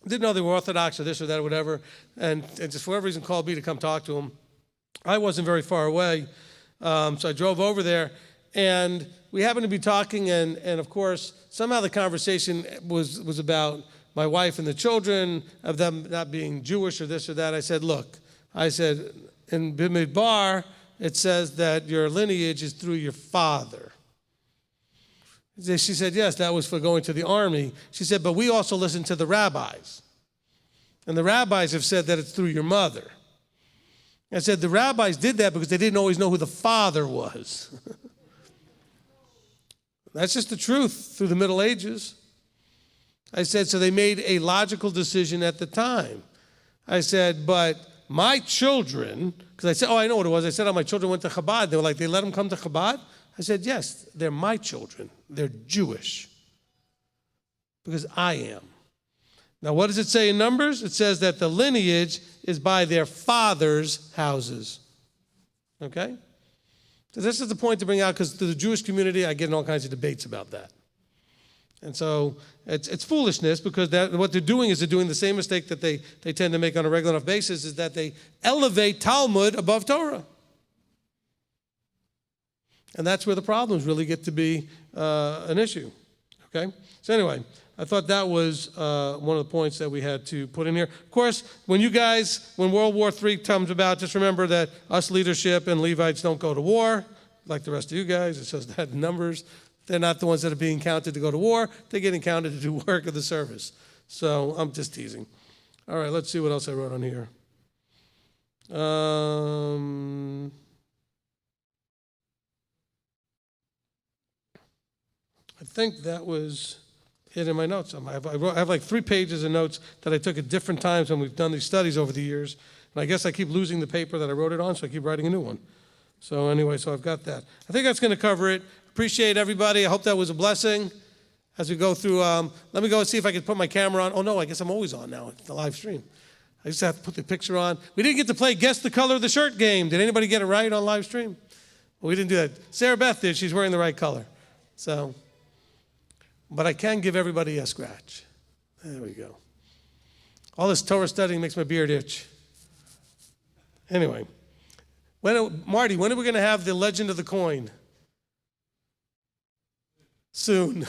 didn't know they were Orthodox or this or that or whatever, and just for whatever reason called me to come talk to them. I wasn't very far away, so I drove over there, and we happened to be talking, and of course, somehow the conversation was about my wife and the children, of them not being Jewish or this or that. I said, look, in Bamidbar, it says that your lineage is through your father. She said, yes, that was for going to the army. She said, but we also listen to the rabbis. And the rabbis have said that it's through your mother. I said, the rabbis did that because they didn't always know who the father was. That's just the truth through the Middle Ages. I said, so they made a logical decision at the time. I said, but my children, because I said, oh, I know what it was. I said, oh, my children went to Chabad. They were like, they let them come to Chabad? I said, yes, they're my children. They're Jewish. Because I am. Now, what does it say in Numbers? It says that the lineage is by their father's houses. Okay? So this is the point to bring out, because to the Jewish community, I get in all kinds of debates about that. And so it's foolishness, because what they're doing is they're doing the same mistake that they tend to make on a regular enough basis, is that they elevate Talmud above Torah. And that's where the problems really get to be an issue. Okay? So anyway, I thought that was one of the points that we had to put in here. Of course, when World War III comes about, just remember that us leadership and Levites don't go to war, like the rest of you guys. It says that in Numbers. They're not the ones that are being counted to go to war. They're getting counted to do work of the service. So I'm just teasing. All right, let's see what else I wrote on here. I think that was it in my notes. I have like 3 pages of notes that I took at different times when we've done these studies over the years. And I guess I keep losing the paper that I wrote it on, so I keep writing a new one. So anyway, so I've got that. I think that's going to cover it. Appreciate everybody. I hope that was a blessing as we go through. Let me go and see if I can put my camera on. Oh, no, I guess I'm always on now, the live stream. I used to have to put the picture on. We didn't get to play Guess the Color of the Shirt game. Did anybody get it right on live stream? Well, we didn't do that. Sarah Beth did. She's wearing the right color. So, but I can give everybody a scratch. There we go. All this Torah studying makes my beard itch. Anyway, Marty, when are we going to have the legend of the coin? Soon.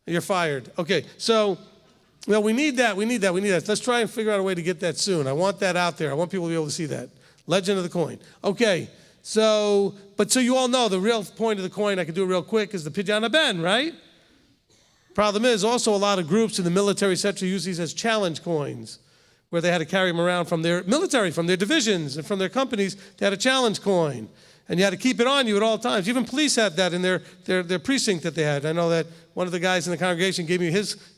You're fired. Okay, so, well, we need that. Let's try and figure out a way to get that soon. I want that out there. I want people to be able to see that. Legend of the coin. Okay, so you all know the real point of the coin, I can do it real quick, is the Pidyon HaBen, right? Problem is, also a lot of groups in the military sector use these as challenge coins, where they had to carry them around from their military, from their divisions, and from their companies. They had a challenge coin. And you had to keep it on you at all times. Even police had that in their precinct that they had. I know that one of the guys in the congregation gave me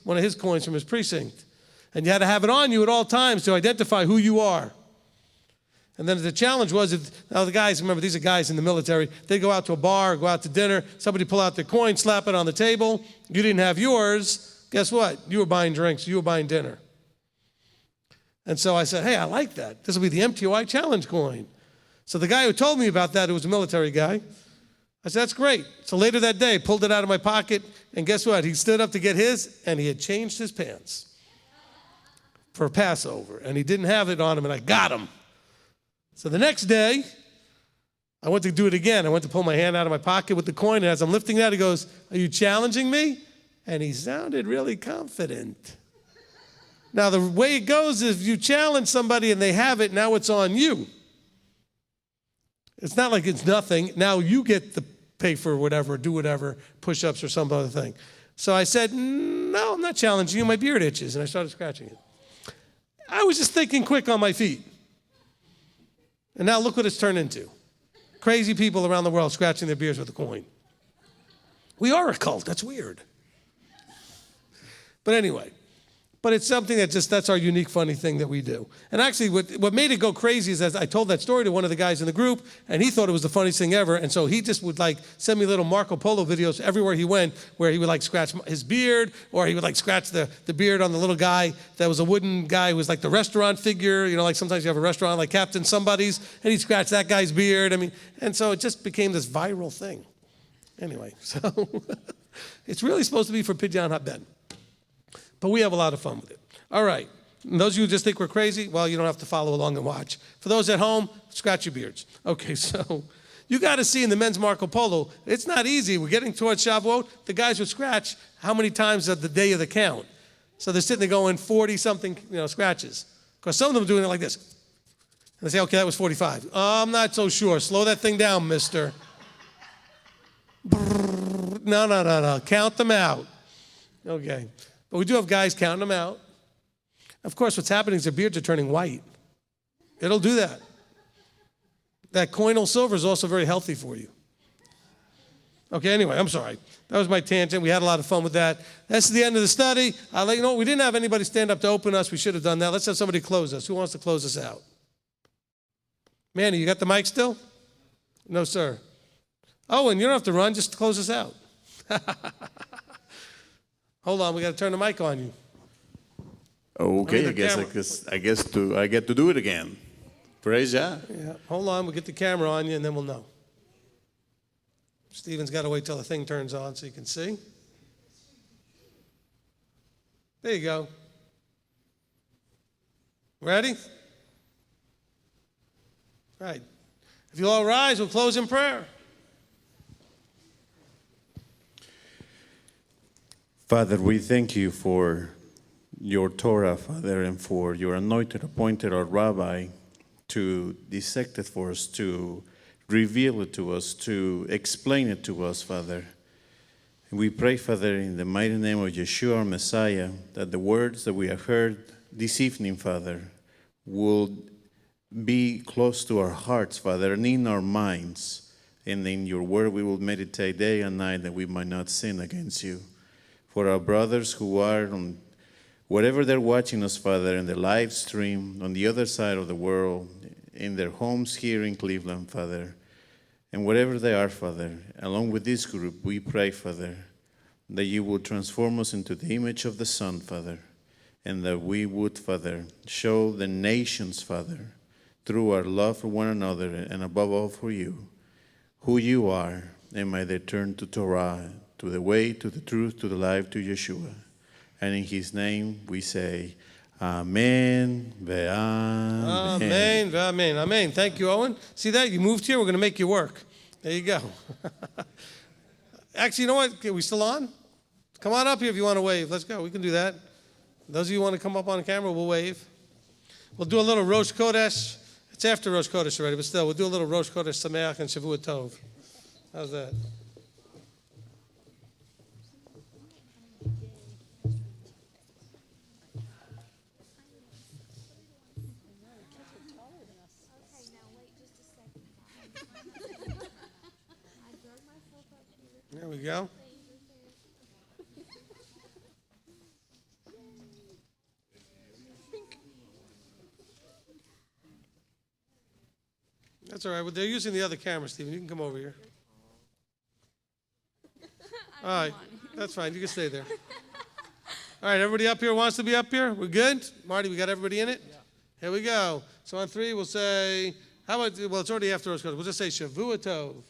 one of his coins from his precinct. And you had to have it on you at all times to identify who you are. And then the challenge was, now the guys, remember, these are guys in the military, they'd go out to a bar, go out to dinner, somebody pull out their coin, slap it on the table, you didn't have yours, guess what? You were buying drinks, you were buying dinner. And so I said, hey, I like that. This will be the MTOI challenge coin. So the guy who told me about that, who was a military guy, I said, that's great. So later that day, pulled it out of my pocket, and guess what? He stood up to get his, and he had changed his pants for Passover, and he didn't have it on him, and I got him. So the next day, I went to do it again. I went to pull my hand out of my pocket with the coin, and as I'm lifting that, he goes, are you challenging me? And he sounded really confident. Now, the way it goes is if you challenge somebody and they have it, now it's on you. It's not like it's nothing. Now you get to pay for whatever, do whatever, push-ups or some other thing. So I said, no, I'm not challenging you. My beard itches. And I started scratching it. I was just thinking quick on my feet. And now look what it's turned into. Crazy people around the world scratching their beards with a coin. We are a cult. That's weird. But anyway. But it's something that's our unique, funny thing that we do. And actually, what made it go crazy is as I told that story to one of the guys in the group, and he thought it was the funniest thing ever. And so he just would send me little Marco Polo videos everywhere he went, where he would scratch his beard, or he would scratch the beard on the little guy that was a wooden guy who was the restaurant figure. You know, sometimes you have a restaurant like Captain Somebody's, and he'd scratch that guy's beard. I mean, and so it just became this viral thing. Anyway, so it's really supposed to be for Pidyon HaBen. But we have a lot of fun with it. All right. And those of you who just think we're crazy, well, you don't have to follow along and watch. For those at home, scratch your beards. Okay, so you got to see in the men's Marco Polo, it's not easy. We're getting towards Shavuot. The guys would scratch how many times at the day of the count. So they're sitting there going 40-something, scratches. Because some of them are doing it like this. And they say, okay, that was 45. Oh, I'm not so sure. Slow that thing down, mister. No. Count them out. Okay. But we do have guys counting them out. Of course, what's happening is their beards are turning white. It'll do that. That coinal silver is also very healthy for you. Okay, anyway, I'm sorry. That was my tangent. We had a lot of fun with that. That's the end of the study. I'll let you know, we didn't have anybody stand up to open us. We should have done that. Let's have somebody close us. Who wants to close us out? Manny, you got the mic still? No, sir. Oh, and you don't have to run. Just close us out. Hold on, we got to turn the mic on you. Okay, I get to do it again. Praise God. Yeah, hold on, we'll get the camera on you and then we'll know. Stephen's got to wait till the thing turns on so you can see. There you go. Ready? All right. If you'll all rise, we'll close in prayer. Father, we thank you for your Torah, Father, and for your anointed, appointed, our Rabbi, to dissect it for us, to reveal it to us, to explain it to us, Father. And we pray, Father, in the mighty name of Yeshua, our Messiah, that the words that we have heard this evening, Father, will be close to our hearts, Father, and in our minds. And in your word we will meditate day and night, that we might not sin against you. For our brothers who are on wherever they're watching us, Father, in the live stream, on the other side of the world, in their homes here in Cleveland, Father, and wherever they are, Father, along with this group, we pray, Father, that you will transform us into the image of the Son, Father, and that we would, Father, show the nations, Father, through our love for one another and above all for you, who you are, and may they turn to Torah, to the way, to the truth, to the life, to Yeshua. And in his name we say, Amen, ve'amen. Amen, amen, amen. Thank you, Owen. See that? You moved here. We're going to make you work. There you go. Actually, you know what? Are we still on? Come on up here if you want to wave. Let's go. We can do that. Those of you who want to come up on camera, we'll wave. We'll do a little Rosh Chodesh. It's after Rosh Chodesh already, but still, we'll do a little Rosh Chodesh Sameach and Shavua Tov. How's that? There we go. That's all right. Well, they're using the other camera, Stephen. You can come over here. All right. That's fine. You can stay there. All right. Everybody up here wants to be up here? We're good? Marty, we got everybody in it? Yeah. Here we go. So on three, we'll say, how about, well, it's already after Rosh Chodesh. We'll just say Shavua Tov.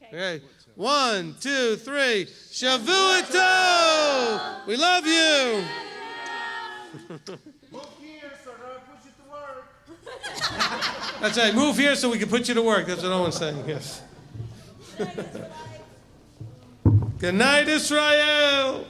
Okay. 1, 2, 3. Shavua Tov! We love you! Move here so I put you to work. That's right. Move here so we can put you to work. That's what Owen's saying. Yes. Good night, Israel.